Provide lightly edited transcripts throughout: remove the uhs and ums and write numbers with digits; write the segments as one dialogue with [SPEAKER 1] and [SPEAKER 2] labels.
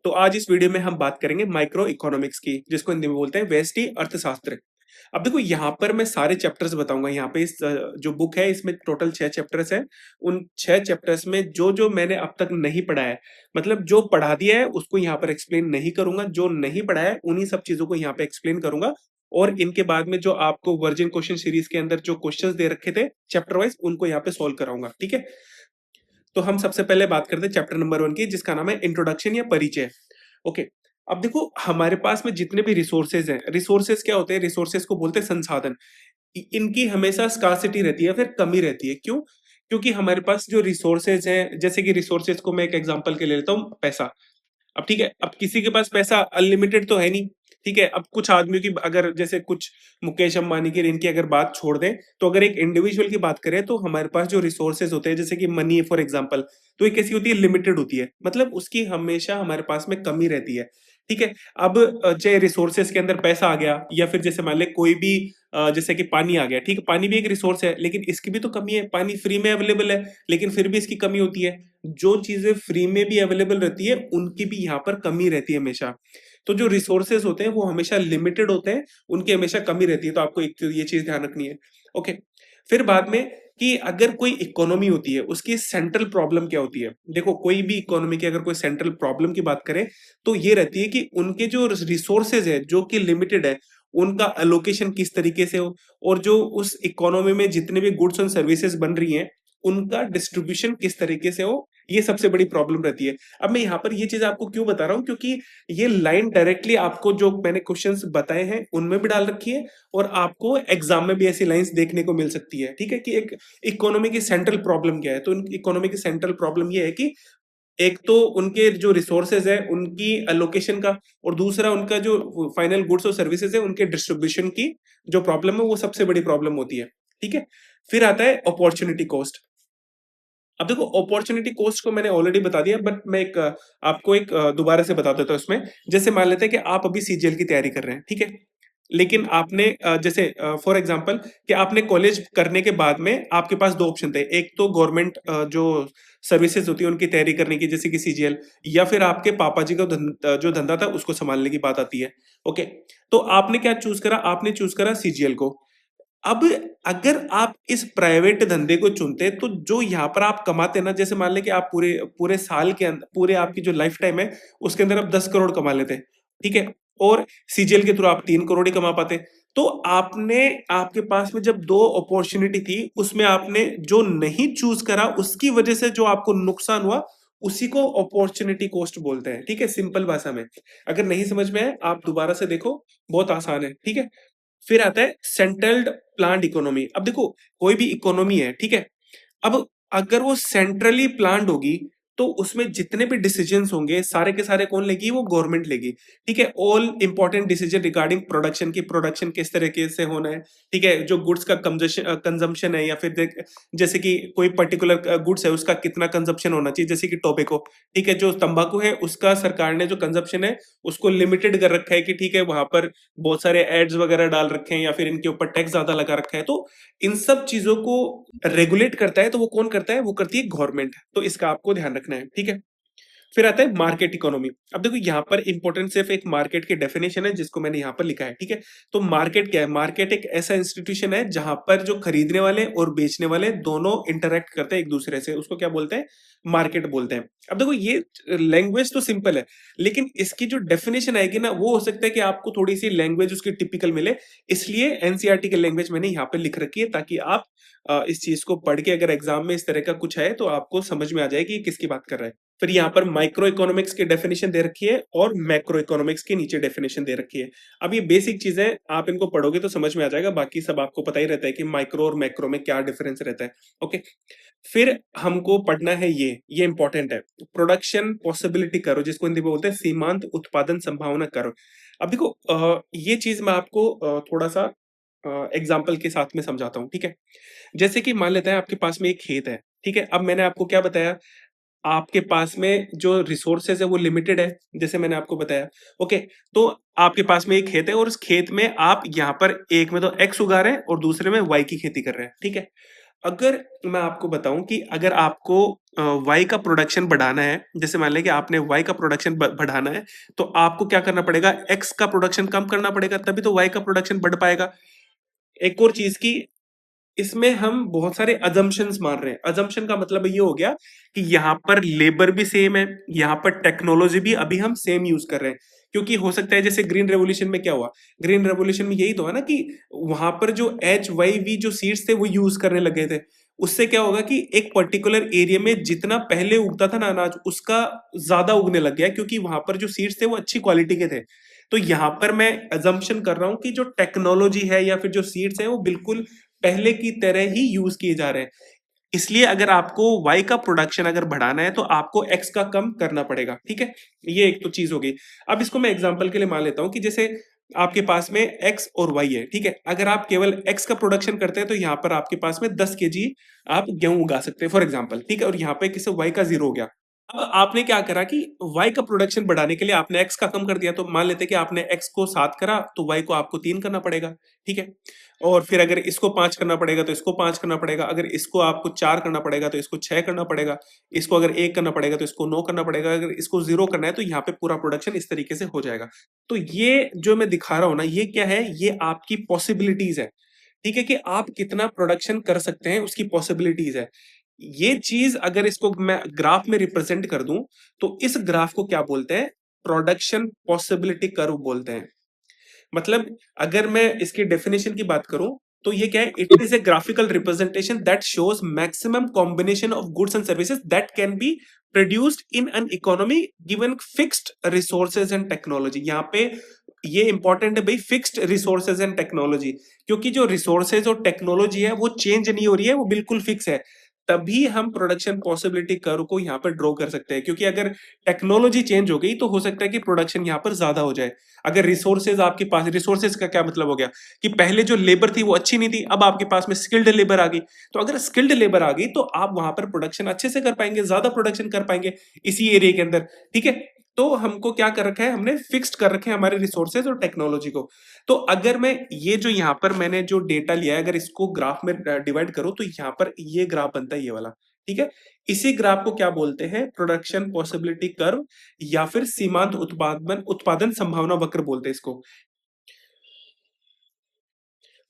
[SPEAKER 1] तो आज इस वीडियो में हम बात करेंगे माइक्रो इकोनॉमिक्स की, जिसको हिंदी में बोलते हैं व्यष्टि अर्थशास्त्र। अब देखो यहाँ पर मैं सारे चैप्टर्स बताऊंगा। यहाँ पे इस जो बुक है इसमें टोटल 6 चैप्टर्स हैं। उन 6 चैप्टर्स में जो जो मैंने अब तक नहीं पढ़ा है, मतलब जो पढ़ा दिया है उसको यहाँ पर एक्सप्लेन नहीं करूंगा, जो नहीं पढ़ा है उन्हीं सब चीजों को यहाँ पे एक्सप्लेन करूंगा। और इनके बाद में जो आपको वर्जिन क्वेश्चन सीरीज के अंदर जो क्वेश्चंस दे रखे थे चैप्टर वाइज, उनको यहाँ पे सोल्व कराऊंगा। ठीक है, तो हम सबसे पहले बात करते हैं चैप्टर नंबर 1 की, जिसका नाम है इंट्रोडक्शन या परिचय। ओके, अब देखो हमारे पास में जितने भी रिसोर्सेज हैं, रिसोर्सेज क्या होते हैं? रिसोर्सेज को बोलते हैं संसाधन। इनकी हमेशा स्कार्सिटी रहती है, फिर कमी रहती है। क्यों? क्योंकि हमारे पास जो रिसोर्सेज हैं, जैसे कि रिसोर्सेज को मैं एक एग्जांपल के लिए लेता हूँ, पैसा। अब ठीक है, अब किसी के पास पैसा अनलिमिटेड तो है नहीं। ठीक है, अब कुछ आदमियों की, अगर जैसे कुछ मुकेश अंबानी की, इनकी अगर बात छोड़ दें, तो अगर एक इंडिविजुअल की बात करें तो हमारे पास जो रिसोर्सेज होते हैं, जैसे कि मनी फॉर एग्जांपल, तो ये कैसी होती है? लिमिटेड होती है, मतलब उसकी हमेशा हमारे पास में कमी रहती है। ठीक है, अब चाहे रिसोर्सेज के अंदर पैसा आ गया, या फिर जैसे मान ले कोई भी जैसे कि पानी आ गया। ठीक है, पानी भी एक रिसोर्स है, लेकिन इसकी भी तो कमी है। पानी फ्री में अवेलेबल है, लेकिन फिर भी इसकी कमी होती है। जो चीजें फ्री में भी अवेलेबल रहती है, उनकी भी यहाँ पर कमी रहती है हमेशा। तो जो रिसोर्सेज होते हैं वो हमेशा लिमिटेड होते हैं, उनकी हमेशा कमी रहती है। तो आपको एक ये चीज ध्यान रखनी है। ओके, फिर बाद में कि अगर कोई इकोनॉमी होती है, उसकी सेंट्रल प्रॉब्लम क्या होती है? देखो, कोई भी इकोनॉमी की अगर कोई सेंट्रल प्रॉब्लम की बात करें, तो ये रहती है कि उनके जो रिसोर्सेज है, जो कि लिमिटेड है, उनका अलोकेशन किस तरीके से हो, और जो उस इकोनॉमी में जितने भी गुड्स एंड सर्विसेज बन रही हैं, उनका डिस्ट्रीब्यूशन किस तरीके से हो, ये सबसे बड़ी प्रॉब्लम रहती है। अब मैं यहाँ पर ये चीज आपको क्यों बता रहा हूँ? क्योंकि ये लाइन डायरेक्टली आपको जो मैंने क्वेश्चंस बताए हैं उनमें भी डाल रखी है, और आपको एग्जाम में भी ऐसी लाइंस देखने को मिल सकती है। ठीक है, कि एक इकोनॉमी की सेंट्रल प्रॉब्लम क्या है? तो इकोनॉमी की सेंट्रल प्रॉब्लम ये है कि एक तो उनके जो रिसोर्सेज है उनकी अलोकेशन का, और दूसरा उनका जो फाइनल गुड्स और सर्विसेज है उनके डिस्ट्रीब्यूशन की जो प्रॉब्लम है, वो सबसे बड़ी प्रॉब्लम होती है। ठीक है, फिर आता है अपॉर्चुनिटी कॉस्ट। अब देखो, अपॉर्चुनिटी कॉस्ट को मैंने ऑलरेडी बता दिया, बट मैं एक आपको एक दोबारा से बता देता हूँ इसमें। जैसे मान लेते हैं कि आप अभी सीजीएल की तैयारी कर रहे हैं। ठीक है, लेकिन आपने जैसे फॉर एग्जांपल कि आपने कॉलेज करने के बाद में आपके पास दो ऑप्शन थे। एक तो गवर्नमेंट जो सर्विसेज होती है उनकी तैयारी करने की, जैसे कि सीजीएल, या फिर आपके पापा जी का जो धंधा था उसको संभालने की बात आती है। ओके, तो आपने क्या चूज करा? आपने चूज करा सीजीएल को। अब अगर आप इस प्राइवेट धंधे को चुनते, तो जो यहाँ पर आप कमाते ना, जैसे मान लें कि आप पूरे पूरे साल के अंदर, पूरे आपकी जो लाइफ टाइम है उसके अंदर आप 10 करोड़ कमा लेते। ठीक है, और सीजीएल के थ्रू आप 3 करोड़ ही कमा पाते। तो आपने, आपके पास में जब दो अपॉर्चुनिटी थी, उसमें आपने जो नहीं चूज करा, उसकी वजह से जो आपको नुकसान हुआ, उसी को अपॉर्चुनिटी कॉस्ट बोलते हैं। ठीक है, सिंपल भाषा में। अगर नहीं समझ में आए, आप दोबारा से देखो, बहुत आसान है। ठीक है, फिर आता है सेंट्रल्ड प्लान्ड इकोनॉमी। अब देखो, कोई भी इकोनॉमी है, ठीक है, अब अगर वो सेंट्रली प्लान्ड होगी, तो उसमें जितने भी डिसीजंस होंगे सारे के सारे कौन लेगी? वो गवर्नमेंट लेगी। ठीक है, all important decision regarding production की, प्रोडक्शन किस तरीके से होना है। ठीक है, जो गुड्स का कंजम्पशन है, या फिर जैसे कि कोई पर्टिकुलर गुड्स है उसका कितना कंजम्पशन होना चाहिए, जैसे कि टोबैको। ठीक है, जो तंबाकू है उसका सरकार ने जो कंजम्पशन है उसको लिमिटेड कर रखा है, कि ठीक है वहां पर बहुत सारे एड्स वगैरह डाल रखे हैं, या फिर इनके ऊपर टैक्स ज्यादा लगा रखा है। तो इन सब चीजों को रेगुलेट करता है, तो वो कौन करता है? वो करती है गवर्नमेंट। तो इसका आपको ध्यान रखना है। ठीक है, फिर आता है मार्केट इकोनॉमी। अब देखो, यहाँ पर इंपॉर्टेंट सिर्फ एक मार्केट की डेफिनेशन है, जिसको मैंने यहाँ पर लिखा है। ठीक है, तो मार्केट क्या है? मार्केट एक ऐसा इंस्टीट्यूशन है जहां पर जो खरीदने वाले और बेचने वाले दोनों इंटरेक्ट करते हैं एक दूसरे से, उसको क्या बोलते हैं? मार्केट बोलते हैं। अब देखो, ये लैंग्वेज तो सिंपल है, लेकिन इसकी जो डेफिनेशन आएगी ना, वो हो सकता है कि आपको थोड़ी सी लैंग्वेज उसकी टिपिकल मिले। इसलिए एनसीईआरटी की लैंग्वेज मैंने यहाँ पे लिख रखी है, ताकि आप इस चीज को पढ़ के अगर एग्जाम में इस तरह का कुछ है, तो आपको समझ में आ जाए कि ये किसकी बात कर रहा है। फिर यहाँ पर माइक्रो इकोनॉमिक्स की डेफिनेशन दे रखी है, और मैक्रो इकोनॉमिक्स के नीचे डेफिनेशन दे रखी है। अब ये बेसिक चीजें, आप इनको पढ़ोगे तो समझ में आ जाएगा। बाकी सब आपको पता ही रहता है कि माइक्रो और मैक्रो में क्या डिफरेंस रहता है। ओके, फिर हमको पढ़ना है ये इंपॉर्टेंट है, प्रोडक्शन पॉसिबिलिटी करो, जिसको हिंदी में बोलते हैं सीमांत उत्पादन संभावना करो। अब देखो, ये चीज मैं आपको थोड़ा सा एग्जाम्पल के साथ में समझाता हूँ। ठीक है, जैसे कि मान लेते हैं आपके पास में एक खेत है। ठीक है, अब मैंने आपको क्या बताया? आपके पास में जो रिसोर्सेज है वो लिमिटेड है, जैसे मैंने आपको बताया। ओके, तो आपके पास में एक खेत है, और उस खेत में आप यहाँ पर एक में तो एक्स उगा रहे हैं और दूसरे में वाई की खेती कर रहे हैं। ठीक है, अगर मैं आपको बताऊं कि अगर आपको वाई का प्रोडक्शन बढ़ाना है, जैसे मान लें कि आपने वाई का प्रोडक्शन बढ़ाना है, तो आपको क्या करना पड़ेगा, एक्स का प्रोडक्शन कम करना पड़ेगा, तभी तो वाई का प्रोडक्शन बढ़ पाएगा। एक और चीज की, इसमें हम बहुत सारे अजम्पशंस मान रहे हैं। अजम्पशन का मतलब ये हो गया कि यहाँ पर लेबर भी सेम है, यहाँ पर टेक्नोलॉजी भी अभी हम सेम यूज कर रहे हैं। क्योंकि हो सकता है जैसे ग्रीन रेवोल्यूशन में क्या हुआ, ग्रीन रेवोल्यूशन में यही तो है ना कि वहां पर जो HYV जो सीड्स थे वो यूज करने लगे थे। उससे क्या होगा कि एक पर्टिकुलर एरिया में जितना पहले उगता था ना अनाज, उसका ज्यादा उगने लग गया, क्योंकि वहां पर जो सीड्स थे वो अच्छी क्वालिटी के थे। तो यहां पर मैं अजम्पशन कर रहा हूं कि जो टेक्नोलॉजी है या फिर जो सीड्स है वो बिल्कुल पहले की तरह ही यूज किए जा रहे हैं। इसलिए अगर आपको वाई का प्रोडक्शन अगर बढ़ाना है तो आपको एक्स का कम करना पड़ेगा, ठीक है। ये एक तो चीज हो गई। अब इसको मैं एग्जांपल के लिए मान लेता हूं कि जैसे आपके पास में एक्स और वाई है, ठीक है। अगर आप केवल एक्स का प्रोडक्शन करते हैं तो यहाँ पर आपके पास में 10 kg आप गेहूं उगा सकते हैं फॉर एग्जाम्पल, ठीक है। और यहाँ पे किसी वाई का 0 हो गया। अब आपने क्या करा कि वाई का प्रोडक्शन बढ़ाने के लिए आपने एक्स का कम कर दिया, तो मान लेते हैं कि आपने एक्स को 7 करा तो वाई को आपको 3 करना पड़ेगा, ठीक है। और फिर अगर इसको 5 करना पड़ेगा तो इसको 5 करना पड़ेगा, अगर इसको आपको 4 करना पड़ेगा तो इसको 6 करना पड़ेगा, इसको अगर 1 करना पड़ेगा तो इसको 9 करना पड़ेगा, अगर इसको 0 करना है तो यहाँ पे पूरा प्रोडक्शन इस तरीके से हो जाएगा। तो ये जो मैं दिखा रहा हूं ना, ये क्या है, ये आपकी पॉसिबिलिटीज है, ठीक है, कि आप कितना प्रोडक्शन कर सकते हैं उसकी पॉसिबिलिटीज है। ये चीज अगर इसको मैं ग्राफ में रिप्रेजेंट कर दूं तो इस ग्राफ को क्या बोलते हैं, प्रोडक्शन पॉसिबिलिटी कर्व बोलते हैं। मतलब अगर मैं इसकी डेफिनेशन की बात करूं तो ये क्या है, it is A graphical representation that shows maximum combination of goods and services that can be produced in an economy given fixed resources and technology. यहाँ पे ये इंपॉर्टेंट है भाई, फिक्स्ड रिसोर्सेज एंड टेक्नोलॉजी, क्योंकि जो रिसोर्सेज और technology है वो चेंज नहीं हो रही है, वो बिल्कुल फिक्स है। तभी हम प्रोडक्शन पॉसिबिलिटी कर्व को यहाँ पर ड्रॉ कर सकते हैं, क्योंकि अगर टेक्नोलॉजी चेंज हो गई तो हो सकता है कि प्रोडक्शन यहाँ पर ज्यादा हो जाए। अगर रिसोर्सेज आपके पास, रिसोर्सेज का क्या मतलब हो गया कि पहले जो लेबर थी वो अच्छी नहीं थी, अब आपके पास में स्किल्ड लेबर आ गई। तो अगर स्किल्ड लेबर आ गई तो आप वहां पर प्रोडक्शन अच्छे से कर पाएंगे, ज्यादा प्रोडक्शन कर पाएंगे इसी एरिया के अंदर, ठीक है। तो हमको क्या कर रखा है, हमने फिक्स्ड कर रखे हैं हमारे रिसोर्सेज और टेक्नोलॉजी को। तो अगर मैं ये जो यहाँ पर मैंने जो डेटा लिया है अगर इसको ग्राफ में डिवाइड करूं तो यहाँ पर ये ग्राफ बनता है, ये वाला, ठीक है। इसी ग्राफ को क्या बोलते हैं, प्रोडक्शन पॉसिबिलिटी कर्व या फिर सीमांत उत्पादन उत्पादन संभावना वक्र बोलते हैं इसको।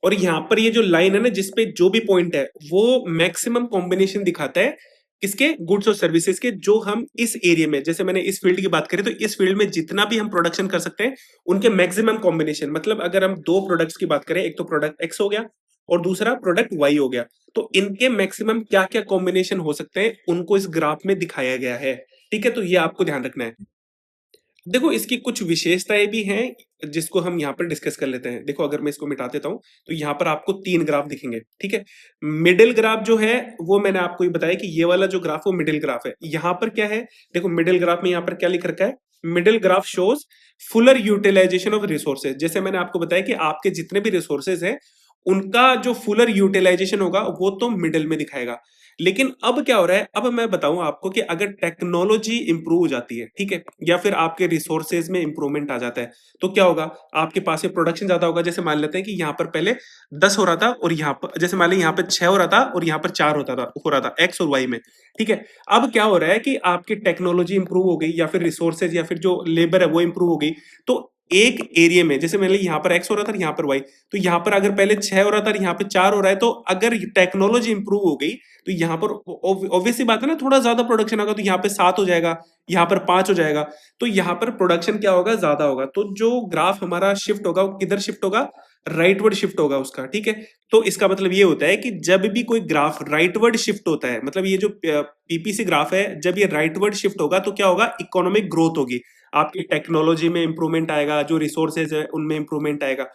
[SPEAKER 1] और यहाँ पर ये जो लाइन है ना जिसपे जो भी पॉइंट है वो मैक्सिमम कॉम्बिनेशन दिखाता है किसके, गुड्स और सर्विसेज के, जो हम इस एरिया में, जैसे मैंने इस फील्ड की बात करी तो इस फील्ड में जितना भी हम प्रोडक्शन कर सकते हैं उनके मैक्सिमम कॉम्बिनेशन। मतलब अगर हम दो प्रोडक्ट्स की बात करें, एक तो प्रोडक्ट एक्स हो गया और दूसरा प्रोडक्ट वाई हो गया, तो इनके मैक्सिमम क्या क्या कॉम्बिनेशन हो सकते हैं उनको इस ग्राफ में दिखाया गया है, ठीक है। तो ये आपको ध्यान रखना है। देखो इसकी कुछ विशेषताएं भी हैं जिसको हम यहाँ पर डिस्कस कर लेते हैं। देखो अगर मैं इसको मिटा देता हूं तो यहाँ पर आपको 3 ग्राफ दिखेंगे, ठीक है। मिडिल ग्राफ जो है वो मैंने आपको ये बताया कि ये वाला जो ग्राफ वो मिडिल ग्राफ है। यहाँ पर क्या है, देखो मिडिल ग्राफ में यहाँ पर क्या लिख रखा है, middle graph shows fuller utilization of resources. जैसे मैंने आपको बताया कि आपके जितने भी रिसोर्सेज हैं उनका जो फुलर यूटिलाइजेशन होगा वो तो मिडिल में दिखाएगा। लेकिन अब क्या हो रहा है, अब मैं बताऊं आपको कि अगर टेक्नोलॉजी इंप्रूव हो जाती है, ठीक है, या फिर आपके रिसोर्सेज में इंप्रूवमेंट आ जाता है तो क्या होगा, आपके पास में प्रोडक्शन ज्यादा होगा। जैसे मान लेते हैं कि यहाँ पर पहले 10 हो रहा था और यहाँ पर, जैसे मान लें यहाँ पे 6 हो रहा था और यहाँ पर 4 हो रहा था एक्स और वाई में, ठीक है। अब क्या हो रहा है कि आपकी टेक्नोलॉजी इंप्रूव हो गई या फिर रिसोर्सेज या फिर जो लेबर है वो इंप्रूव हो गई, तो एक एरिया में जैसे मैंने यहाँ पर एक्स हो रहा था यहाँ पर वाई, तो यहाँ पर अगर पहले 6 हो रहा था यहाँ पे 4 हो रहा है, तो अगर टेक्नोलॉजी इंप्रूव हो गई तो यहाँ पर ऑब्वियसली बात है ना, थोड़ा ज्यादा प्रोडक्शन होगा तो यहाँ पे 7 हो जाएगा, यहाँ पर 5 हो जाएगा, तो यहाँ पर प्रोडक्शन क्या होगा, ज्यादा होगा। तो जो ग्राफ हमारा शिफ्ट होगा वो किधर शिफ्ट होगा, राइटवर्ड शिफ्ट होगा उसका, ठीक है। तो इसका मतलब ये होता है कि जब भी कोई ग्राफ राइटवर्ड शिफ्ट होता है, मतलब ये जो पीपीसी ग्राफ है जब ये राइटवर्ड शिफ्ट होगा तो क्या होगा, इकोनॉमिक ग्रोथ होगी, आपकी टेक्नोलॉजी में इंप्रूवमेंट आएगा, जो रिसोर्सेज है उनमें इंप्रूवमेंट आएगा।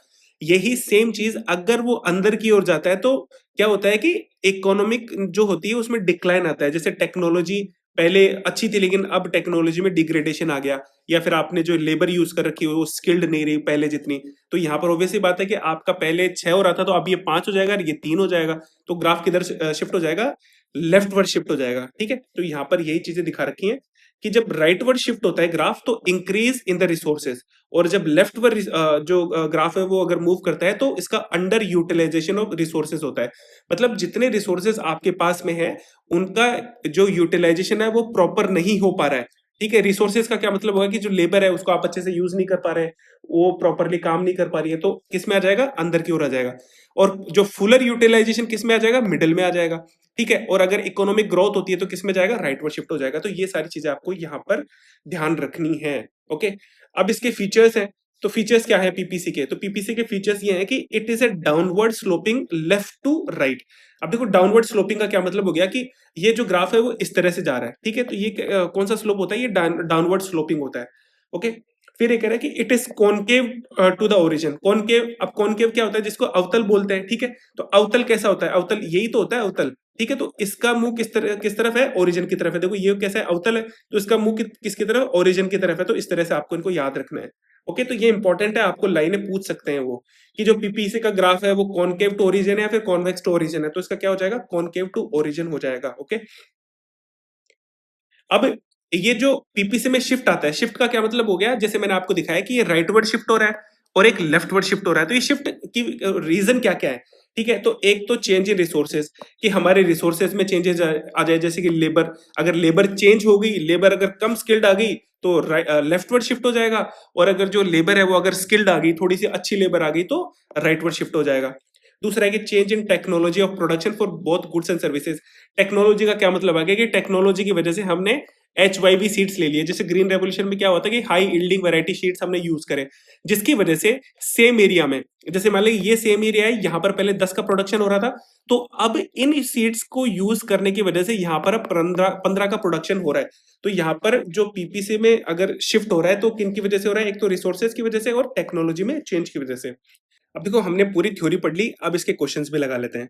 [SPEAKER 1] यही सेम चीज अगर वो अंदर की ओर जाता है तो क्या होता है कि इकोनॉमिक जो होती है उसमें डिक्लाइन आता है। जैसे टेक्नोलॉजी पहले अच्छी थी लेकिन अब टेक्नोलॉजी में डिग्रेडेशन आ गया, या फिर आपने जो लेबर यूज कर रखी है वो स्किल्ड नहीं रही पहले जितनी, तो यहाँ पर ऑब्वियसली बात है कि आपका पहले 6 हो रहा था तो अब ये 5 हो जाएगा और ये 3 हो जाएगा, तो ग्राफ किधर शिफ्ट हो जाएगा, लेफ्ट वर्ड शिफ्ट हो जाएगा, ठीक है। तो यहाँ पर यही चीजें दिखा रखी हैं कि जब राइटवर्ड शिफ्ट होता है ग्राफ तो इंक्रीज इन द रिसोर्सेज, और जब लेफ्टवर्ड जो ग्राफ है वो अगर मूव करता है तो इसका अंडर यूटिलाइजेशन ऑफ रिसोर्सेज होता है। मतलब जितने रिसोर्सेज आपके पास में है उनका जो यूटिलाइजेशन है वो प्रॉपर नहीं हो पा रहा है। ठीक है, रिसोर्सेज का क्या मतलब होगा कि जो लेबर है उसको आप अच्छे से यूज नहीं कर पा रहे हैं, वो प्रॉपरली काम नहीं कर पा रही है, तो किस में आ जाएगा, अंदर की ओर आ जाएगा। और जो फुलर यूटिलाइजेशन किस में आ जाएगा, मिडिल में आ जाएगा। ठीक है, और अगर इकोनॉमिक ग्रोथ होती है तो किस में जाएगा, राइटवर्ड शिफ्ट हो जाएगा। तो ये सारी चीजें आपको यहाँ पर ध्यान रखनी है। ओके, अब इसके फीचर्स हैं। तो फीचर्स क्या है पीपीसी के, तो पीपीसी के फीचर्स ये हैं कि it is a downward sloping left to right. अब देखो डाउनवर्ड स्लोपिंग का क्या मतलब हो गया कि ये जो ग्राफ है वो इस तरह से जा रहा है। ठीक है, तो ये कौन सा स्लोप होता है, ये डाउनवर्ड स्लोपिंग होता है। ओके, फिर ये कह रहा है कि it is concave to the origin. Concave, अब कॉनकेव क्या होता है, जिसको अवतल बोलते हैं। ठीक है, तो अवतल कैसा होता है, अवतल यही तो होता है अवतल। ठीक है, तो इसका मुंह किस तरफ है, ओरिजिन की तरफ है। देखो ये कैसा है, अवतल है, तो इसका मुंह किसकी तरफ, ओरिजिन की तरफ है। तो इस तरह से आपको इनको याद रखना है। ओके, तो ये इंपॉर्टेंट है, आपको लाइनें पूछ सकते हैं वो, कि जो पीपीसी का ग्राफ है वो कॉनकेव टू ओरिजिन है या फिर कॉन्वेक्स टू ओरिजिन है, तो इसका क्या हो जाएगा, कॉनकेव टू ओरिजिन हो जाएगा। ओके, अब ये जो पीपीसी में शिफ्ट आता है, शिफ्ट का क्या मतलब हो गया, जैसे मैंने आपको दिखाया कि ये राइटवर्ड शिफ्ट हो रहा है और एक लेफ्टवर्ड शिफ्ट हो रहा है। तो ये शिफ्ट की रीजन क्या क्या है। ठीक है, तो एक तो चेंज इन रिसोर्सेज, कि हमारे रिसोर्सेज में चेंजेस आ जाए, जैसे कि लेबर, अगर लेबर चेंज हो गई, लेबर अगर कम स्किल्ड आ गई तो लेफ्टवर्ड शिफ्ट हो जाएगा, और अगर जो लेबर है वो अगर स्किल्ड आ गई, थोड़ी सी अच्छी लेबर आ गई, तो राइटवर्ड शिफ्ट हो जाएगा। दूसरा है कि change in technology of production for both goods and services. Technology का क्या मतलब आ गया कि टेक्नोलॉजी की वजह से हमने HYV सीड्स ले लिए। जैसे ग्रीन रेवोल्यूशन में क्या होता है कि हाई यील्डिंग वैरायटी सीड्स हमने यूज करे, जिसकी वजह से सेम एरिया में, जैसे मान लीजिए ये सेम एरिया है, यहाँ पर पहले 10 का प्रोडक्शन हो रहा था, तो अब इन सीड्स को यूज करने की वजह से यहाँ पर 15 का प्रोडक्शन हो रहा है। तो यहाँ पर जो पीपीसी में अगर शिफ्ट हो रहा है तो किन की वजह से हो रहा है, एक तो रिसोर्सेज की वजह से और टेक्नोलॉजी में चेंज की वजह से। अब देखो हमने पूरी थ्योरी पढ़ ली, अब इसके क्वेश्चंस भी लगा लेते हैं।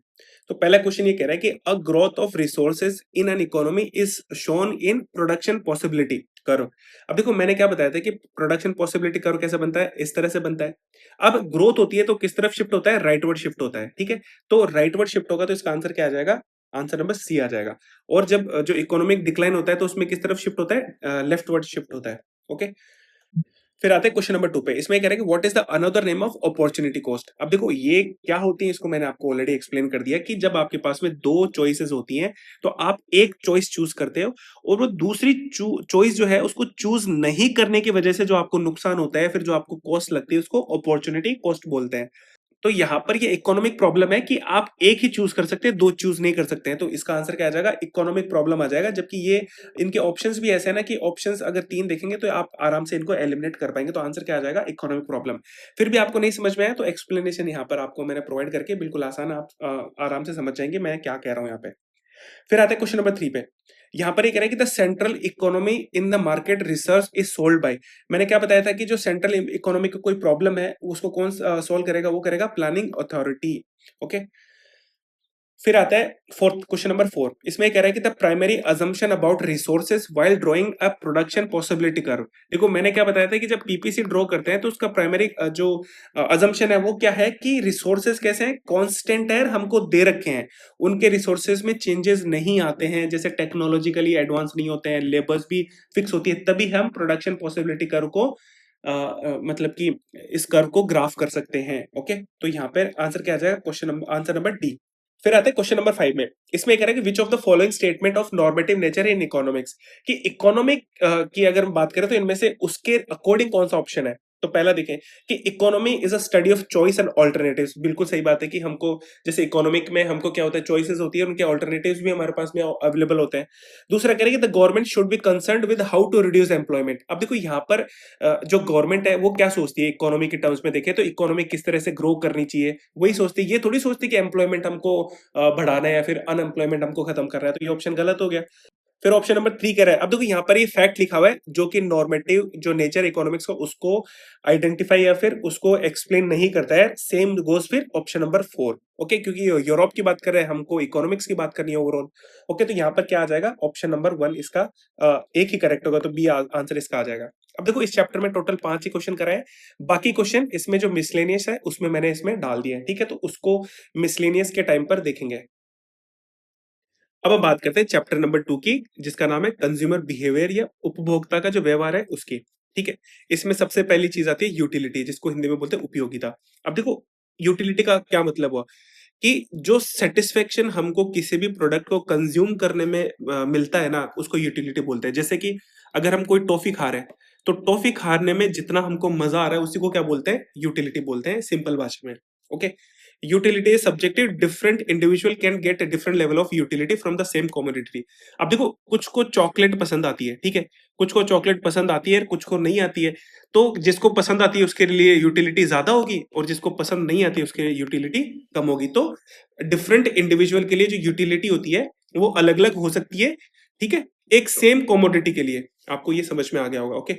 [SPEAKER 1] तो पहला क्वेश्चन ये कह रहा है कि a growth of resources in an economy is shown in production possibility curve. अब देखो मैंने क्या बताया था कि प्रोडक्शन पॉसिबिलिटी कर्व कैसे बनता है, इस तरह से बनता है। अब ग्रोथ होती है तो किस तरफ शिफ्ट होता है, राइटवर्ड शिफ्ट होता है। ठीक है, तो राइटवर्ड शिफ्ट होगा तो इसका आंसर क्या आ जाएगा, आंसर नंबर सी आ जाएगा। और जब जो इकोनॉमिक डिक्लाइन होता है तो उसमें किस तरफ शिफ्ट होता है, लेफ्टवर्ड शिफ्ट होता है। ओके, फिर आते हैं क्वेश्चन नंबर 2 पे। इसमें कह रहा है कि what is the another name of opportunity cost. अब देखो ये क्या होती है, इसको मैंने आपको ऑलरेडी एक्सप्लेन कर दिया कि जब आपके पास में दो चॉइसेस होती हैं तो आप एक चॉइस चूज करते हो, और वो दूसरी चॉइस जो है उसको चूज नहीं करने की वजह से जो आपको नुकसान होता है, फिर जो आपको कॉस्ट लगती है, उसको अपॉर्चुनिटी कॉस्ट बोलते हैं। तो यहां पर ये इकोनॉमिक प्रॉब्लम है कि आप एक ही चूज कर सकते हैं, दो चूज नहीं कर सकते हैं। तो इसका आंसर क्या आ जाएगा, इकोनॉमिक प्रॉब्लम आ जाएगा। जबकि ये इनके ऑप्शंस भी ऐसे है ना कि ऑप्शंस अगर 3 देखेंगे तो आप आराम से इनको एलिमिनेट कर पाएंगे। तो आंसर क्या आ जाएगा, इकोनॉमिक प्रॉब्लम। फिर भी आपको नहीं समझ में आया तो एक्सप्लेनेशन यहाँ पर आपको मैंने प्रोवाइड करके बिल्कुल आसान, आप आराम से समझ जाएंगे मैं क्या कह रहा हूँ यहाँ पे। फिर आते हैं क्वेश्चन नंबर 3 पे। यहां पर ये कह रहा है कि the central economy in the market research is solve by. मैंने क्या बताया था कि जो सेंट्रल इकोनॉमी को कोई प्रॉब्लम है उसको कौन सॉल्व करेगा, वो करेगा प्लानिंग अथॉरिटी। ओके, फिर आता है फोर्थ, क्वेश्चन नंबर 4। इसमें कह रहा है कि the primary assumption about resources while drawing a production possibility curve. देखो मैंने क्या बताया था कि जब पीपीसी ड्रॉ करते हैं तो उसका प्राइमरी जो अजम्पशन है वो क्या है कि रिसोर्सेज कैसे हैं, कांस्टेंट है, हमको दे रखे हैं, उनके रिसोर्सेज में चेंजेस नहीं आते हैं, जैसे टेक्नोलॉजिकली एडवांस नहीं होते हैं, लेबर्स भी फिक्स होती है, तभी हम प्रोडक्शन पॉसिबिलिटी कर्व को मतलब कि इस कर्व को ग्राफ कर सकते हैं। ओके, तो यहाँ पे आंसर क्या आ जाएगा, question number answer number D. फिर आते हैं क्वेश्चन नंबर 5 में। इसमें कह रहा है कि which of the following statement of normative nature in economics, कि इकोनॉमिक की अगर हम बात करें तो इनमें से उसके अकॉर्डिंग कौन सा ऑप्शन है। तो पहला देखें कि economy is a study of choice and alternatives. बिल्कुल सही बात है कि हमको, जैसे इकोनॉमिक में हमको क्या होता है, चॉइसेस होती है, उनके ऑल्टरनेटिव्स भी हमारे पास में अवेलेबल होते हैं। दूसरा कह रहे हैं कि the government should be concerned with how to reduce employment. अब देखो यहाँ पर जो गवर्नमेंट है वो क्या सोचती है, इकोनॉमी के टर्म्स में देखें तो इकोनॉमी किस तरह से ग्रो करनी चाहिए, वही सोचती है। ये थोड़ी सोचती है कि एम्प्लॉयमेंट हमको बढ़ाना है या फिर अनएम्प्लॉयमेंट हमको खत्म कर रहा है। तो ये ऑप्शन गलत हो गया। फिर ऑप्शन नंबर 3 कह रहा है, अब देखो यहाँ पर ये फैक्ट लिखा हुआ है जो कि नॉर्मेटिव जो नेचर इकोनॉमिक्स का उसको आइडेंटिफाई या फिर उसको एक्सप्लेन नहीं करता है। सेम गोस फिर ऑप्शन नंबर 4। ओके, क्योंकि यूरोप की बात कर रहे हैं, हमको इकोनॉमिक्स की बात करनी है ओवरऑल। ओके, तो यहाँ पर क्या आ जाएगा, ऑप्शन नंबर 1 इसका एक ही करेक्ट होगा, तो बी आंसर इसका आ जाएगा। अब देखो इस चैप्टर में टोटल 5 ही क्वेश्चन कराए, बाकी क्वेश्चन इसमें जो मिसलेनियस है उसमें मैंने इसमें डाल दिया है। ठीक है, तो उसको मिसलेनियस के टाइम पर देखेंगे। अब हम बात करते हैं चैप्टर नंबर 2 की, जिसका नाम है कंज्यूमर बिहेवियर या उपभोक्ता का जो व्यवहार है उसकी। ठीक है? इसमें सबसे पहली चीज़ आती है यूटिलिटी, जिसको हिंदी में बोलते हैं उपयोगिता। अब देखो, यूटिलिटी का क्या मतलब हुआ कि जो सैटिस्फैक्शन हमको किसी भी प्रोडक्ट को कंज्यूम करने में मिलता है ना, उसको यूटिलिटी बोलते हैं। जैसे कि अगर हम कोई टॉफी खा रहे हैं, तो टॉफी खाने में जितना हमको मजा आ रहा है, उसी को क्या बोलते हैं? यूटिलिटी बोलते हैं सिंपल भाषा में। Okay? Utility is subjective, different individual can get a different level of utility from the same commodity. अब देखो, कुछ को चॉकलेट पसंद आती है, ठीक है? कुछ को चॉकलेट पसंद आती है, कुछ को नहीं आती है। तो जिसको पसंद आती है उसके लिए यूटिलिटी ज्यादा होगी, और जिसको पसंद नहीं आती है उसके लिए यूटिलिटी कम होगी। तो डिफरेंट इंडिविजुअल के लिए जो यूटिलिटी होती है वो अलग अलग हो सकती है। ठीक है? एक सेम कमोडिटी के लिए। आपको ये समझ में आ गया होगा। ओके?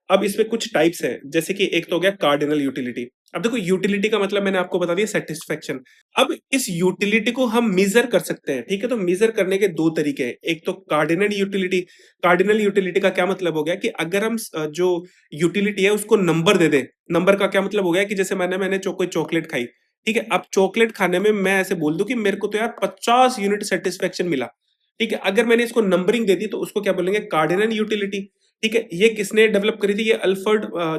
[SPEAKER 1] अब इसमें कुछ टाइप्स है, जैसे कि एक तो हो गया कार्डिनल यूटिलिटी। अब देखो, यूटिलिटी का मतलब मैंने आपको बता दिया सेटिस्फेक्शन। अब इस यूटिलिटी को हम मेजर कर सकते हैं। ठीक है? तो मेजर करने के दो तरीके हैं। एक तो कार्डिनल यूटिलिटी। कार्डिनल यूटिलिटी का क्या मतलब हो गया कि अगर हम जो यूटिलिटी है उसको नंबर दे दें। नंबर का क्या मतलब हो गया कि जैसे मैंने कोई चॉकलेट खाई। ठीक है? अब चॉकलेट खाने में मैं ऐसे बोल दूं कि मेरे को तो यार 50 यूनिट सेटिस्फेक्शन मिला। ठीक है? अगर मैंने इसको नंबरिंग दे दी तो उसको क्या बोलेंगे? Cardinal utility. ठीक है? ये किसने डेवलप करी थी? ये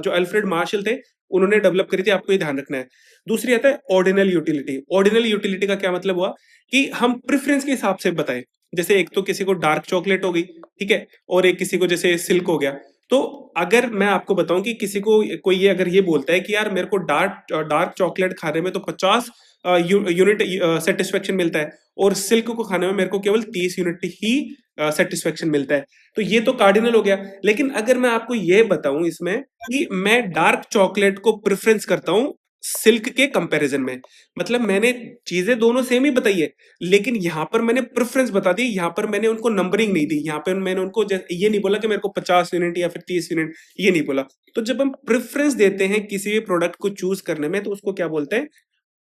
[SPEAKER 1] जो अल्फ्रेड मार्शल थे, उन्होंने डेवलप करी थी। आपको ये ध्यान रखना है। दूसरी आता है ऑर्डिनल यूटिलिटी। ऑर्डिनल यूटिलिटी का क्या मतलब हुआ कि हम प्रेफरेंस के हिसाब से बताएं। जैसे एक तो किसी को डार्क चॉकलेट हो गई, ठीक है, और एक किसी को जैसे सिल्क हो गया। तो अगर मैं आपको बताऊं कि किसी को कोई ये अगर ये बोलता है कि यार मेरे को डार्क डार्क चॉकलेट खाने में तो 50 यूनिट सेटिस्फेक्शन मिलता है, और सिल्क को खाने में मेरे को केवल 30 यूनिट ही सेटिस्फेक्शन मिलता है, तो ये तो कार्डिनल हो गया। लेकिन अगर मैं आपको ये बताऊं इसमें कि मैं डार्क चॉकलेट को प्रेफरेंस करता हूं सिल्क के कंपैरिजन में, मतलब मैंने चीजें दोनों सेम ही बताई है, लेकिन यहां पर मैंने प्रेफरेंस बता दी। यहां पर मैंने उनको नंबरिंग नहीं दी। यहां पर मैंने उनको ये नहीं बोला कि मेरे को 50 यूनिट या फिर 30 यूनिट, ये नहीं बोला। तो जब हम प्रेफरेंस देते हैं किसी भी प्रोडक्ट को चूज करने में, तो उसको क्या बोलते हैं?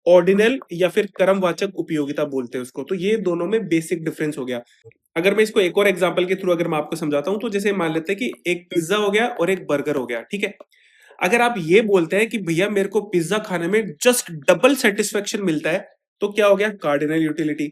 [SPEAKER 1] ऑर्डिनल या फिर क्रमवाचक उपयोगिता बोलते हैं उसको। तो ये दोनों में बेसिक डिफरेंस हो गया। अगर मैं इसको एक और एग्जांपल के थ्रू अगर मैं आपको समझाता हूं, तो जैसे मान लेते हैं कि एक पिज्जा हो गया और एक बर्गर हो गया। ठीक है? अगर आप ये बोलते हैं कि भैया मेरे को पिज्जा खाने में जस्ट डबल सेटिस्फेक्शन मिलता है, तो क्या हो गया? Cardinal utility.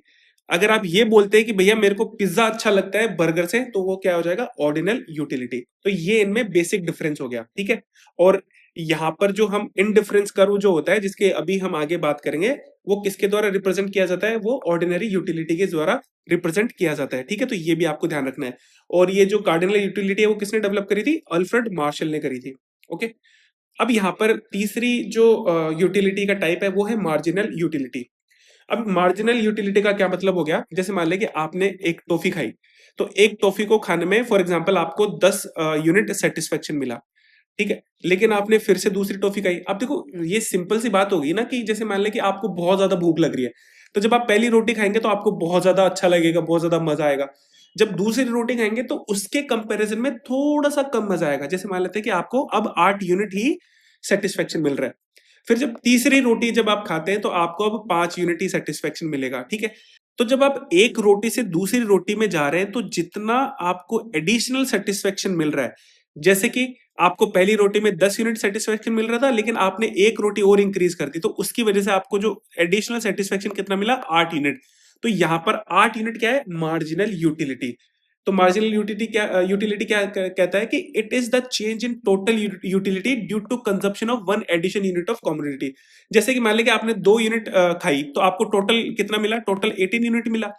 [SPEAKER 1] अगर आप ये बोलते हैं कि भैया मेरे को पिज्जा अच्छा लगता है बर्गर से, तो वो क्या हो जाएगा? Ordinal utility. तो ये इनमें बेसिक डिफरेंस हो गया। ठीक है? और यहां पर जो हम इनडिफरेंस कर्व जो होता है, जिसके अभी हम आगे बात करेंगे, वो किसके द्वारा रिप्रेजेंट किया जाता है? वो ऑर्डिनरी यूटिलिटी के द्वारा रिप्रेजेंट किया जाता है। ठीक है? तो ये भी आपको ध्यान रखना है। और ये जो कार्डिनल यूटिलिटी है वो किसने डेवलप करी थी? अल्फ्रेड मार्शल ने करी थी। ओके? अब यहाँ पर तीसरी जो यूटिलिटी का टाइप है वो है मार्जिनल यूटिलिटी। अब मार्जिनल यूटिलिटी का क्या मतलब हो गया? जैसे मान लें कि आपने एक टॉफी खाई, तो एक टॉफी को खाने में फॉर एग्जांपल आपको 10 यूनिट सेटिस्फेक्शन मिला। ठीक है? लेकिन आपने फिर से दूसरी टॉफी खाई। अब देखो, ये सिंपल सी बात होगी ना कि जैसे मान लें कि आपको बहुत ज्यादा भूख लग रही है, तो जब आप पहली रोटी खाएंगे तो आपको बहुत ज्यादा अच्छा लगेगा, बहुत ज्यादा मजा आएगा। जब दूसरी रोटी खाएंगे तो उसके कंपैरिजन में थोड़ा सा कम मजा आएगा। जैसे मान लेते हैं कि आपको अब 8 यूनिट ही सेटिस्फेक्शन मिल रहा है। फिर जब तीसरी रोटी जब आप खाते हैं तो आपको अब 5 यूनिट ही सेटिस्फेक्शन मिलेगा। ठीक है? तो जब आप एक रोटी से दूसरी रोटी में जा रहे हैं, तो जितना आपको एडिशनल सेटिस्फेक्शन मिल रहा है, जैसे कि आपको पहली रोटी में 10 यूनिट सेटिस्फेक्शन मिल रहा था, लेकिन आपने एक रोटी और इंक्रीज कर दी, तो उसकी वजह से आपको जो एडिशनल सेटिस्फेक्शन कितना मिला? 8 यूनिट। तो यहां पर 8 यूनिट क्या है? Marginal utility. तो मार्जिनल यूटिलिटी क्या कहता है कि it is the change in total utility due to consumption of one addition unit of commodity. जैसे कि मान लें कि आपने 2 यूनिट खाई, तो आपको टोटल कितना मिला? टोटल 18 यूनिट मिला।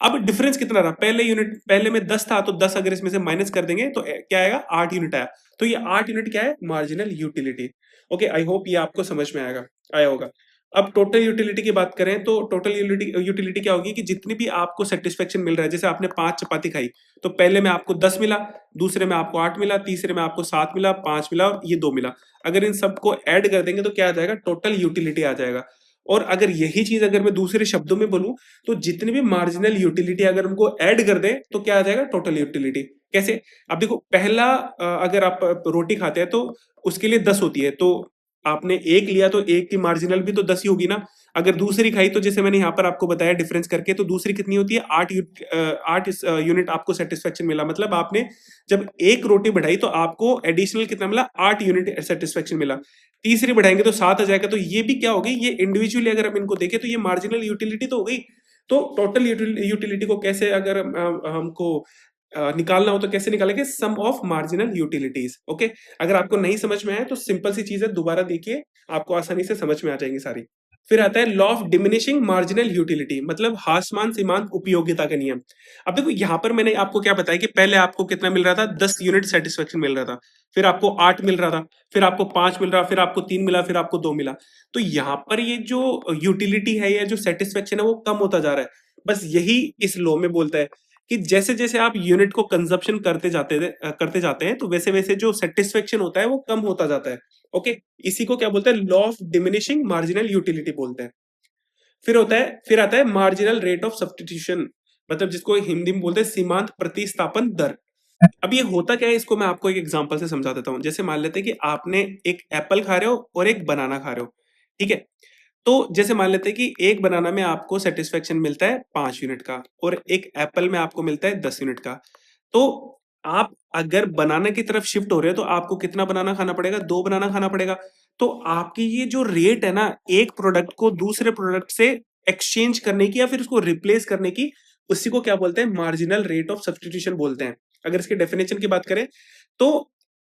[SPEAKER 1] अब डिफरेंस कितना रहा? पहले में 10 था, तो 10 अगर इसमें से माइनस कर देंगे तो क्या आएगा? 8 यूनिट आया। तो ये 8 यूनिट क्या है? Marginal utility. Okay, I hope ये आपको समझ में आया होगा। अब टोटल यूटिलिटी की बात करें तो टोटल यूटिलिटी क्या होगी कि जितनी भी आपको सेटिस्फेक्शन मिल रहा है, जैसे आपने 5 चपाती खाई, तो पहले में आपको 10 मिला, दूसरे में आपको 8 मिला, तीसरे में आपको 7 मिला, 5 मिला और ये 2 मिला। अगर इन सबको ऐड कर देंगे तो क्या आ जाएगा? टोटल यूटिलिटी आ जाएगा। और अगर यही चीज अगर मैं दूसरे शब्दों में बोलूं, तो जितनी भी मार्जिनल यूटिलिटी अगर उनको ऐड कर दें तो क्या आ जाएगा? Total utility. कैसे? अब देखो, पहला अगर आप रोटी खाते हैं तो उसके लिए 10 होती है, तो आपने एक लिया तो एक की मार्जिनल भी तो 10 ही होगी ना। अगर दूसरी खाई तो जैसे मैंने यहाँ पर आपको बताया डिफरेंस करके, तो दूसरी कितनी होती है? 8 यूनिट आपको सेटिस्फेक्शन मिला। मतलब आपने जब एक रोटी बढ़ाई तो आपको एडिशनल कितना मिला? 8 यूनिट सेटिस्फेक्शन मिला। तीसरी बढ़ाएंगे तो 7 आ जाएगा। तो ये भी क्या हो गई? ये इंडिविजुअली अगर हम इनको देखें तो ये मार्जिनल यूटिलिटी तो हो गई। तो टोटल यूटिलिटी को कैसे अगर हमको निकालना हो तो कैसे निकालेंगे? सम ऑफ मार्जिनल यूटिलिटीज। ओके, अगर आपको नहीं समझ में आए तो सिंपल सी चीज है, दोबारा देखिए, आपको आसानी से समझ में आ जाएंगी सारी। फिर आता है law of diminishing marginal utility, मतलब ह्रासमान सीमांत उपयोगिता का नियम। अब देखो यहाँ पर मैंने आपको क्या बताया कि पहले आपको कितना मिल रहा था, 10 यूनिट सेटिस्फेक्शन मिल रहा था, फिर आपको 8 मिल रहा था, फिर आपको 5 मिल रहा, फिर आपको 3 मिला, फिर आपको 2 मिला। तो यहाँ पर ये जो यूटिलिटी है या जो सेटिस्फेक्शन है वो कम होता जा रहा है। बस यही इस लॉ में बोलता है कि जैसे जैसे आप यूनिट को कंजप्शन करते जाते हैं तो वैसे वैसे जो सेटिस्फेक्शन होता है वो कम होता जाता है। ओके, इसी को क्या बोलते हैं? Law of diminishing marginal utility बोलते हैं। फिर आता है मार्जिनल रेट ऑफ सब्स्टिट्यूशन, मतलब जिसको हिंदी में बोलते हैं सीमांत प्रतिस्थापन दर। अब ये होता क्या है, इसको मैं आपको एक एग्जांपल से समझा देता हूं। जैसे मान लेते हैं कि आपने एक एप्पल खा रहे हो और एक बनाना खा रहे हो, ठीक है? तो जैसे मान लेते हैं कि एक बनाना में आपको सेटिस्फेक्शन मिलता है 5 यूनिट का और एक एप्पल में आपको मिलता है 10 यूनिट का। तो आप अगर बनाना की तरफ शिफ्ट हो रहे हो तो आपको कितना बनाना खाना पड़ेगा? 2 बनाना खाना पड़ेगा। तो आपकी ये जो रेट है ना, एक प्रोडक्ट को दूसरे प्रोडक्ट से एक्सचेंज करने की या फिर उसको रिप्लेस करने की, उसी को क्या बोलते हैं? मार्जिनल रेट ऑफ सब्स्टिट्यूशन बोलते हैं। अगर इसके डेफिनेशन की बात करें तो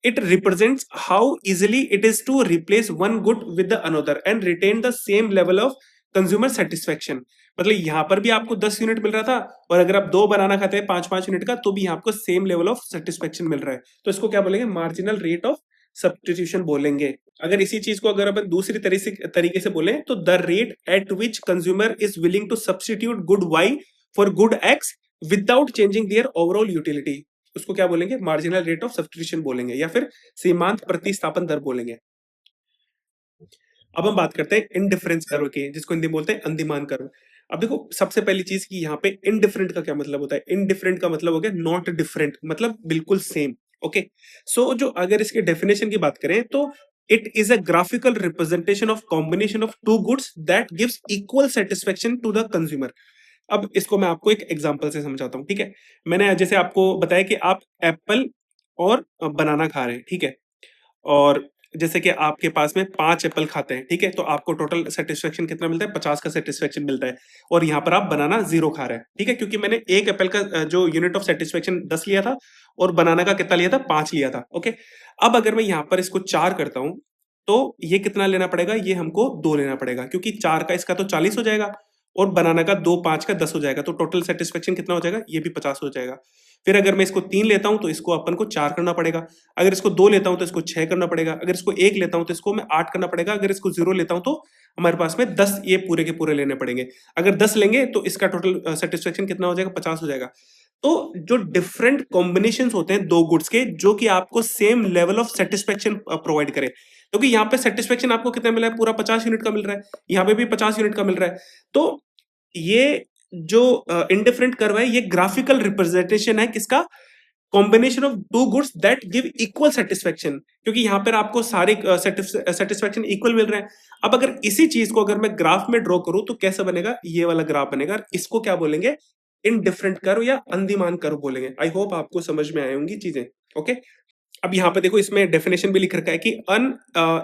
[SPEAKER 1] it represents how easily it is to replace one good with the another and retain the same level of consumer satisfaction। मतलब यहां पर भी आपको 10 यूनिट मिल रहा था और अगर आप 2 बनाना खाते हैं 5-5 यूनिट का तो भी यहाँ आपको सेम लेवल ऑफ सेटिस्फेक्शन मिल रहा है। तो इसको क्या बोलेंगे? मार्जिनल रेट ऑफ सब्स्टिट्यूशन बोलेंगे। अगर इसी चीज को अगर अपन दूसरी तरीके से बोले तो the rate at which consumer is willing to substitute good Y for good X without changing their overall utility, उसको क्या बोलेंगे? मार्जिनल रेट ऑफ सब्स्टिट्यूशन बोलेंगे या फिर सीमांत प्रतिस्थापन दर बोलेंगे। अब हम बात करते हैं इनडिफरेंस कर्व की, जिसको हिंदी में बोलते हैं अंदिमान कर्व। अब देखो सबसे पहली चीज की यहाँ पे इनडिफरेंट का क्या मतलब होता है? इनडिफरेंट का मतलब हो गया नॉट डिफरेंट, मतलब बिल्कुल सेम। ओके, सो जो अगर इसके डेफिनेशन की बात करें तो it is a graphical representation of combination of two goods that gives equal satisfaction to the consumer. अब इसको मैं आपको एक एग्जांपल से समझाता हूँ, ठीक है? मैंने जैसे आपको बताया कि आप एप्पल और बनाना खा रहे हैं, ठीक है? और जैसे कि आपके पास में 5 एप्पल खाते हैं, ठीक है? तो आपको टोटल सेटिस्फेक्शन कितना मिलता है? 50 का सेटिस्फेक्शन मिलता है और यहाँ पर आप बनाना 0 खा रहे हैं, ठीक है? क्योंकि मैंने एक एप्पल का जो यूनिट ऑफ सेटिस्फेक्शन 10 लिया था और बनाना का कितना लिया था? 5 लिया था, ओके? अब अगर मैं यहाँ पर इसको 4 करता हूँ, तो ये कितना लेना पड़ेगा? ये हमको 2 लेना पड़ेगा क्योंकि 4 का इसका तो 40 हो जाएगा और बनाना का 2 5 का 10 हो जाएगा, तो टोटल सेटिस्फेक्शन कितना हो जाएगा? ये भी 50 हो जाएगा। फिर अगर मैं इसको 3 लेता हूँ तो इसको अपन को 4 करना पड़ेगा। अगर इसको 2 लेता हूँ तो इसको 6 करना पड़ेगा। अगर इसको 1 लेता हूँ तो इसको मैं 8 करना पड़ेगा। अगर इसको 0 लेता हूँ तो हमारे पास में 10 ये पूरे के पूरे लेने पड़ेंगे। अगर 10 लेंगे तो इसका टोटल सेटिस्फेक्शन कितना हो जाएगा? 50 हो जाएगा। तो जो डिफरेंट कॉम्बिनेशंस होते हैं 2 गुड्स के, जो कि आपको same level of satisfaction provide करें, क्योंकि यहाँ पे सेटिस्फेक्शन आपको कितना मिला है? पूरा 50 यूनिट का मिल रहा है, यहाँ पे भी 50 यूनिट का मिल रहा है। तो ये जो इंडिफरेंट कर्व है, ये ग्राफिकल रिप्रेजेंटेशन है किसका? Combination of two goods that give equal satisfaction, क्योंकि यहाँ पर आपको सारे सेटिस्फेक्शन इक्वल मिल रहे हैं। अब अगर इसी चीज को अगर मैं ग्राफ में ड्रॉ करूं तो कैसा बनेगा? ये वाला ग्राफ बनेगा। इसको क्या बोलेंगे? इनडिफरेंट कर्व या अंदिमान कर्व बोलेंगे। आई होप आपको समझ में आई होंगी चीजें। ओके, अब यहाँ पे देखो इसमें डेफिनेशन भी लिख रखा है कि an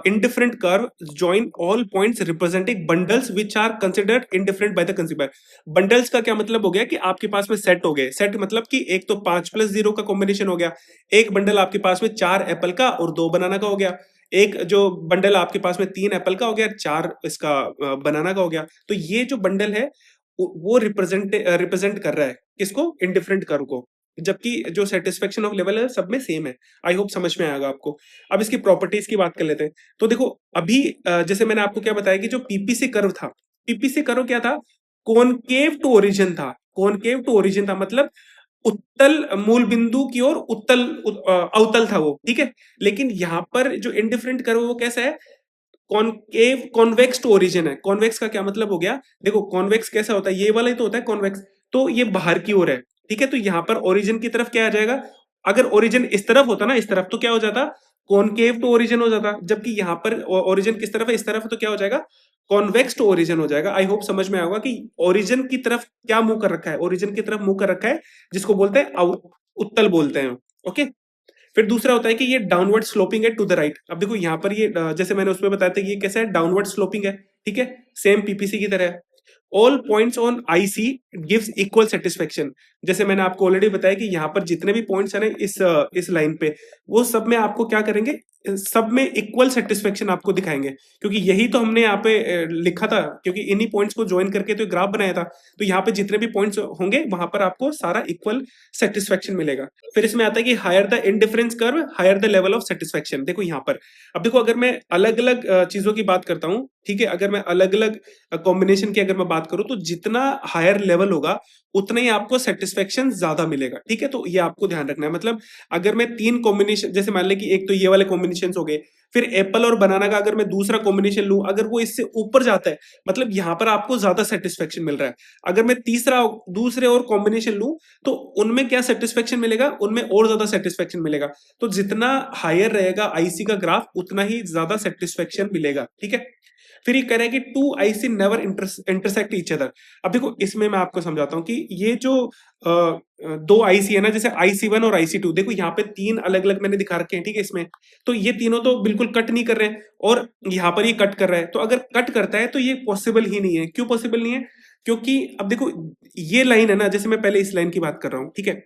[SPEAKER 1] indifferent curve join all points representing bundles which are considered indifferent by the consumer. Bundles का क्या मतलब हो गया कि आपके पास में सेट हो गए। सेट मतलब कि एक तो 5+0 का कॉम्बिनेशन हो गया, एक बंडल आपके पास में 4 एप्पल का और 2 बनाना का हो गया, एक जो बंडल आपके पास में 3 एप्पल का हो गया, 4 इसका बनाना का हो गया। तो ये जो बंडल है वो रिप्रेजेंट कर रहा है किसको? इंडिफरेंट कर्व को, जबकि जो सेटिस्फेक्शन ऑफ लेवल है सब में सेम है। आई होप समझ में आएगा आपको। अब इसकी प्रॉपर्टीज की बात कर लेते हैं। तो देखो अभी जैसे मैंने आपको क्या बताया कि जो पीपीसी कर्व था, पीपीसी कर्व क्या था? कॉनकेव टू ओरिजिन था। कॉनकेव टू ओरिजिन था मतलब उत्तल मूल बिंदु की ओर अवतल था वो, ठीक है? लेकिन यहाँ पर जो इंडिफरेंट कर्व वो कैसा है? कॉनकेव कॉन्वेक्स टू ओरिजिन है। कॉन्वेक्स का क्या मतलब हो गया? देखो कॉन्वेक्स कैसा होता है? ये वाला ही तो होता है कॉन्वेक्स, तो ये बाहर की ओर है, ठीक है? तो यहां पर ओरिजिन की तरफ क्या आ जाएगा? अगर ओरिजिन इस तरफ होता ना, इस तरफ, तो क्या हो जाता? कॉनकेव टू ओरिजिन हो जाता। जबकि यहां पर ओरिजिन किस तरफ है? इस तरफ है, तो क्या हो जाएगा? कॉन्वेक्स टू ओरिजिन हो जाएगा। आई होप समझ में आएगा कि ओरिजिन की तरफ क्या मुंह कर रखा है? ओरिजिन की तरफ मुंह कर रखा है, जिसको बोलते हैं उत्तल बोलते हैं। ओके, फिर दूसरा होता है कि ये डाउनवर्ड स्लोपिंग है टू द राइट। अब देखो यहाँ पर ये जैसे मैंने उसमें बताया था कि ये कैसा है? डाउनवर्ड स्लोपिंग है, ठीक है? सेम पीपीसी की तरह है। All points on IC gives equal satisfaction. जैसे मैंने आपको ऑलरेडी बताया कि यहाँ पर जितने भी पॉइंट्स है ना इस लाइन पे, वो सब में आपको क्या करेंगे, सब में इक्वल सेटिस्फेक्शन आपको दिखाएंगे, क्योंकि यही तो हमने यहाँ पे लिखा था, क्योंकि इन्हीं पॉइंट्स को ज्वाइन करके तो ग्राफ बनाया था। तो यहाँ पे जितने भी पॉइंट्स होंगे वहां पर आपको सारा इक्वल सेटिस्फेक्शन मिलेगा। फिर इसमें आता है कि higher the indifference curve higher the level of satisfaction. देखो यहाँ पर, अब देखो अगर मैं अलग अलग चीजों की बात करता हूँ, ठीक है, अगर मैं अलग अलग कॉम्बिनेशन की अगर मैं बात करूं, तो जितना हायर लेवल होगा उतना ही आपको सेटिस्फेक्शन ज्यादा मिलेगा। ठीक है, तो ये आपको ध्यान रखना है। मतलब अगर मैं तीन कॉम्बिनेशन, जैसे मान ले कि एक तो ये वाले कॉम्बिनेशन हो गए, फिर एप्पल और बनाना का अगर मैं दूसरा कॉम्बिनेशन लूं, अगर वो इससे ऊपर जाता है, मतलब यहां पर आपको ज्यादा सेटिस्फेक्शन मिल रहा है। अगर मैं तीसरा दूसरे और कॉम्बिनेशन लूं, तो उनमें क्या सेटिस्फेक्शन मिलेगा, उनमें और ज्यादा सेटिस्फेक्शन मिलेगा। तो जितना हायर रहेगा आईसी का ग्राफ, उतना ही ज्यादा सेटिस्फेक्शन मिलेगा। ठीक है, फिर ये कह रहा है कि two IC never intersect each other. अब देखो इसमें मैं आपको समझाता हूं कि ये जो दो आईसी है ना, जैसे आईसी वन और आईसी टू, देखो यहाँ पे तीन अलग अलग मैंने दिखा रखे हैं। ठीक है, इसमें तो ये तीनों तो बिल्कुल कट नहीं कर रहे हैं, और यहाँ पर ये कट कर रहा है। तो अगर कट करता है तो ये पॉसिबल ही नहीं है। क्यों पॉसिबल नहीं है? क्योंकि अब देखो ये लाइन है ना, जैसे मैं पहले इस लाइन की बात कर रहा हूं, ठीक है,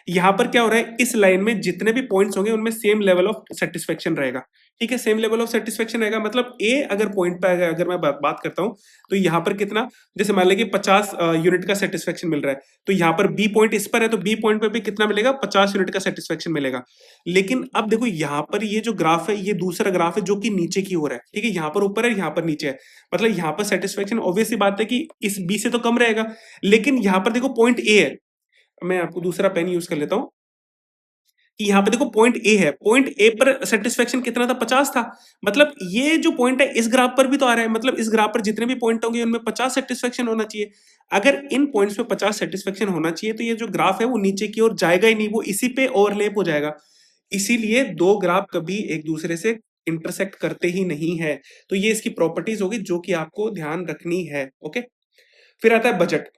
[SPEAKER 1] यहां पर क्या हो रहा है, इस लाइन में जितने भी पॉइंट्स होंगे उनमें सेम लेवल ऑफ सेटिस्फेक्शन रहेगा। ठीक है, सेम लेवल ऑफ सेटिस्फेक्शन रहेगा। मतलब ए अगर पॉइंट पे अगर मैं बात करता हूं, तो यहां पर कितना, जैसे मान लें कि 50 यूनिट का सेटिस्फेक्शन मिल रहा है, तो यहां पर बी पॉइंट इस पर है, तो बी पॉइंट पे भी कितना मिलेगा, 50 यूनिट का सेटिस्फेक्शन मिलेगा। लेकिन अब देखो यहां पर ये जो ग्राफ है, ये दूसरा ग्राफ है जो कि नीचे की ओर है। ठीक है, यहां पर ऊपर है, यहां पर नीचे है। मतलब यहां पर सेटिस्फेक्शन ऑब्वियसली बात है कि इस बी से तो कम रहेगा। लेकिन यहां पर देखो पॉइंट ए है, मैं आपको दूसरा पेन यूज कर लेता हूं, कि यहाँ पे देखो पॉइंट ए है, पॉइंट ए पर सेटिस्फेक्शन कितना था, 50 था। मतलब ये जो पॉइंट है इस ग्राफ पर भी तो आ रहा है, मतलब इस ग्राफ पर जितने भी पॉइंट होंगे उनमें 50 सेटिस्फेक्शन होना चाहिए। अगर इन पॉइंट्स पे 50 सेटिस्फेक्शन होना चाहिए, तो ये जो ग्राफ है वो नीचे की ओर जाएगा ही नहीं, वो इसी पे ओवरलैप हो जाएगा। इसीलिए दो ग्राफ कभी एक दूसरे से इंटरसेक्ट करते ही नहीं है। तो ये इसकी प्रॉपर्टीज होगी जो कि आपको ध्यान रखनी है। ओके, फिर आता है बजट।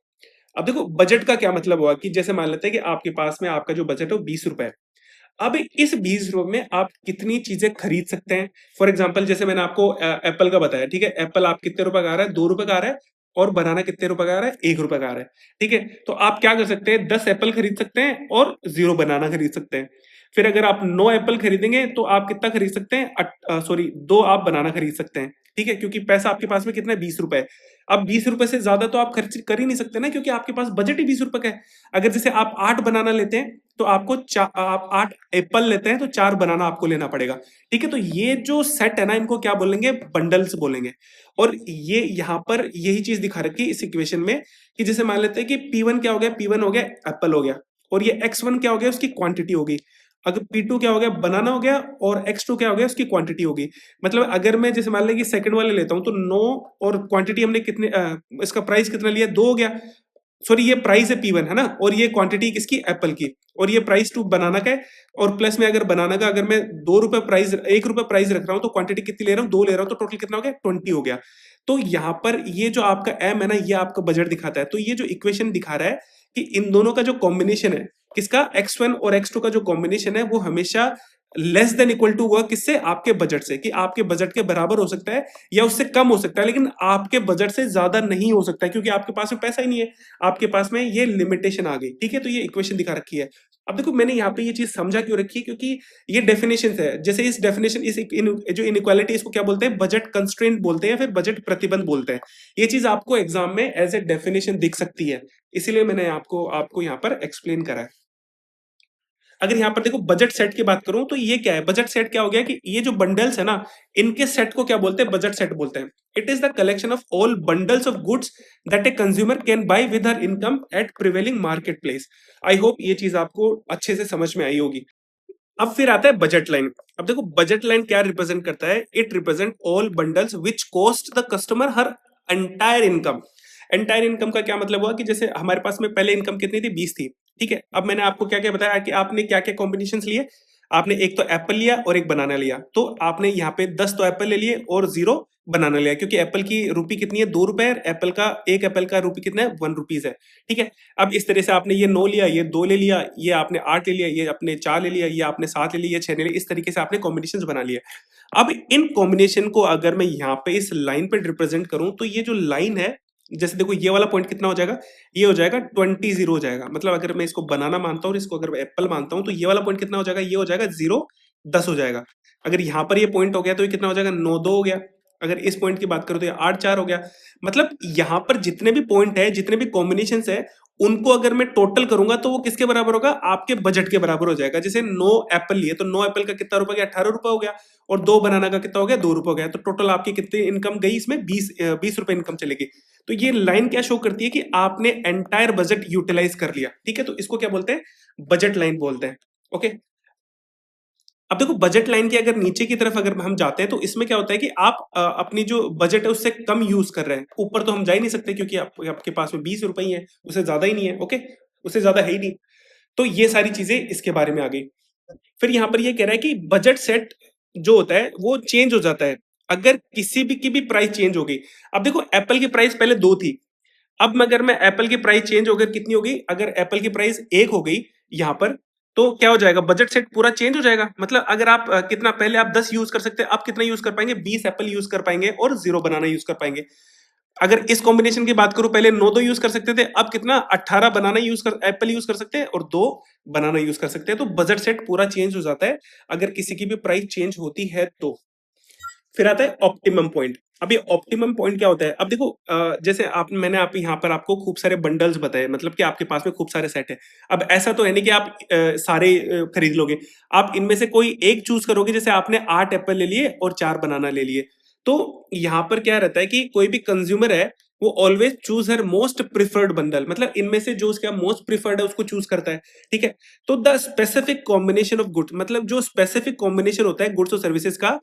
[SPEAKER 1] अब देखो बजट का क्या मतलब हुआ, कि जैसे मान लेते हैं कि आपके पास में आपका जो बजट है वो 20 रुपए है। अब इस 20 रुपए में आप कितनी चीजें खरीद सकते हैं। फॉर एग्जाम्पल जैसे मैंने आपको एप्पल का बताया, ठीक है, एप्पल आप कितने रुपए का आ रहा है, 2 रुपए का आ रहा है, और बनाना कितने रुपए का आ रहा है, 1 रुपए का आ रहा है। ठीक है, तो आप क्या कर सकते हैं, 10 एप्पल खरीद सकते हैं और 0 बनाना खरीद सकते हैं। फिर अगर आप 9 एप्पल खरीदेंगे तो आप कितना खरीद सकते हैं, सॉरी, 2 आप बनाना खरीद सकते हैं। ठीक है, क्योंकि पैसा आपके पास में कितना है, 20 रुपए है। अब 20 रुपए से ज्यादा तो आप खर्च कर ही नहीं सकते ना, क्योंकि आपके पास बजट ही 20 रुपए का है। अगर जैसे आप 8 बनाना लेते हैं, तो आपको आप 8 एप्पल लेते हैं तो 4 बनाना आपको लेना पड़ेगा। ठीक है, तो ये जो सेट है ना, इनको क्या बोलेंगे, बंडल्स बोलेंगे। और ये यहाँ पर यही चीज दिखा रखी है इस इक्वेशन में, कि जैसे मान लेते हैं कि P1 क्या हो गया, P1 हो गया एप्पल हो गया, और ये X1 क्या हो गया, उसकी क्वांटिटी होगी। अगर P2 क्या हो गया, बनाना हो गया, और X2 क्या हो गया, उसकी क्वांटिटी होगी। मतलब अगर मैं जैसे मान लें कि सेकंड वाले लेता हूं, तो 9 और क्वांटिटी हमने कितने, इसका प्राइस कितना लिया, 2 हो गया। सॉरी, ये प्राइस है P1 है ना, और ये क्वांटिटी किसकी, एप्पल की, और ये प्राइस 2 बनाना का है। और प्लस में अगर बनाना का, अगर मैं 2 रुपए प्राइस, 1 रुपए प्राइस रख रहा हूं, तो क्वांटिटी कितनी ले रहा हूं, 2 ले रहा हूं, तो टोटल कितना हो गया, 20 हो गया। तो यहाँ पर ये जो आपका एम है ना, ये आपका बजट दिखाता है। तो ये जो इक्वेशन दिखा रहा है कि इन दोनों का जो कॉम्बिनेशन है, किसका, X1 और X2 का जो कॉम्बिनेशन है, वो हमेशा लेस देन इक्वल टू हुआ किससे, आपके बजट से, कि आपके बजट के बराबर हो सकता है या उससे कम हो सकता है, लेकिन आपके बजट से ज्यादा नहीं हो सकता है, क्योंकि आपके पास में पैसा ही नहीं है, आपके पास में ये लिमिटेशन आ गई। ठीक है, तो ये इक्वेशन दिखा रखी है। अब देखो मैंने यहाँ पे ये चीज समझा क्यों रखी है, क्योंकि ये डेफिनेशन है। जैसे इस डेफिनेशन, जो इनइक्वालिटी, इसको क्या बोलते हैं, बजट कंस्ट्रेंट बोलते हैं, फिर बजट प्रतिबंध बोलते हैं। ये चीज आपको एग्जाम में एज ए डेफिनेशन दिख सकती है, इसीलिए मैंने आपको आपको यहाँ पर एक्सप्लेन करा है। अगर यहाँ पर देखो बजट सेट की बात करूं, तो ये क्या है, बजट सेट क्या हो गया, कि ये जो बंडल्स है ना, इनके सेट को क्या बोलते हैं, बजट सेट बोलते हैं। It is the collection of all bundles of goods that a consumer can buy with her income eight prevailing market place. I hope ये चीज आपको अच्छे से समझ में आई होगी। अब फिर आता है बजट लाइन। अब देखो बजट लाइन क्या रिप्रेजेंट करता है, it represent all bundles which cost the customer her entire income. Entire income का क्या मतलब हुआ, कि जैसे हमारे पास में पहले इनकम कितनी थी, 20 थी। ठीक है, अब मैंने आपको क्या क्या बताया कि आपने क्या क्या कॉम्बिनेशन लिए। आपने एक तो एप्पल लिया और एक बनाना लिया, तो आपने यहाँ पे 10 तो एप्पल ले लिए और 0 बनाना लिया, क्योंकि एप्पल की रुपी कितनी है, 2 रुपए है, एप्पल का, एक एप्पल का रुपी कितना है, 1 रुपीज है। ठीक है, अब इस तरह से आपने ये 9 लिया, ये 2 ले लिया, ये आपने 8 ले लिया, ये आपने 4 ले लिया, ये आपने 7 ले लिया, 6 ले लिया, इस तरीके से आपने कॉम्बिनेशन बना लिए। अब इन कॉम्बिनेशन को अगर मैं यहाँ पे इस लाइन पे रिप्रेजेंट करूं, तो ये जो लाइन है, जैसे देखो ये वाला पॉइंट कितना हो जाएगा, ये हो जाएगा 20 हो जाएगा। मतलब अगर मैं इसको बनाना मानता हूँ और इसको अगर एप्पल मानता हूँ तो ये वाला पॉइंट कितना हो जाएगा, ये हो जाएगा 0 10 हो जाएगा। अगर यहाँ पर ये पॉइंट हो गया तो ये कितना हो जाएगा, 9 2 हो गया। अगर इस पॉइंट की बात करो तो ये 8 4 हो गया। मतलब यहाँ पर जितने भी पॉइंट है, जितने भी कॉम्बिनेशन है, उनको अगर मैं टोटल करूंगा तो वो किसके बराबर होगा, आपके बजट के बराबर हो जाएगा। जैसे 9 एप्पल लिए तो 9 एप्पल का कितना रुपए गया, 18 रुपए हो गया। और 2 बनाना का कितना हो गया, 2 रुपए हो गया। तो टोटल आपकी कितनी इनकम गई इसमें, 20 रुपए इनकम चलेगी। तो ये लाइन क्या शो करती है कि आपने एंटायर बजट यूटिलाइज कर लिया। ठीक है, तो इसको क्या बोलते हैं, बजट लाइन बोलते हैं। ओके, अब देखो बजट लाइन के अगर नीचे की तरफ अगर हम जाते हैं तो इसमें क्या होता है कि आप अपनी जो बजट है उससे कम यूज कर रहे हैं। ऊपर तो हम जा ही नहीं सकते क्योंकि आपके पास में 20 रुपए ही है, उससे ज्यादा ही नहीं है। ओके, उससे ज्यादा है ही नहीं। तो ये सारी चीजें इसके बारे में आ गई। फिर यहाँ पर ये कह रहा है कि बजट सेट जो होता है वो चेंज हो जाता है अगर किसी भी की भी प्राइस चेंज हो गई। अब देखो एप्पल की प्राइस पहले 2 थी, अब अगर मैं एप्पल की प्राइस चेंज होकर कितनी हो गई, अगर एप्पल की प्राइस 1 हो गई यहां पर, तो क्या हो जाएगा, बजट सेट पूरा चेंज हो जाएगा। मतलब अगर आप कितना पहले आप 10 यूज कर सकते हैं, आप कितना यूज कर पाएंगे, 20 एप्पल यूज कर पाएंगे और 0 बनाना यूज कर पाएंगे। अगर इस कॉम्बिनेशन की बात करूं, पहले 9 2 यूज कर सकते थे, अब कितना 18 बनाना यूज कर एप्पल यूज कर सकते हैं और 2 बनाना यूज कर सकते हैं। तो बजट सेट पूरा चेंज हो जाता है अगर किसी की भी प्राइस चेंज होती है तो। फिर आता है ऑप्टिमम पॉइंट। अब ये ऑप्टिमम पॉइंट क्या होता है, अब देखो जैसे मैंने आप यहाँ पर आपको खूब सारे बंडल्स बताए, मतलब कि आपके पास में खूब सारे सेट है। अब ऐसा तो है नहीं कि आप सारे खरीद लोगे, आप इनमें से कोई एक चूज करोगे। जैसे आपने 8 एप्पल ले लिए और 4 बनाना ले लिए, तो यहाँ पर क्या रहता है कि कोई भी कंज्यूमर है वो ऑलवेज चूज हर मोस्ट प्रिफर्ड बंडल, मतलब इनमें से जो उसका मोस्ट प्रिफर्ड है उसको चूज करता है। ठीक है, तो the specific combination of goods, मतलब जो स्पेसिफिक कॉम्बिनेशन होता है गुड्स और सर्विसेज का,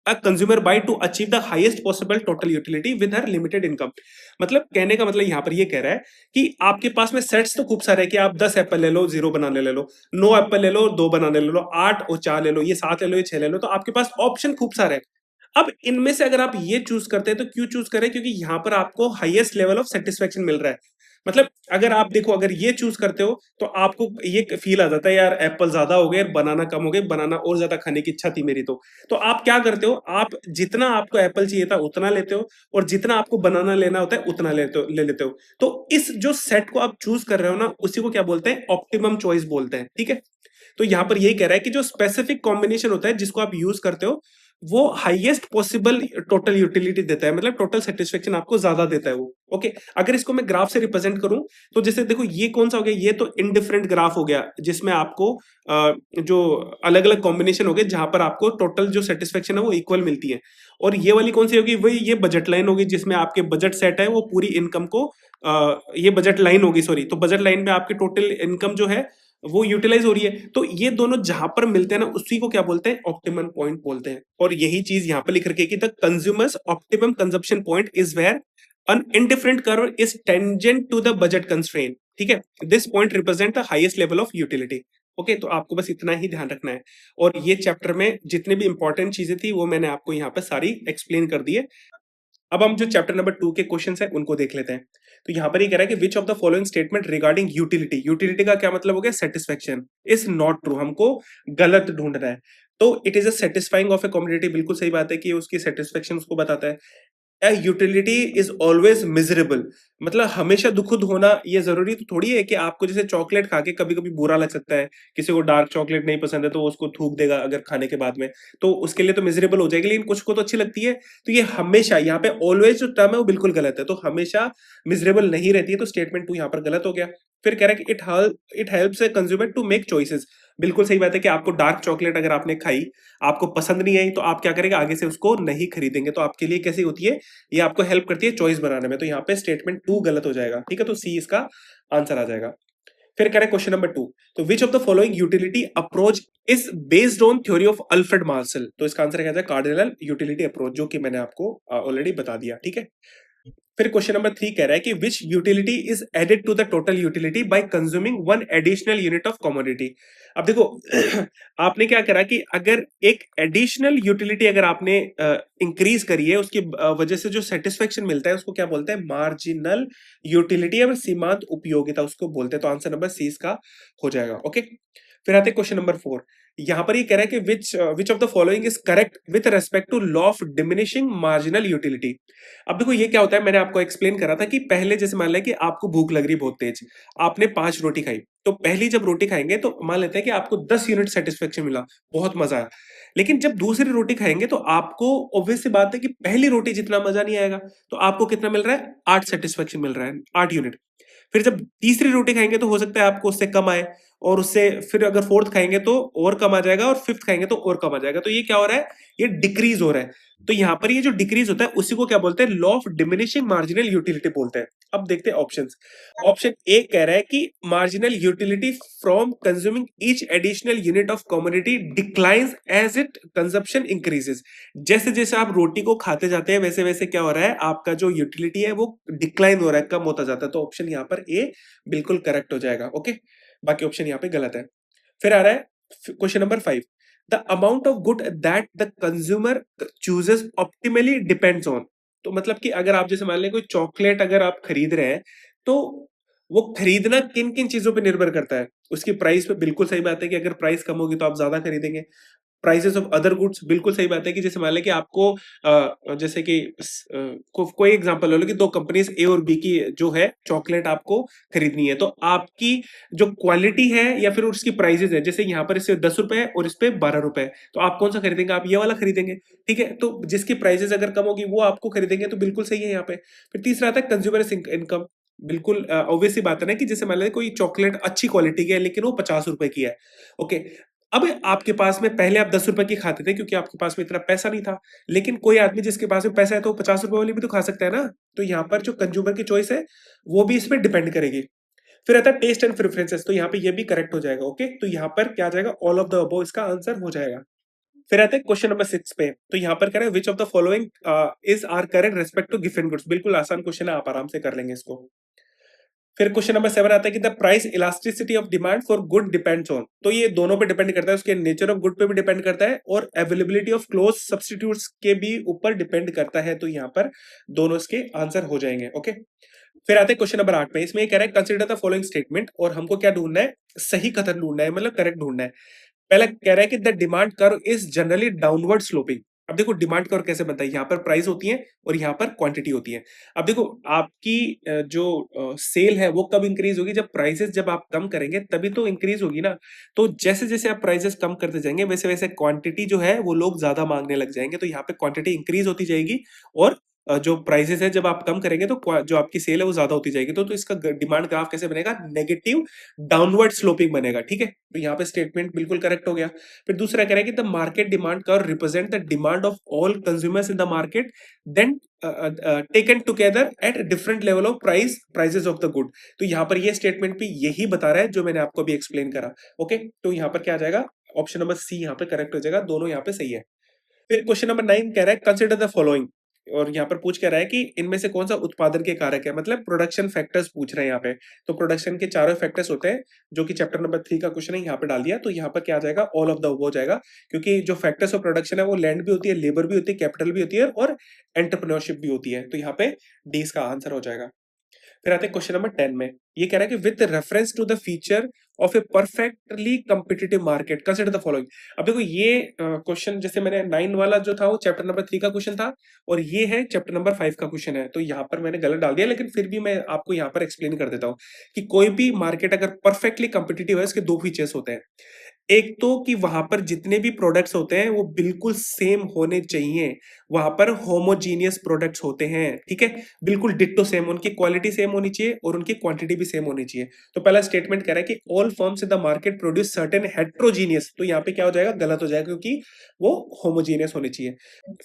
[SPEAKER 1] a consumer buy to achieve the highest possible total utility with her limited income। मतलब कहने का मतलब यहाँ पर ये कह रहा है कि आपके पास में सेट्स तो खूब सारे हैं कि आप 10 एप्पल ले लो, 0 बनाने ले लो, 9 एप्पल ले लो, 2 बनाने ले लो, 8 और 4 ले लो, ये 7 ले लो, ये 6 ले लो। तो आपके पास ऑप्शन खूब सारे हैं। अब इनमें से अगर आप ये चूज करते हैं तो क्यों चूज करें, क्योंकि यहां पर आपको हाईएस्ट लेवल ऑफ सेटिस्फेक्शन मिल रहा है। मतलब अगर आप देखो, अगर ये चूज करते हो तो आपको ये फील आ जाता है, यार एप्पल ज्यादा हो गए, बनाना कम हो गए, बनाना और ज्यादा खाने की इच्छा थी मेरी। तो आप क्या करते हो, आप जितना आपको एप्पल चाहिए था उतना लेते हो और जितना आपको बनाना लेना होता है उतना ले लेते हो। तो इस जो सेट को आप चूज कर रहे हो ना, उसी को क्या बोलते हैं, ऑप्टिमम चॉइस बोलते हैं। ठीक है, तो यहां पर यही कह रहा है कि जो स्पेसिफिक कॉम्बिनेशन होता है जिसको आप यूज करते हो वो हाईएस्ट पॉसिबल टोटल यूटिलिटी देता है, मतलब टोटल सेटिस्फेक्शन आपको ज्यादा देता है वो। ओके, अगर इसको मैं ग्राफ से रिप्रेजेंट करूं तो जैसे देखो ये कौन सा हो गया, ये तो इनडिफरेंट ग्राफ हो गया जिसमें आपको जो अलग अलग कॉम्बिनेशन हो गए जहां पर आपको टोटल जो सेटिस्फेक्शन है वो इक्वल मिलती है। और ये वाली कौन सी होगी, वही ये बजट लाइन होगी जिसमें आपके बजट सेट है वो पूरी इनकम को ये बजट लाइन होगी, सॉरी। तो बजट लाइन में आपकी टोटल इनकम जो है वो यूटिलाइज हो रही है। तो ये दोनों जहां पर मिलते हैं ना उसी को क्या बोलते हैं, ऑप्टिमम पॉइंट बोलते हैं। और यही चीज यहां पर लिख रखी है कि the consumer's optimum consumption point is where an indifferent curve is tangent to the budget constraint। ठीक है, this point represent the highest level of utility. Okay, तो आपको बस इतना ही ध्यान रखना है। और ये चैप्टर में जितने भी इंपॉर्टेंट चीजें थी वो मैंने आपको यहाँ पे सारी एक्सप्लेन कर दी है। अब हम जो चैप्टर नंबर 2 के क्वेश्चंस हैं उनको देख लेते हैं। तो यहाँ पर ये कह रहा है कि which of the following statement regarding utility, utility का क्या मतलब हो गया, सेटिस्फेक्शन, इज नॉट ट्रू, हमको गलत ढूंढना है। तो it is a satisfying of a community, बिल्कुल सही बात है कि उसकी सेटिस्फेक्शन उसको बताता है। यूटिलिटी इज ऑलवेज मिजरेबल, मतलब हमेशा दुखद होना ये जरूरी तो थोड़ी है कि आपको जैसे चॉकलेट खा के कभी कभी बुरा लग सकता है, किसी को डार्क चॉकलेट नहीं पसंद है तो वो उसको थूक देगा अगर खाने के बाद में, तो उसके लिए तो मिजरेबल हो जाएगी। लेकिन कुछ को तो अच्छी लगती है। तो ये हमेशा यहाँ पे ऑलवेज जो टर्म है वो बिल्कुल गलत है, तो हमेशा मिजरेबल नहीं रहती है। तो स्टेटमेंट 2 यहाँ पर गलत हो गया। फिर कह रहा है कि it helps a consumer to make choices, बिल्कुल सही बात है कि आपको डार्क चॉकलेट अगर आपने खाई, आपको पसंद नहीं आई, तो आप क्या करेंगे, आगे से उसको नहीं खरीदेंगे। तो आपके लिए कैसी होती है, ये आपको हेल्प करती है चॉइस बनाने में। तो यहाँ पे स्टेटमेंट 2 गलत हो जाएगा। ठीक है, तो सी इसका आंसर आ जाएगा। फिर करें क्वेश्चन नंबर 2, तो विच of the following utility approach is based on theory of Alfred Marshall. तो इसका आंसर क्या है, कार्डिनल यूटिलिटी अप्रोच, जो कि मैंने आपको ऑलरेडी बता दिया। ठीक है, फिर क्वेश्चन नंबर 3 कह रहा है कि which utility is added to the total utility by consuming one additional unit of commodity. अब देखो आपने क्या करा कि अगर एक एडिशनल यूटिलिटी अगर आपने इंक्रीज करी है, उसकी वजह से जो सेटिस्फेक्शन मिलता है उसको क्या बोलते हैं, मार्जिनल यूटिलिटी या सीमांत उपयोगिता उसको बोलते हैं। तो आंसर नंबर सी इसका हो जाएगा। ओके, फिर आते हैं क्वेश्चन नंबर 4। यहाँ पर ये कह रहा है कि which of the following is correct with respect to law of diminishing marginal utility. अब देखो ये क्या होता है, मैंने आपको एक्सप्लेन करा था कि पहले जैसे मान लें कि आपको भूख लग रही बहुत तेज, आपने 5 रोटी खाई, तो पहली जब रोटी खाएंगे तो मान लेते हैं कि आपको 10 यूनिट सेटिस्फेक्शन मिला, बहुत मजा आया। लेकिन जब दूसरी रोटी खाएंगे तो आपको ऑब्वियस सी बात है कि पहली रोटी जितना मजा नहीं आएगा, तो आपको कितना मिल रहा है, 8 सेटिस्फेक्शन मिल रहा है, 8 यूनिट। फिर जब तीसरी रोटी खाएंगे तो हो सकता है आपको उससे कम आए, और उससे फिर अगर फोर्थ खाएंगे तो और कम आ जाएगा, और फिफ्थ खाएंगे तो और कम आ जाएगा। तो ये क्या हो रहा है, ये डिक्रीज हो रहा है। तो यहां पर ये जो डिक्रीज होता है उसी को क्या बोलते हैं, law of diminishing marginal utility बोलते हैं। अब देखते हैं ऑप्शंस। ऑप्शन ए कह रहा है कि marginal utility from consuming each additional unit of commodity declines as it consumption increases. जैसे जैसे आप रोटी को खाते जाते हैं वैसे वैसे क्या हो रहा है, आपका जो यूटिलिटी है वो डिक्लाइन हो रहा है, कम होता जाता है। तो ऑप्शन यहाँ पर ए बिल्कुल करेक्ट हो जाएगा। ओके, बाकी ऑप्शन यहाँ पे गलत है। फिर आ रहा है question number 5। The amount of good that the consumer chooses optimally depends on. तो मतलब कि अगर आप जैसे मान लें कोई चॉकलेट अगर आप खरीद रहे हैं, तो वो खरीदना किन किन चीजों पे निर्भर करता है, उसकी प्राइस पे। बिल्कुल सही बात है कि अगर प्राइस कम होगी तो आप ज्यादा खरीदेंगे। प्राइसेस ऑफ अदर गुड्स, बिल्कुल सही बात है कि जैसे मान लें कि आपको जैसे कि कोई एग्जांपल ले लो कि दो कंपनीज ए और बी की जो है चॉकलेट आपको खरीदनी है, तो आपकी जो क्वालिटी है या फिर उसकी प्राइसेस है, जैसे यहाँ पर इससे 10 रुपए है और इस पे 12 रुपए, तो आप कौन सा खरीदेंगे, आप ये वाला खरीदेंगे। ठीक है, तो जिसकी प्राइसेस अगर कम होगी वो आपको खरीदेंगे, तो बिल्कुल सही है यहाँ पे। फिर तीसरा आता है कंज्यूमर इनकम। बिल्कुल ऑब्वियस सी बात है ना कि जैसे मान लें कोई चॉकलेट अच्छी क्वालिटी की है लेकिन वो 50 रुपए की है। ओके, अब आपके पास में पहले आप 10 रुपए की खाते थे क्योंकि आपके पास में इतना पैसा नहीं था, लेकिन कोई आदमी जिसके पास में पैसा है तो वो 50 रुपए वाली भी तो खा सकता है ना। तो यहाँ पर जो कंज्यूमर की चॉइस है वो भी इसमें डिपेंड करेगी। फिर आता है टेस्ट एंड प्रेफरेंसेस, तो यहाँ पे ये भी करेक्ट हो जाएगा। ओके, तो यहाँ पर क्या आ जाएगा, ऑल ऑफ द अबव इसका आंसर हो जाएगा। फिर आते हैं क्वेश्चन नंबर 6 पे। तो यहाँ पर कह रहे हैं which of the following is are correct respect to given goods. बिल्कुल आसान क्वेश्चन है, आप आराम से कर लेंगे इसको। फिर क्वेश्चन नंबर 7 आता है कि the price elasticity of demand for good depends on. तो ये दोनों पे डिपेंड करता है, उसके नेचर ऑफ गुड पे भी डिपेंड करता है और अवेलेबिलिटी ऑफ क्लोज सब्स्टिट्यूट्स के भी ऊपर डिपेंड करता है। तो यहाँ पर दोनों इसके आंसर हो जाएंगे। ओके, फिर आते हैं क्वेश्चन नंबर 8 पे। इसमें ये कह रहा है कंसिडर द फॉलोइंग स्टेटमेंट, और हमको क्या ढूंढना है, सही कथन ढूंढना है, मतलब करेक्ट ढूंढना है। पहला कह रहा है कि the demand curve is generally downward sloping. अब देखो डिमांड कर्व कैसे बनता है, यहाँ पर प्राइस होती है और यहाँ पर क्वांटिटी होती है। अब देखो आपकी जो सेल है वो कब इंक्रीज होगी, जब प्राइसेस जब आप कम करेंगे तभी तो इंक्रीज होगी ना। तो जैसे जैसे आप प्राइसेस कम करते जाएंगे वैसे वैसे क्वांटिटी जो है वो लोग ज्यादा मांगने लग जाएंगे, तो यहाँ पे क्वांटिटी इंक्रीज होती जाएगी, और जो प्राइसेस है जब आप कम करेंगे तो जो आपकी सेल है वो ज्यादा होती जाएगी। तो इसका डिमांड ग्राफ कैसे बनेगा, नेगेटिव डाउनवर्ड स्लोपिंग बनेगा। ठीक है, तो यहाँ पे स्टेटमेंट बिल्कुल करेक्ट हो गया। फिर दूसरा कह रहा है कि the market demand curve represent the demand of all consumers in the market then taken together at different level of prices of the good. तो यहाँ पर ये स्टेटमेंट भी यही बता रहा है जो मैंने आपको अभी एक्सप्लेन करा। ओके, तो यहाँ पर क्या आ जाएगा, ऑप्शन नंबर सी यहाँ पे करेक्ट हो जाएगा, दोनों यहाँ पे सही है। फिर क्वेश्चन नंबर 9 कह रहा है कंसिडर द फॉलोइंग, और यहाँ पर पूछ कह रहा है कि इनमें से कौन सा उत्पादन के कारक है, मतलब प्रोडक्शन फैक्टर्स पूछ रहे हैं यहाँ पे। तो प्रोडक्शन के चारों फैक्टर्स होते हैं, जो कि चैप्टर नंबर 3 का क्वेश्चन है, यहाँ पे डाल दिया। तो यहाँ पर क्या आ जाएगा, ऑल ऑफ द हो जाएगा, क्योंकि जो फैक्टर्स ऑफ प्रोडक्शन है वो लैंड भी होती है, लेबर भी होती है, कैपिटल भी होती है, और एंटरप्रेन्योरशिप भी होती है। तो यहाँ पे डी इसका आंसर हो जाएगा। फिर आते हैं क्वेश्चन नंबर 10 में। ये कह रहा है कि with reference to the feature of a perfectly competitive market consider the following. अब देखो ये क्वेश्चन जैसे मैंने 9 वाला जो था वो चैप्टर नंबर 3 का क्वेश्चन था, और ये है चैप्टर नंबर 5 का क्वेश्चन है। तो यहाँ पर मैंने गलत डाल दिया, लेकिन फिर भी मैं आपको यहाँ पर एक्सप्लेन कर देता हूँ कि कोई भी मार्केट अगर परफेक्टली कम्पिटिटिव है, इसके दो फीचर्स होते हैं। एक तो कि वहां पर जितने भी प्रोडक्ट्स होते हैं वो बिल्कुल सेम होने चाहिए, वहां पर होमोजीनियस प्रोडक्ट्स होते हैं। ठीक है, बिल्कुल डिट्टो सेम, उनकी क्वालिटी सेम होनी चाहिए और उनकी क्वांटिटी भी सेम होनी चाहिए। तो पहला स्टेटमेंट कह रहा है कि all firms in the market produce certain heterogeneous. तो यहाँ पे क्या हो जाएगा, गलत हो जाएगा, क्योंकि वो होमोजीनियस होनी चाहिए।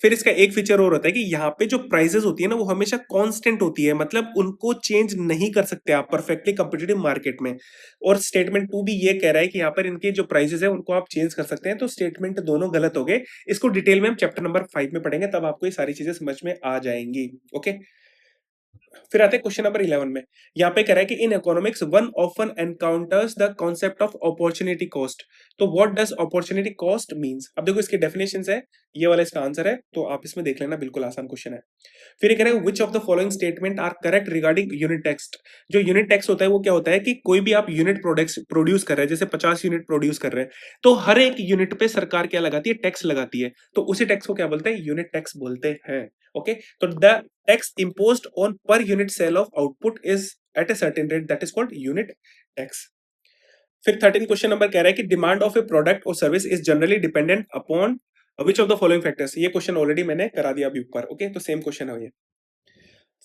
[SPEAKER 1] फिर इसका एक फीचर और होता है कि यहाँ पे जो प्राइसेस होती है ना वो हमेशा कांस्टेंट होती है, मतलब उनको चेंज नहीं कर सकते आप परफेक्टली कम्पिटिटिव मार्केट में। और स्टेटमेंट 2 भी ये कह रहा है कि यहाँ पर इनके जो प्राइसेस है उनको आप चेंज कर सकते हैं। तो स्टेटमेंट दोनों गलत हो गए। इसको डिटेल में हम चैप्टर नंबर 5 में पढ़ेंगे, तब आपको ये सारी चीजें समझ में आ जाएंगी। ओके, फिर आते हैं क्वेश्चन नंबर 11 में। यहाँ पे कह रहा है कि in economics one often encounters the concept of opportunity cost. तो what does opportunity cost means? अब देखो इसकी डेफिनेशंस है, ये वाला इसका आंसर है, तो आप इसमें देख लेना, बिल्कुल आसान क्वेश्चन है। फिर ये कह रहे हैं which of the following statement are correct regarding unit tax. जो यूनिट टैक्स होता है वो क्या होता है कि कोई भी आप यूनिट प्रोडक्ट्स प्रोड्यूस कर रहे हैं, जैसे 50 यूनिट प्रोड्यूस कर रहे हैं, तो हर एक यूनिट पे सरकार क्या लगाती है? टैक्स लगाती है। तो उसी टैक्स को क्या बोलते हैं? यूनिट टैक्स बोलते हैं। ओके, तो the tax imposed on per unit sale of output is at a certain rate, that is called unit tax. फिर 13 क्वेश्चन नंबर कह रहा है कि डिमांड ऑफ ए प्रोडक्ट और service is generally dependent upon which of the following factors. ये question already मैंने करा दिया अभी ऊपर। ओके, तो सेम क्वेश्चन है ये।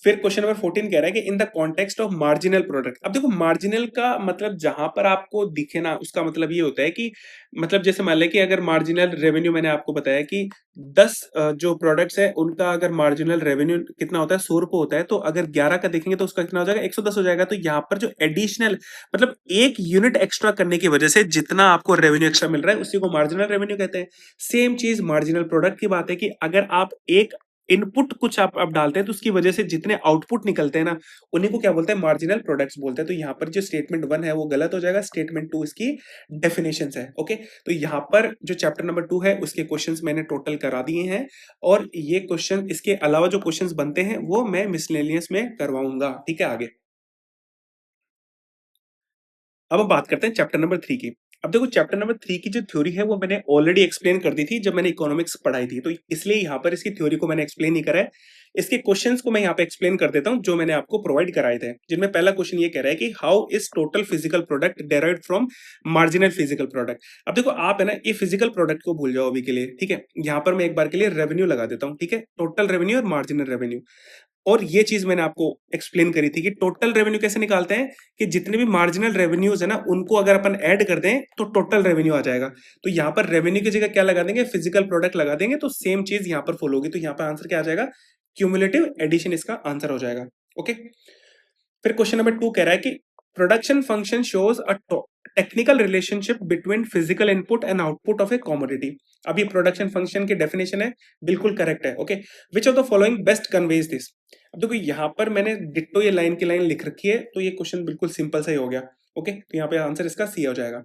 [SPEAKER 1] फिर क्वेश्चन नंबर 14 कह रहा है कि in the context of marginal product. अब देखो मार्जिनल का मतलब जहां पर आपको दिखे ना, उसका मतलब ये होता है कि मतलब जैसे मान लें कि अगर मार्जिनल रेवेन्यू, मैंने आपको बताया कि 10 जो प्रोडक्ट्स है उनका अगर मार्जिनल रेवेन्यू कितना होता है, 100 रुपये होता है, तो अगर 11 का देखेंगे तो उसका कितना हो जाएगा? 110 हो जाएगा। तो यहाँ पर जो एडिशनल मतलब एक यूनिट एक्स्ट्रा करने की वजह से जितना आपको रेवेन्यू एक्स्ट्रा मिल रहा है उसी को मार्जिनल रेवेन्यू कहते हैं। सेम चीज मार्जिनल प्रोडक्ट की बात है कि अगर आप एक इनपुट कुछ आप डालते हैं तो उसकी वजह से जितने आउटपुट निकलते हैं ना, उन्हीं को क्या बोलते हैं? मार्जिनल प्रोडक्ट्स बोलते हैं। तो यहाँ पर जो स्टेटमेंट 1 है वो गलत हो जाएगा, स्टेटमेंट 2 इसकी डेफिनेशन है। ओके, तो यहाँ पर जो चैप्टर नंबर 2 है उसके क्वेश्चंस मैंने टोटल करा दिए हैं, और ये क्वेश्चन इसके अलावा जो क्वेश्चंस बनते हैं वो मैं मिसलेनियस में करवाऊंगा। ठीक है, आगे अब हम बात करते हैं चैप्टर नंबर 3 की। अब देखो चैप्टर नंबर 3 की जो थ्योरी है वो मैंने ऑलरेडी एक्सप्लेन कर दी थी जब मैंने इकोनॉमिक्स पढ़ाई थी, तो इसलिए यहाँ पर इसकी थ्योरी को मैंने एक्सप्लेन नहीं करा है। इसके क्वेश्चंस को मैं यहाँ पे एक्सप्लेन कर देता हूँ जो मैंने आपको प्रोवाइड कराए थे, जिनमें पहला क्वेश्चन ये कह रहा है कि how is total physical product derived from marginal physical product. अब देखो आप है ना ये फिजिकल प्रोडक्ट को भूल जाओ अभी के लिए, ठीक है। यहाँ पर मैं एक बार के लिए रेवेन्यू लगा देता हूँ, ठीक है, टोटल रेवेन्यू और मार्जिनल रेवेन्यू। और ये चीज मैंने आपको एक्सप्लेन करी थी कि टोटल रेवेन्यू कैसे निकालते हैं, कि जितने भी मार्जिनल रेवेन्यूज है ना उनको अगर अपन ऐड कर दें तो टोटल रेवेन्यू आ जाएगा। तो यहाँ पर रेवेन्यू की जगह क्या लगा देंगे? फिजिकल प्रोडक्ट लगा देंगे, तो सेम चीज यहाँ पर फॉलो होगी। तो यहाँ पर आंसर क्या आ जाएगा? क्यूमुलेटिव एडिशन इसका आंसर हो जाएगा। ओके, फिर क्वेश्चन नंबर 2 कह रहा है कि production function shows a technical relationship between physical input and output of A commodity. अब ये प्रोडक्शन फंक्शन की डेफिनेशन है, बिल्कुल करेक्ट है। Okay, which of the following best conveys this. अब देखो यहाँ पर मैंने डिट्टो ये लाइन की लाइन लिख रखी है, तो ये क्वेश्चन बिल्कुल सिंपल सा ही हो गया। ओके, तो यहाँ पे आंसर इसका सी हो जाएगा।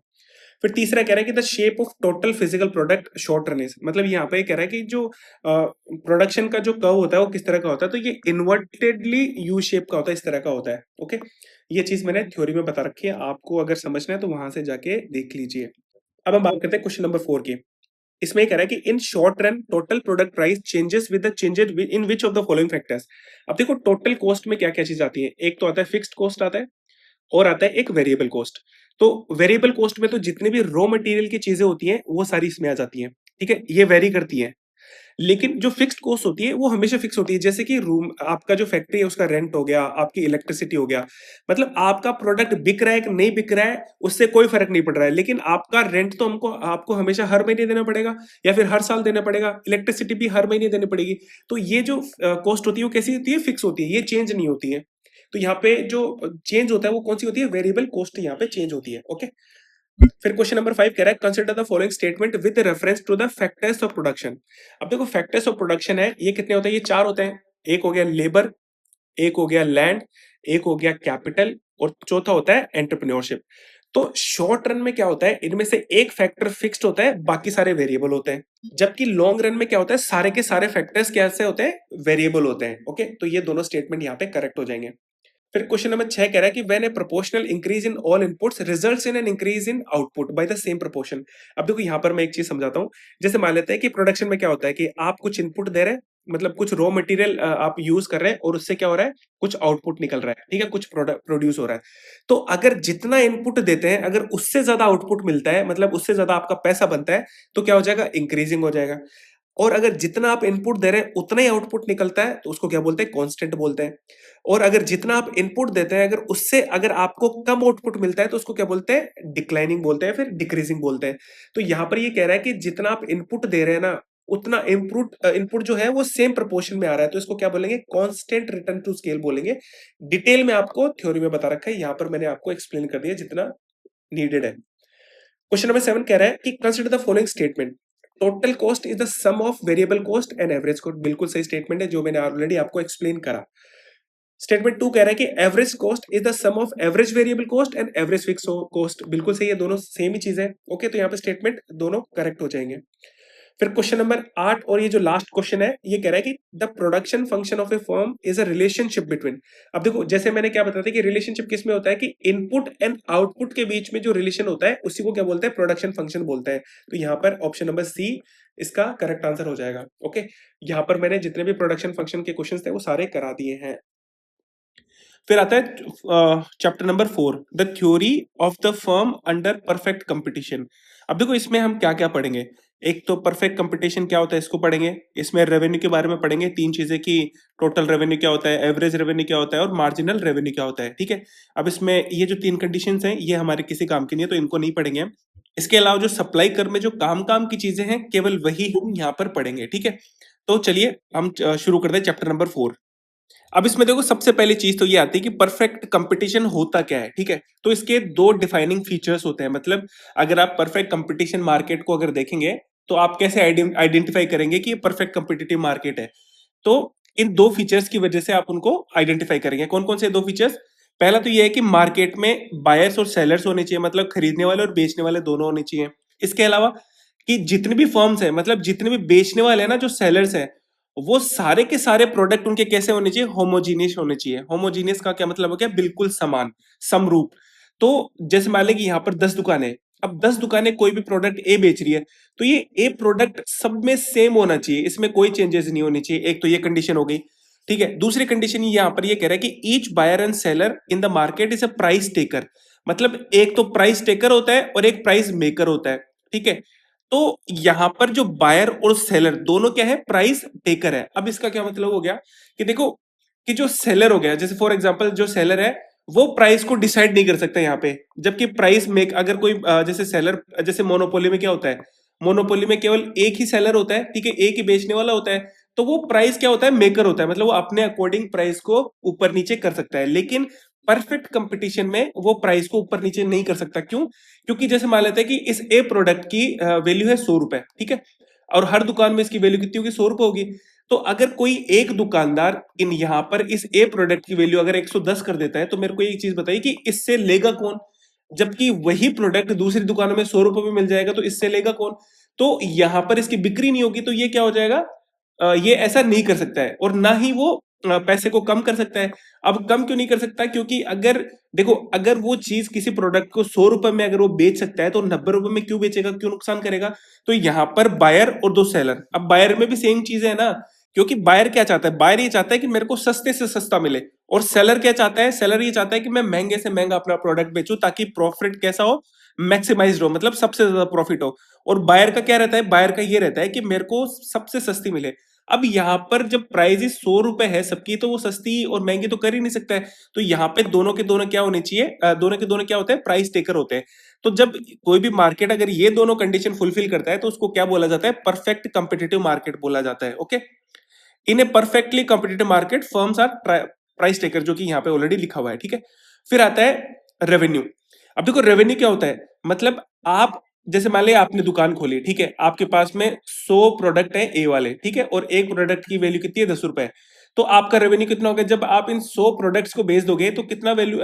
[SPEAKER 1] फिर तीसरा कह रहा है कि the shape of total physical product short run is, मतलब यहाँ पे कह रहा है कि जो प्रोडक्शन का जो कर्व होता है वो किस तरह का होता है, तो ये इन्वर्टेडली यू शेप का होता है, इस तरह का होता है। ओके, ये चीज मैंने थ्योरी में बता रखी है, आपको अगर समझना है तो वहां से जाके देख लीजिए। अब हम बात करते हैं क्वेश्चन नंबर 4 की। इसमें कह रहा है कि in short run total product price changes with the changes in which of the following factors. अब देखो टोटल कॉस्ट में क्या क्या चीज आती है, एक तो आता है फिक्स्ड कॉस्ट आता है, और आता है एक वेरिएबल कॉस्ट। तो वेरिएबल कॉस्ट में तो जितनी भी रॉ मटेरियल की चीजें होती हैं वो सारी इसमें आ जाती हैं, ठीक है, ये वेरी करती हैं। लेकिन जो फिक्स्ड कॉस्ट होती है वो हमेशा फिक्स होती है, जैसे कि रूम आपका जो फैक्ट्री है उसका रेंट हो गया, आपकी इलेक्ट्रिसिटी हो गया, मतलब आपका प्रोडक्ट बिक रहा है कि नहीं बिक रहा है उससे कोई फर्क नहीं पड़ रहा है, लेकिन आपका रेंट तो हमको आपको हमेशा हर महीने देना पड़ेगा या फिर हर साल देना पड़ेगा, इलेक्ट्रिसिटी भी हर महीने देनी पड़ेगी। तो ये जो कॉस्ट होती है वो कैसी होती है? फिक्स होती है, ये चेंज नहीं होती है। तो यहाँ पे जो चेंज होता है वो कौन सी होती है? वेरिएबल कॉस्ट यहाँ पे चेंज होती है। ओके, फिर क्वेश्चन नंबर 5 कह रहा है consider the following statement with reference to the factors of production. अब देखो फैक्टर्स ऑफ प्रोडक्शन है, ये कितने होते हैं? ये 4 होते हैं। एक हो गया लेबर, एक हो गया लैंड, एक हो गया कैपिटल, और चौथा होता है एंटरप्रेन्योरशिप। तो शॉर्ट रन में क्या होता है, इनमें से एक फैक्टर फिक्स्ड होता है, बाकी सारे वेरिएबल होते हैं। जबकि लॉन्ग रन में क्या होता है, सारे के सारे फैक्टर्स कैसे होते हैं? वेरिएबल होते हैं। ओके, तो ये दोनों स्टेटमेंट यहाँ पे करेक्ट हो जाएंगे। फिर क्वेश्चन नंबर 6 कह रहा है कि when A proportional increase in all inputs results in an increase in output by the same proportion. अब देखो यहाँ पर मैं एक चीज समझाता हूँ। जैसे मान लेते हैं कि प्रोडक्शन में क्या होता है कि आप कुछ इनपुट दे रहे हैं, मतलब कुछ रॉ मटेरियल आप यूज कर रहे हैं, और उससे क्या हो रहा है? कुछ आउटपुट निकल रहा है, ठीक है, कुछ प्रोडक्ट प्रोड्यूस हो रहा है। तो अगर जितना इनपुट देते हैं अगर उससे ज्यादा आउटपुट मिलता है, मतलब उससे ज्यादा आपका पैसा बनता है, तो क्या हो जाएगा? इंक्रीजिंग हो जाएगा। और अगर जितना आप इनपुट दे रहे हैं उतना ही आउटपुट निकलता है, तो उसको क्या बोलते हैं? कांस्टेंट बोलते हैं। और अगर जितना आप इनपुट देते हैं अगर उससे अगर आपको कम आउटपुट मिलता है तो उसको क्या बोलते हैं? डिक्लाइनिंग बोलते हैं, फिर डिक्रीजिंग बोलते हैं। तो यहां पर ये कह रहा है कि जितना आप इनपुट दे रहे हैं ना उतना इनपुट इनपुट जो है वो सेम प्रोपोर्शन में आ रहा है, तो इसको क्या बोलेंगे? कांस्टेंट रिटर्न टू स्केल बोलेंगे। डिटेल में आपको थ्योरी में बता रखा है, यहां पर मैंने आपको एक्सप्लेन कर दिया जितना नीडेड है। क्वेश्चन नंबर 7 कह रहा है कि consider the following statement. Total cost is the sum of variable cost and average cost. बिल्कुल सही स्टेटमेंट है जो मैंने ऑलरेडी आपको एक्सप्लेन करा। स्टेटमेंट 2 कह रहा है कि average cost is the sum of average variable cost and average fix cost. बिल्कुल सही है, दोनों सेम ही चीज है। ओके, तो यहाँ पे स्टेटमेंट दोनों करेक्ट हो जाएंगे। फिर क्वेश्चन नंबर 8 और ये जो लास्ट क्वेश्चन है, ये कह रहा है कि the production function of A firm is a relationship between. अब देखो, जैसे मैंने क्या बताया था कि रिलेशनशिप किस में होता है कि इनपुट एंड आउटपुट के बीच में जो रिलेशन होता है उसी को क्या बोलते हैं, प्रोडक्शन फंक्शन बोलते हैं। तो यहाँ पर ऑप्शन नंबर सी इसका करेक्ट आंसर हो जाएगा। ओके, यहाँ पर मैंने जितने भी प्रोडक्शन फंक्शन के क्वेश्चन थे वो सारे करा दिए हैं। फिर आता है chapter number 4, the theory of the firm under perfect competition. अब देखो इसमें हम क्या क्या पढ़ेंगे। एक तो परफेक्ट कंपटीशन क्या होता है इसको पढ़ेंगे, इसमें रेवेन्यू के बारे में पढ़ेंगे, तीन चीजें कि टोटल रेवेन्यू क्या होता है, एवरेज रेवेन्यू क्या होता है और मार्जिनल रेवेन्यू क्या होता है। ठीक है, अब इसमें ये जो तीन कंडीशंस हैं ये हमारे किसी काम की नहीं है, तो इनको नहीं पढ़ेंगे हम। इसके अलावा जो सप्लाई कर में जो काम काम की चीजें हैं केवल वही हम यहाँ पर पढ़ेंगे। ठीक है, तो चलिए हम शुरू करते हैं चैप्टर नंबर 4। अब इसमें देखो सबसे पहली चीज तो ये आती है कि परफेक्ट कंपटीशन होता क्या है। ठीक है, तो इसके दो डिफाइनिंग फीचर्स होते हैं। मतलब अगर आप परफेक्ट कंपटीशन मार्केट को अगर देखेंगे तो आप कैसे आइडेंटिफाई करेंगे कि ये परफेक्ट कंपटीटिव मार्केट है। तो इन दो फीचर्स की वजह से आप उनको आइडेंटिफाई करेंगे। कौन कौन से दो फीचर्स? पहला तो ये है कि मार्केट में बायर्स और सेलर्स होने चाहिए, मतलब खरीदने वाले और बेचने वाले दोनों होने चाहिए। इसके अलावा कि जितने भी फर्म्स हैं, मतलब जितने भी बेचने वाले हैं ना, जो सेलर्स हैं, वो सारे के सारे प्रोडक्ट उनके कैसे होने चाहिए, होमोजीनियस होने चाहिए। होमोजीनियस का क्या मतलब हो गया, बिल्कुल समान, समरूप। तो जैसे मान लें कि यहाँ पर 10 दुकानें, अब 10 दुकानें कोई भी प्रोडक्ट ए बेच रही है, तो ये ए प्रोडक्ट सब में सेम होना चाहिए, इसमें कोई चेंजेस नहीं होनी चाहिए। एक तो ये कंडीशन हो गई। ठीक है, दूसरी कंडीशन यहाँ पर ये कह रहा है कि each buyer and seller in the market is a price taker. मतलब एक तो प्राइस टेकर होता है और एक प्राइस मेकर होता है। ठीक है, तो यहां पर जो बायर और सेलर दोनों क्या है, प्राइस टेकर है। अब इसका क्या मतलब हो गया कि देखो कि जो सेलर हो गया, जैसे फॉर एग्जांपल जो सेलर है वो प्राइस को डिसाइड नहीं कर सकता यहाँ पे, जबकि प्राइस मेक अगर कोई जैसे सेलर, जैसे मोनोपोली में क्या होता है, मोनोपोली में केवल एक ही सेलर होता है। ठीक है, एक ही बेचने वाला होता है, तो वो प्राइस क्या होता है, मेकर होता है, मतलब वो अपने अकॉर्डिंग प्राइस को ऊपर नीचे कर सकता है। लेकिन परफेक्ट कंपटीशन में वो प्राइस को ऊपर नीचे नहीं कर सकता। क्यों? क्योंकि जैसे मान लेते हैं कि इस ए प्रोडक्ट की वैल्यू है 100 रुपए। ठीक है, और हर दुकान में इसकी वैल्यू कितनी होगी, 100 रुपए होगी। तो अगर कोई एक दुकानदार इन यहां पर इस ए प्रोडक्ट की वैल्यू अगर 110 कर देता है, तो मेरे को एक चीज बताइए कि इससे लेगा कौन? जबकि वही प्रोडक्ट दूसरी दुकानों में 100 रुपए में मिल जाएगा, तो इससे लेगा कौन? तो यहां पर इसकी बिक्री नहीं होगी, तो ये क्या हो जाएगा, ये ऐसा नहीं कर सकता है। और ना ही वो पैसे को कम कर सकता है। अब कम क्यों नहीं कर सकता? क्योंकि अगर देखो, अगर वो चीज किसी प्रोडक्ट को 100 रुपए में अगर वो बेच सकता है, तो 90 रुपए में क्यों बेचेगा, क्यों नुकसान करेगा? तो यहां पर बायर और दो सेलर, अब बायर में भी सेम चीज है ना, क्योंकि बायर क्या चाहता है, बायर ये चाहता है कि मेरे को सस्ते से सस्ता मिले। और सेलर क्या चाहता है, सेलर ये चाहता है कि मैं महंगे से महंगा अपना प्रोडक्ट बेचूं, ताकि प्रॉफिट कैसा हो, मैक्सिमाइज हो, मतलब सबसे ज्यादा प्रॉफिट हो। और बायर का क्या रहता है, बायर का ये रहता है कि मेरे को सबसे सस्ती मिले। अब यहाँ पर जब प्राइस 100 रुपए है सबकी, तो वो सस्ती और महंगी तो कर ही नहीं सकता है। तो यहाँ पे दोनों के दोनों क्या होने चाहिए, दोनों के दोनों क्या होते हैं, प्राइस टेकर होते हैं। तो जब कोई भी मार्केट अगर ये दोनों कंडीशन फुलफिल करता है, तो उसको क्या बोला जाता है, परफेक्ट कंपिटिटिव मार्केट बोला जाता है। Okay, in a perfectly competitive market firms are price taker, जो कि यहाँ पे ऑलरेडी लिखा हुआ है। ठीक है, फिर आता है रेवेन्यू। अब देखो रेवेन्यू क्या होता है, मतलब आप जैसे मान लिया आपने दुकान खोली, ठीक है, आपके पास में 100 प्रोडक्ट है ए वाले, ठीक है, और एक प्रोडक्ट की वैल्यू कितनी है, 10 रुपए। तो आपका रेवेन्यू कितना होगा, जब आप इन 100 प्रोडक्ट्स को बेच दोगे तो कितना वैल्यू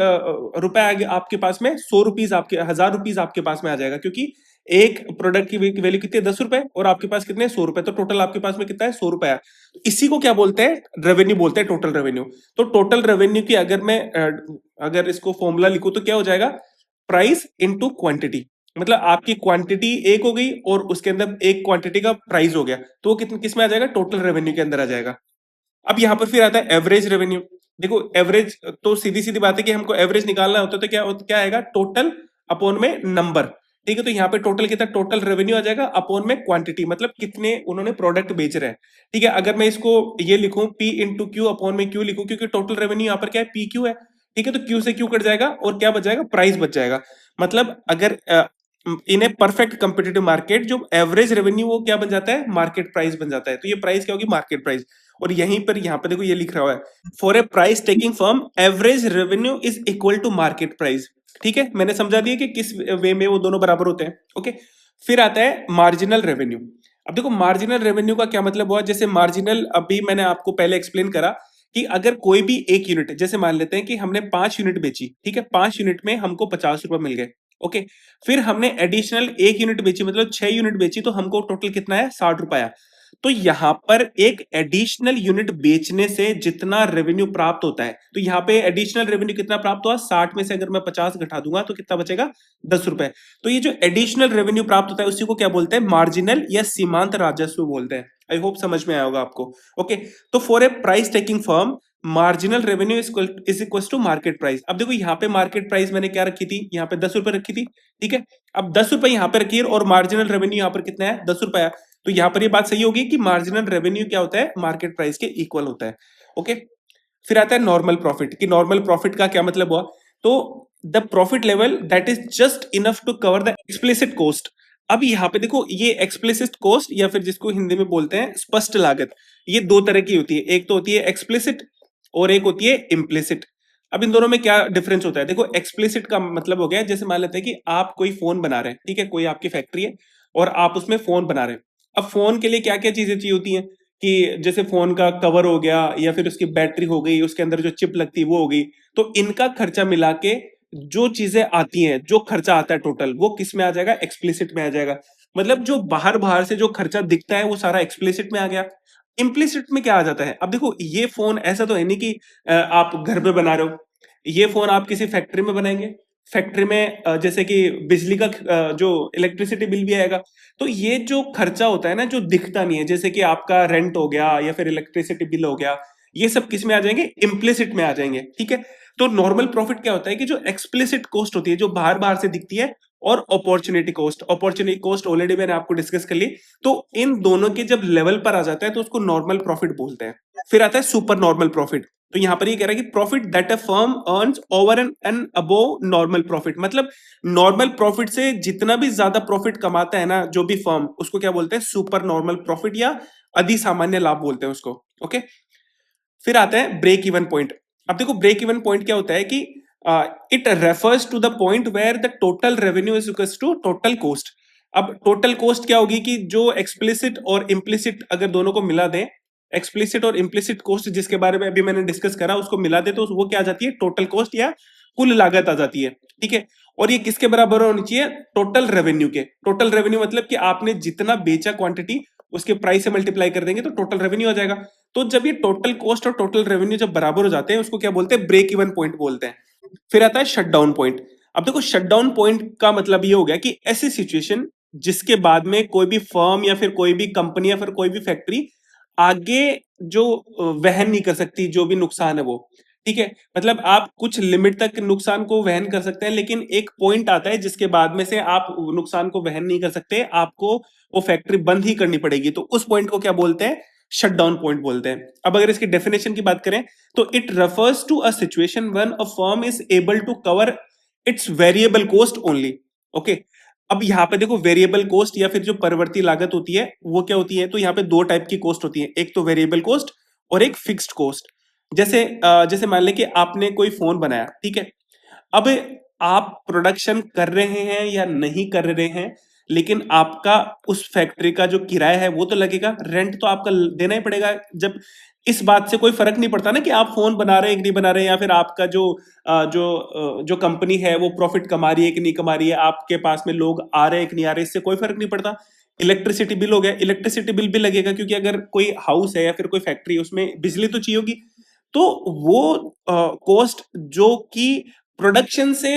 [SPEAKER 1] रुपए आएगा आपके पास में, 100 रुपीज, आपके 1000 रुपीज आपके पास में आ जाएगा। क्योंकि एक प्रोडक्ट की वैल्यू कितनी है, 10 रुपए, और आपके पास कितने, 100 रुपए, तो टोटल आपके पास में कितना है, 100 रुपए है। इसी को क्या बोलते हैं, रेवेन्यू बोलते हैं, टोटल रेवेन्यू। तो टोटल रेवेन्यू की अगर मैं अगर इसको फॉर्मूला लिखूं तो क्या हो जाएगा, प्राइस इनटू क्वांटिटी। मतलब आपकी क्वांटिटी एक हो गई और उसके अंदर एक क्वांटिटी का प्राइस हो गया, तो वो किस में आ जाएगा, टोटल रेवेन्यू के अंदर आ जाएगा। अब यहां पर फिर आता है एवरेज रेवेन्यू। देखो एवरेज तो सीधी सीधी बात है कि हमको एवरेज निकालना होता है, तो क्या आएगा, टोटल अपॉन में नंबर। ठीक है, तो यहाँ पे टोटल कितना, टोटल रेवेन्यू आ जाएगा अपॉन में क्वांटिटी, मतलब कितने उन्होंने प्रोडक्ट बेच रहे हैं। ठीक है, अगर मैं इसको ये लिखूं पी इंटू क्यू अपॉन में क्यू लिखूं, क्योंकि टोटल रेवेन्यू यहाँ पर क्या है, पी क्यू है। ठीक है, तो क्यू से क्यू कट जाएगा और क्या बच जाएगा, प्राइस बच जाएगा। मतलब अगर इन ए परफेक्ट कंपिटिटिव मार्केट जो एवरेज रेवेन्यू वो क्या बन जाता है, मार्केट प्राइस बन जाता है। तो ये प्राइस क्या होगी, मार्केट प्राइस। और यहीं पर यहाँ पे देखो ये लिख रहा है, for a price taking firm average revenue is equal to market price. ठीक है, मैंने समझा दिया कि किस वे में वो दोनों बराबर होते हैं। ओके, फिर आता है मार्जिनल रेवेन्यू। अब देखो मार्जिनल रेवेन्यू का क्या मतलब हुआ, जैसे मार्जिनल अभी मैंने आपको पहले एक्सप्लेन करा कि अगर कोई भी एक यूनिट, जैसे मान लेते हैं कि हमने 5 यूनिट बेची, ठीक है, 5 यूनिट में हमको 50 रुपए मिल गए। ओके, फिर हमने एडिशनल 1 यूनिट बेची, मतलब 6 यूनिट बेची, तो हमको टोटल कितना है, 60 रुपए आया। तो यहां पर एक एडिशनल यूनिट बेचने से जितना रेवेन्यू प्राप्त होता है, तो यहां पे एडिशनल रेवेन्यू कितना प्राप्त हुआ, 60 में से अगर मैं 50 घटा दूंगा तो कितना बचेगा, 10 रुपए। तो ये जो एडिशनल रेवेन्यू प्राप्त होता है उसी को क्या बोलते हैं, मार्जिनल या सीमांत राजस्व बोलते हैं। आई होप समझ में आया होगा आपको। ओके, तो for a price taking firm, marginal revenue is equal to market price. अब देखो यहाँ पे मार्केट प्राइस मैंने क्या रखी थी, यहाँ पे 10 रुपए रखी थी, ठीक है। अब 10 रुपए यहाँ पे रखी है और मार्जिनल रेवेन्यू यहाँ पर कितना है, 10 रुपया। तो यहाँ पर ये बात सही होगी कि मार्जिनल रेवेन्यू क्या होता है, मार्केट प्राइस के इक्वल होता है। ओके, फिर आता है नॉर्मल प्रॉफिट, कि नॉर्मल प्रॉफिट का क्या मतलब हुआ, तो the profit level that is just enough to cover the explicit cost. अब यहाँ पे देखो, ये एक्सप्लिसिट कॉस्ट या फिर जिसको हिंदी में बोलते हैं स्पष्ट लागत, ये दो तरह की होती है। एक तो होती है एक्सप्लिसिट और एक होती है इम्प्लिसिट। अब इन दोनों में क्या डिफरेंस होता है, देखो एक्सप्लिसिट का मतलब हो गया, जैसे मान लेते हैं कि आप कोई फोन बना रहे हैं, ठीक है, कोई आपकी फैक्ट्री है और आप उसमें फोन बना रहे हैं। अब फोन के लिए क्या क्या चीजें चाहिए होती हैं, कि जैसे फोन का कवर हो गया या फिर उसकी बैटरी हो गई, उसके अंदर जो चिप लगती है वो हो गई। तो इनका खर्चा मिला के जो चीजें आती हैं, जो खर्चा आता है टोटल, वो किस में आ जाएगा, एक्सप्लिसिट में आ जाएगा। मतलब जो बाहर बाहर से जो खर्चा दिखता है वो सारा एक्सप्लिसिट में आ गया। इम्प्लिसिट में क्या आ जाता है, अब देखो ये फोन ऐसा तो है नहीं कि आप घर पे बना रहे हो, ये फोन आप किसी फैक्ट्री में बनाएंगे। फैक्ट्री में जैसे कि बिजली का जो इलेक्ट्रिसिटी बिल भी आएगा। तो ये जो खर्चा होता है ना, जो दिखता नहीं है, जैसे कि आपका रेंट हो गया या फिर इलेक्ट्रिसिटी बिल हो गया, ये सब किस में आ जाएंगे, इम्प्लिसिट में आ जाएंगे, ठीक है। तो नॉर्मल प्रॉफिट क्या होता है, कि जो एक्सप्लिसिट कॉस्ट होती है, जो बाहर बाहर से दिखती है, और opportunity cost. Opportunity cost already मैंने आपको डिस्कस कर ली। तो इन दोनों के जब लेवल पर आ जाता है तो उसको नॉर्मल प्रॉफिट बोलते हैं। फिर आता है सुपर नॉर्मल प्रॉफिट। तो यहां पर ये कह रहा है कि profit that a firm earns over and above normal profit, मतलब नॉर्मल प्रॉफिट से जितना भी ज्यादा प्रॉफिट कमाता है ना जो भी फर्म, उसको क्या बोलते हैं, सुपर नॉर्मल प्रॉफिट या अधि सामान्य लाभ बोलते हैं उसको। ओके, फिर आता है ब्रेक इवन पॉइंट। अब देखो ब्रेक इवन पॉइंट क्या होता है, कि it refers to the point where the total revenue is equal to total cost. अब टोटल कॉस्ट क्या होगी, कि जो एक्सप्लिसिट और इम्प्लिसिट अगर दोनों को मिला दें, एक्सप्लिसिट और इम्प्लिसिट कॉस्ट जिसके बारे में अभी मैंने डिस्कस करा, उसको मिला दे तो वो क्या आ जाती है, टोटल कॉस्ट या कुल लागत आ जाती है, ठीक है। और ये किसके बराबर होनी चाहिए, टोटल रेवेन्यू के। टोटल रेवेन्यू मतलब कि आपने जितना बेचा क्वांटिटी, उसके प्राइस से मल्टीप्लाई कर देंगे तो टोटल रेवेन्यू आ जाएगा। तो जब ये टोटल कॉस्ट और टोटल रेवेन्यू जब बराबर हो जाते हैं, उसको क्या बोलते हैं, ब्रेक इवन पॉइंट बोलते हैं। फिर आता है शट डाउन पॉइंट। अब देखो शट डाउन पॉइंट का मतलब ये हो गया कि ऐसी सिचुएशन जिसके बाद में कोई भी फर्म या फिर कोई भी कंपनी या फिर कोई भी फैक्ट्री आगे जो वहन नहीं कर सकती, जो भी नुकसान है वो, ठीक है। मतलब आप कुछ लिमिट तक नुकसान को वहन कर सकते हैं, लेकिन एक पॉइंट आता है जिसके बाद में से आप नुकसान को वहन नहीं कर सकते, आपको वो फैक्ट्री बंद ही करनी पड़ेगी। तो उस पॉइंट को क्या बोलते हैं, शट डाउन पॉइंट बोलते हैं। अब अगर इसकी डेफिनेशन की बात करें, तो it refers to a situation when a firm is able to cover its variable cost only. Okay, अब यहां पे देखो वेरिएबल कॉस्ट या फिर जो परिवर्ती लागत होती है वो क्या होती है, तो यहाँ पे दो टाइप की कॉस्ट होती है, एक तो वेरिएबल कॉस्ट और एक फिक्स्ड कॉस्ट। जैसे जैसे मान लें कि आपने कोई फोन बनाया, ठीक है। अब आप प्रोडक्शन कर रहे हैं या नहीं कर रहे हैं, लेकिन आपका उस फैक्ट्री का जो किराया है वो तो लगेगा, रेंट तो आपका देना ही पड़ेगा। जब इस बात से कोई फर्क नहीं पड़ता ना कि आप फोन बना रहे हैं कि नहीं बना रहे हैं, या फिर आपका जो कंपनी है वो प्रॉफिट कमा रही है कि नहीं कमा रही है, आपके पास में लोग आ रहे हैं कि नहीं आ रहे, इससे कोई फर्क नहीं पड़ता। इलेक्ट्रिसिटी बिल हो गया, इलेक्ट्रिसिटी बिल भी लगेगा, क्योंकि अगर कोई हाउस है या फिर कोई फैक्ट्री, उसमें बिजली तो चाहिए होगी। तो वो कॉस्ट जो कि प्रोडक्शन से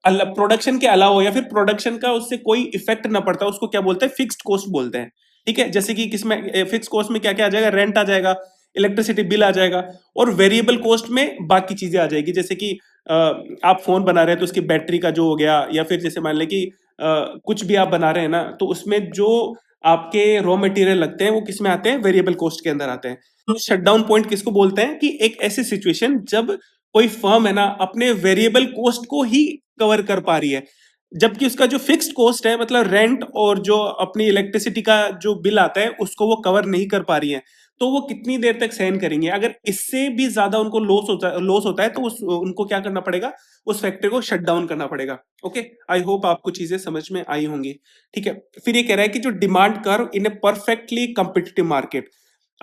[SPEAKER 1] अलग, प्रोडक्शन के अलावा या फिर प्रोडक्शन का उससे कोई इफेक्ट ना पड़ता, उसको क्या बोलते हैं, फिक्स्ड कॉस्ट बोलते हैं, ठीक है। जैसे कि किसमें फिक्स कॉस्ट में क्या क्या आ जाएगा, रेंट आ जाएगा, इलेक्ट्रिसिटी बिल आ जाएगा, और वेरिएबल कॉस्ट में बाकी चीजें आ जाएगी। जैसे कि आप फोन बना रहे हैं तो उसकी बैटरी का जो हो गया, या फिर जैसे मान लें कि कुछ भी आप बना रहे हैं ना, तो उसमें जो आपके रॉ मटेरियल लगते हैं वो किस में आते हैं, वेरिएबल कॉस्ट के अंदर आते हैं। तो शटडाउन पॉइंट किसको बोलते हैं, कि एक ऐसी सिचुएशन जब कोई फर्म है ना अपने वेरिएबल कॉस्ट को ही कवर कर पा रही है, जबकि उसका जो फिक्स्ड कॉस्ट है, मतलब रेंट और जो अपनी इलेक्ट्रिसिटी का जो बिल आता है, उसको वो कवर नहीं कर पा रही है। तो वो कितनी देर तक सहन करेंगे, अगर इससे भी ज्यादा उनको लॉस होता है तो उनको क्या करना पड़ेगा, उस फैक्ट्री को शट डाउन करना पड़ेगा। ओके, आई होप आपको चीजें समझ में आई होंगी, ठीक है। फिर ये कह रहा है कि जो demand curve in a perfectly competitive market.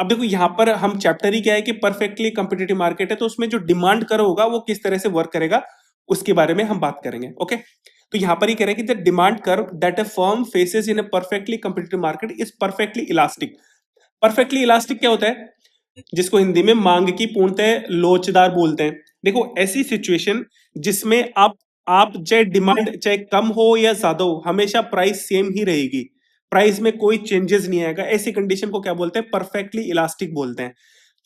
[SPEAKER 1] अब देखो यहाँ पर हम चैप्टर ही क्या है कि परफेक्टली कम्पिटिटिव मार्केट है, तो उसमें जो डिमांड कर्व होगा वो किस तरह से वर्क करेगा उसके बारे में हम बात करेंगे। ओके, तो यहाँ पर ही कह रहे हैं कि the demand curve that a firm faces in a perfectly competitive market is perfectly elastic. Perfectly elastic क्या होता है, जिसको हिंदी में मांग की पूर्णतः लोचदार बोलते हैं। देखो ऐसी सिचुएशन जिसमें आप चाहे डिमांड चाहे कम हो या ज्यादा हो, हमेशा प्राइस सेम ही रहेगी, प्राइस में कोई चेंजेस नहीं आएगा, ऐसी कंडीशन को क्या बोलते हैं, परफेक्टली इलास्टिक बोलते हैं।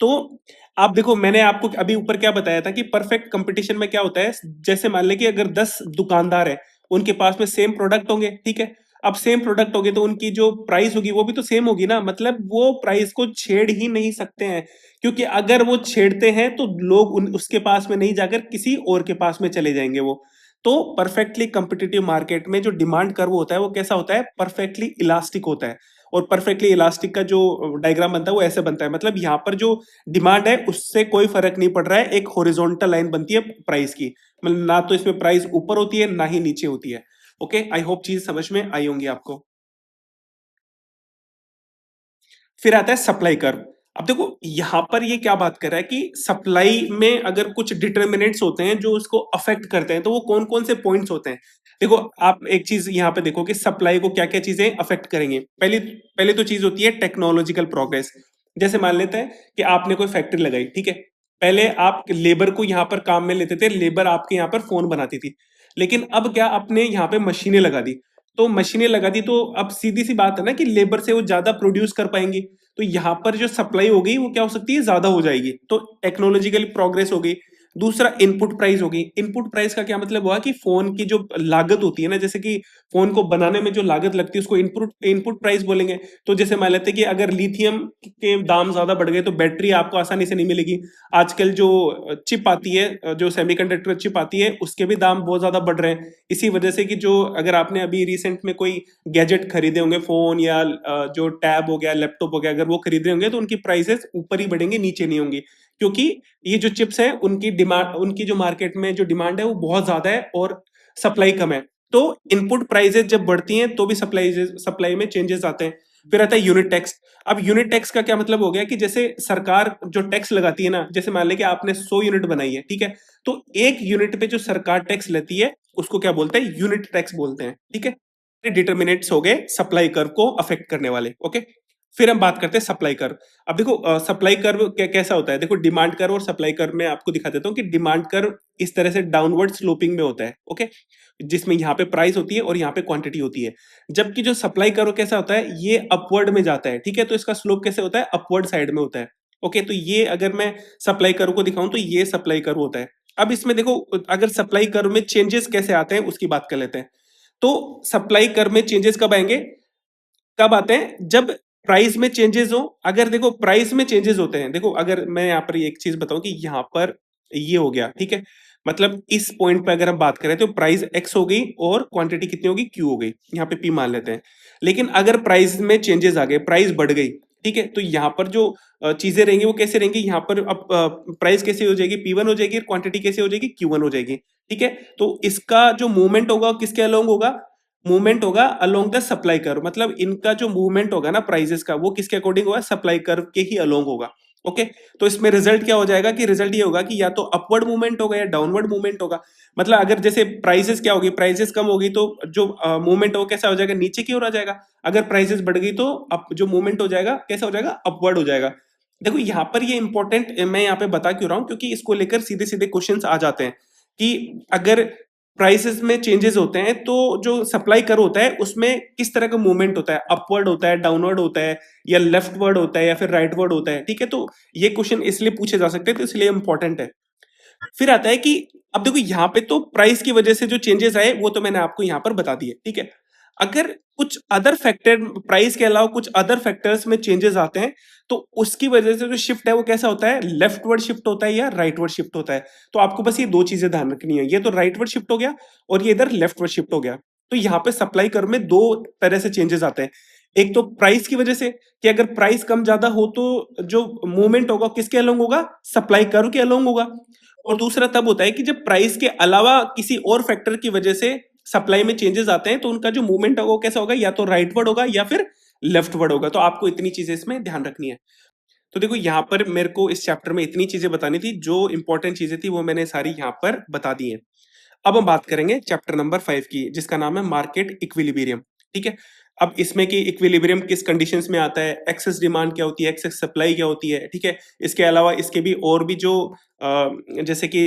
[SPEAKER 1] तो आप देखो मैंने आपको अभी ऊपर क्या बताया था कि परफेक्ट कंपटीशन में क्या होता है, जैसे मान ले कि अगर 10 दुकानदार है, उनके पास में सेम प्रोडक्ट होंगे, ठीक है। अब सेम प्रोडक्ट होगी तो उनकी जो प्राइस होगी वो भी तो सेम होगी ना, मतलब वो प्राइस को छेड़ ही नहीं सकते हैं, क्योंकि अगर वो छेड़ते हैं तो लोग उसके पास में नहीं जाकर किसी और के पास में चले जाएंगे वो। तो परफेक्टली कंपिटिटिव मार्केट में जो डिमांड कर्व होता है वो कैसा होता है, परफेक्टली इलास्टिक होता है। और परफेक्टली इलास्टिक का जो डायग्राम बनता है वो ऐसे बनता है, मतलब यहाँ पर जो डिमांड है उससे कोई फर्क नहीं पड़ रहा है, एक हॉरिजॉन्टल लाइन बनती है प्राइस की, मतलब ना तो इसमें प्राइस ऊपर होती है ना ही नीचे होती है। ओके, आई होप चीज समझ में आई होंगी आपको। फिर आता है सप्लाई कर्व। अब देखो यहां पर ये क्या बात कर रहा है कि सप्लाई में अगर कुछ डिटर्मिनेंट्स होते हैं जो उसको अफेक्ट करते हैं, तो वो कौन कौन से पॉइंट्स होते हैं। देखो आप एक चीज यहां पे देखो कि सप्लाई को क्या क्या चीजें अफेक्ट करेंगे। पहले पहले तो चीज होती है टेक्नोलॉजिकल प्रोग्रेस। जैसे मान लेते हैं कि आपने कोई फैक्ट्री लगाई, ठीक है। पहले आप लेबर को यहाँ पर काम में लेते थे, लेबर आपके यहाँ पर फोन बनाती थी, लेकिन अब क्या आपने यहाँ पे मशीनें लगा दी। तो मशीनें लगा दी तो अब सीधी सी बात है ना कि लेबर से वो ज्यादा प्रोड्यूस कर पाएंगी, तो यहाँ पर जो सप्लाई हो गई वो क्या हो सकती है, ज्यादा हो जाएगी, तो टेक्नोलॉजिकली प्रोग्रेस हो गई। दूसरा इनपुट प्राइस होगी। इनपुट प्राइस का क्या मतलब हुआ कि फोन की जो लागत होती है ना, जैसे कि फोन को बनाने में जो लागत लगती है उसको इनपुट इनपुट प्राइस बोलेंगे। तो जैसे मान लेते हैं कि अगर लिथियम के दाम ज्यादा बढ़ गए तो बैटरी आपको आसानी से नहीं मिलेगी। आजकल जो चिप आती है, जो सेमीकंडक्टर चिप आती है, उसके भी दाम बहुत ज्यादा बढ़ रहे हैं, इसी वजह से कि जो अगर आपने अभी रिसेंट में कोई गैजेट खरीदे होंगे, फोन या जो टैब हो गया, लैपटॉप हो गया, अगर वो खरीदे होंगे तो उनकी प्राइसेस ऊपर ही बढ़ेंगे, नीचे नहीं होंगी, क्योंकि ये जो चिप्स है उनकी डिमांड, उनकी जो मार्केट में जो डिमांड है वो बहुत ज्यादा है और सप्लाई कम है। तो इनपुट प्राइसेस जब बढ़ती हैं तो भी सप्लाई सप्लाई में चेंजेस आते हैं। फिर आता है यूनिट टैक्स। अब यूनिट टैक्स का क्या मतलब हो गया कि जैसे सरकार जो टैक्स लगाती है ना, जैसे मान ले कि आपने 100 यूनिट बनाई है, ठीक है, तो एक यूनिट पे जो सरकार टैक्स लेती है उसको क्या बोलते हैं, यूनिट टैक्स बोलते हैं, ठीक है। डिटर्मिनेंट्स हो गए सप्लाई कर्व को अफेक्ट करने वाले। ओके, फिर हम बात करते हैं सप्लाई कर्व। अब देखो सप्लाई कर्व कैसा होता है, देखो डिमांड कर्व और सप्लाई कर्व में आपको दिखा देता हूँ कि डिमांड कर्व इस तरह से डाउनवर्ड स्लोपिंग में होता है, ओके, जिसमें यहाँ पे प्राइस होती है और यहाँ पे क्वांटिटी होती है। जबकि जो सप्लाई कर्व कैसा होता है, ये अपवर्ड में जाता है, ठीक है, तो इसका स्लोप कैसे होता है, अपवर्ड साइड में होता है। ओके, तो ये अगर मैं सप्लाई कर्व को दिखाऊं तो ये सप्लाई कर्व होता है। अब इसमें देखो अगर सप्लाई कर्व में चेंजेस कैसे आते हैं उसकी बात कर लेते हैं। तो सप्लाई कर्व में चेंजेस कब आएंगे, कब आते हैं, जब प्राइस में चेंजेस हो। अगर देखो प्राइस में चेंजेस होते हैं, देखो अगर मैं यहाँ पर एक चीज बताऊं कि यहाँ पर ये हो गया, ठीक है, मतलब इस पॉइंट पे अगर हम बात करें तो प्राइस एक्स हो गई और क्वांटिटी कितनी होगी, क्यू हो गई, यहाँ पे पी मान लेते हैं। लेकिन अगर प्राइस में चेंजेस आ गए, प्राइस बढ़ गई, ठीक है, तो यहाँ पर जो चीजें रहेंगी वो कैसे रहेंगी, यहाँ पर अब प्राइस कैसे हो जाएगी, P1 हो जाएगी, क्वांटिटी कैसे हो जाएगी, Q1 हो जाएगी, ठीक है। तो इसका जो मूवमेंट होगा किसके अलोंग होगा, मूवमेंट होगा अलोंग द सप्लाई कर्व, मतलब इनका जो मूवमेंट होगा ना प्राइसेस का, वो किसके अकॉर्डिंग होगा, सप्लाई कर्व के ही अलोंग होगा। ओके, तो इसमें रिजल्ट क्या हो जाएगा कि रिजल्ट ये होगा कि या तो अपवर्ड मूवमेंट होगा या डाउनवर्ड मूवमेंट होगा। मतलब अगर जैसे प्राइसेस क्या होगी, प्राइसेस कम होगी तो जो मूवमेंट हो कैसा हो जाएगा, नीचे की ओर आ जाएगा। अगर प्राइसेस बढ़ गई तो अब जो मूवमेंट हो जाएगा कैसा हो जाएगा, अपवर्ड हो जाएगा। देखो यहाँ पर ये इंपॉर्टेंट मैं यहाँ पे बता क्यों रहा हूँ, क्योंकि इसको लेकर सीधे सीधे क्वेश्चंस आ जाते हैं कि अगर प्राइसेस में चेंजेस होते हैं तो जो सप्लाई कर होता है उसमें किस तरह का मूवमेंट होता है, अपवर्ड होता है, डाउनवर्ड होता है, या लेफ्टवर्ड होता है, या फिर राइटवर्ड होता है, ठीक है। तो ये क्वेश्चन इसलिए पूछे जा सकते हैं, तो इसलिए इंपॉर्टेंट है। फिर आता है कि अब देखो यहाँ पे तो प्राइस की वजह से जो चेंजेस आए वो तो मैंने आपको यहाँ पर बता दिए, ठीक है। अगर कुछ अदर फैक्टर, प्राइस के अलावा कुछ अदर फैक्टर्स में चेंजेस आते हैं तो उसकी वजह से जो शिफ्ट है वो कैसा होता है, लेफ्टवर्ड शिफ्ट होता है या राइटवर्ड शिफ्ट होता है। तो आपको बस ये दो चीजें ध्यान रखनी है, ये तो राइटवर्ड शिफ्ट हो गया और ये इधर लेफ्टवर्ड शिफ्ट हो गया। तो यहाँ पे सप्लाई कर्व में दो तरह से चेंजेस आते हैं। एक तो प्राइस की वजह से कि अगर प्राइस कम ज्यादा हो तो जो मूवमेंट होगा किसके अलोंग होगा, सप्लाई कर्व के अलोंग होगा। और दूसरा तब होता है कि जब प्राइस के अलावा किसी और फैक्टर की वजह से सप्लाई में चेंजेस आते हैं तो उनका जो मूवमेंट होगा वो कैसा होगा, या तो राइटवर्ड होगा या फिर लेफ्टवर्ड होगा। तो आपको इतनी चीजें इसमें ध्यान रखनी है। तो देखो यहाँ पर मेरे को इस चैप्टर में इतनी चीजें बतानी थी, जो इंपॉर्टेंट चीजें थी वो मैंने सारी यहाँ पर बता दी हैं। अब हम बात करेंगे चैप्टर नंबर 5 की, जिसका नाम है मार्केट इक्विलिब्रियम। ठीक है। अब इसमें कि इक्विलिब्रियम किस कंडीशंस में आता है, एक्सेस डिमांड क्या होती है, एक्सेस सप्लाई क्या होती है। ठीक है। इसके अलावा इसके भी और भी जो जैसे कि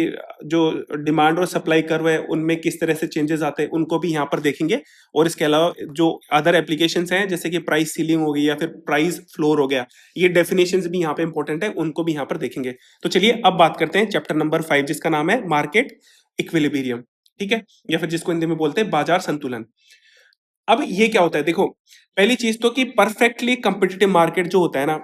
[SPEAKER 1] जो डिमांड और सप्लाई कर्व है उनमें किस तरह से चेंजेस आते हैं उनको भी यहाँ पर देखेंगे। और इसके अलावा जो अदर एप्लीकेशंस हैं जैसे कि प्राइस सीलिंग हो गई या फिर प्राइस फ्लोर हो गया, ये डेफिनेशंस भी यहाँ पे इंपॉर्टेंट है, उनको भी यहाँ पर देखेंगे। तो चलिए अब बात करते हैं चैप्टर नंबर 5, जिसका नाम है मार्केट इक्विलिब्रियम। ठीक है। या फिर जिसको हिंदी में बोलते हैं बाजार संतुलन। अब ये क्या होता है देखो, पहली चीज तो कि परफेक्टली कंपिटिटिव मार्केट जो होता है ना,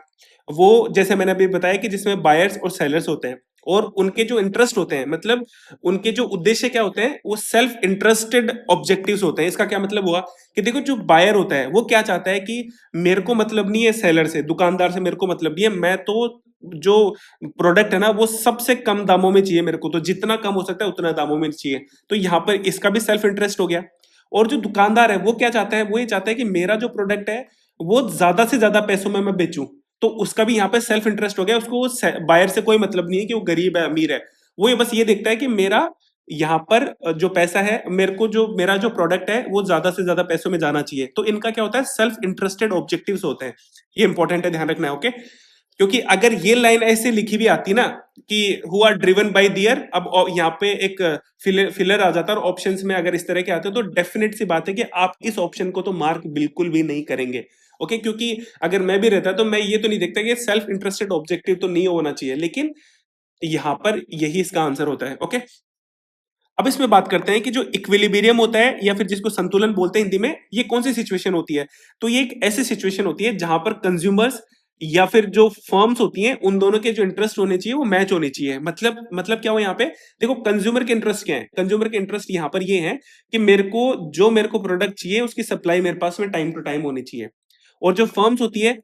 [SPEAKER 1] वो जैसे मैंने अभी बताया कि जिसमें बायर्स और सेलर्स होते हैं और उनके जो इंटरेस्ट होते हैं, मतलब उनके जो उद्देश्य क्या होते हैं, वो सेल्फ इंटरेस्टेड ऑब्जेक्टिव्स होते हैं। इसका क्या मतलब हुआ कि देखो जो बायर होता है वो क्या चाहता है कि मेरे को मतलब नहीं है सेलर से, दुकानदार से मेरे को मतलब नहीं है, मैं तो जो प्रोडक्ट है ना वो सबसे कम दामों में चाहिए मेरे को, तो जितना कम हो सकता है उतना दामों में चाहिए। तो यहाँ पर इसका भी सेल्फ इंटरेस्ट हो गया। और जो दुकानदार है वो क्या चाहता है, वो ये चाहता है कि मेरा जो प्रोडक्ट है वो ज्यादा से ज्यादा पैसों में मैं बेचूं। तो उसका भी यहाँ पे सेल्फ इंटरेस्ट हो गया, उसको वो बायर से कोई मतलब नहीं है कि वो गरीब है अमीर है। वो ये बस ये देखता है कि मेरा यहाँ पर जो पैसा है, मेरे को जो मेरा जो प्रोडक्ट है वो ज्यादा से ज्यादा पैसों में जाना चाहिए। तो इनका क्या होता है, सेल्फ इंटरेस्टेड ऑब्जेक्टिव्स होते हैं। ये इंपॉर्टेंट है, ध्यान रखना है। ओके। क्योंकि अगर ये लाइन ऐसे लिखी भी आती ना कि हु आर ड्रिवन बाय दियर, अब यहाँ पे एक फिलर आ जाता है और ऑप्शंस में अगर इस तरह के आते तो डेफिनेट सी बात है कि आप इस ऑप्शन को तो मार्क बिल्कुल भी नहीं करेंगे। ओके। क्योंकि अगर मैं भी रहता तो मैं ये तो नहीं देखता कि सेल्फ इंटरेस्टेड ऑब्जेक्टिव तो नहीं होना चाहिए, लेकिन यहां पर यही इसका आंसर होता है। ओके। अब इसमें बात करते हैं कि जो इक्विलिब्रियम होता है या फिर जिसको संतुलन बोलते हैं हिंदी में, ये कौन सी सिचुएशन होती है। तो ये एक ऐसी सिचुएशन होती है जहां पर कंज्यूमर्स या फिर जो फर्म्स होती हैं उन दोनों के जो इंटरेस्ट होने चाहिए वो मैच होने चाहिए। मतलब क्या हो यहाँ पे, देखो कंज्यूमर के इंटरेस्ट क्या है, कंज्यूमर के इंटरेस्ट यहाँ पर ये है कि मेरे को प्रोडक्ट चाहिए उसकी सप्लाई मेरे पास में टाइम टू टाइम होनी चाहिए। और जो फर्म्स होती है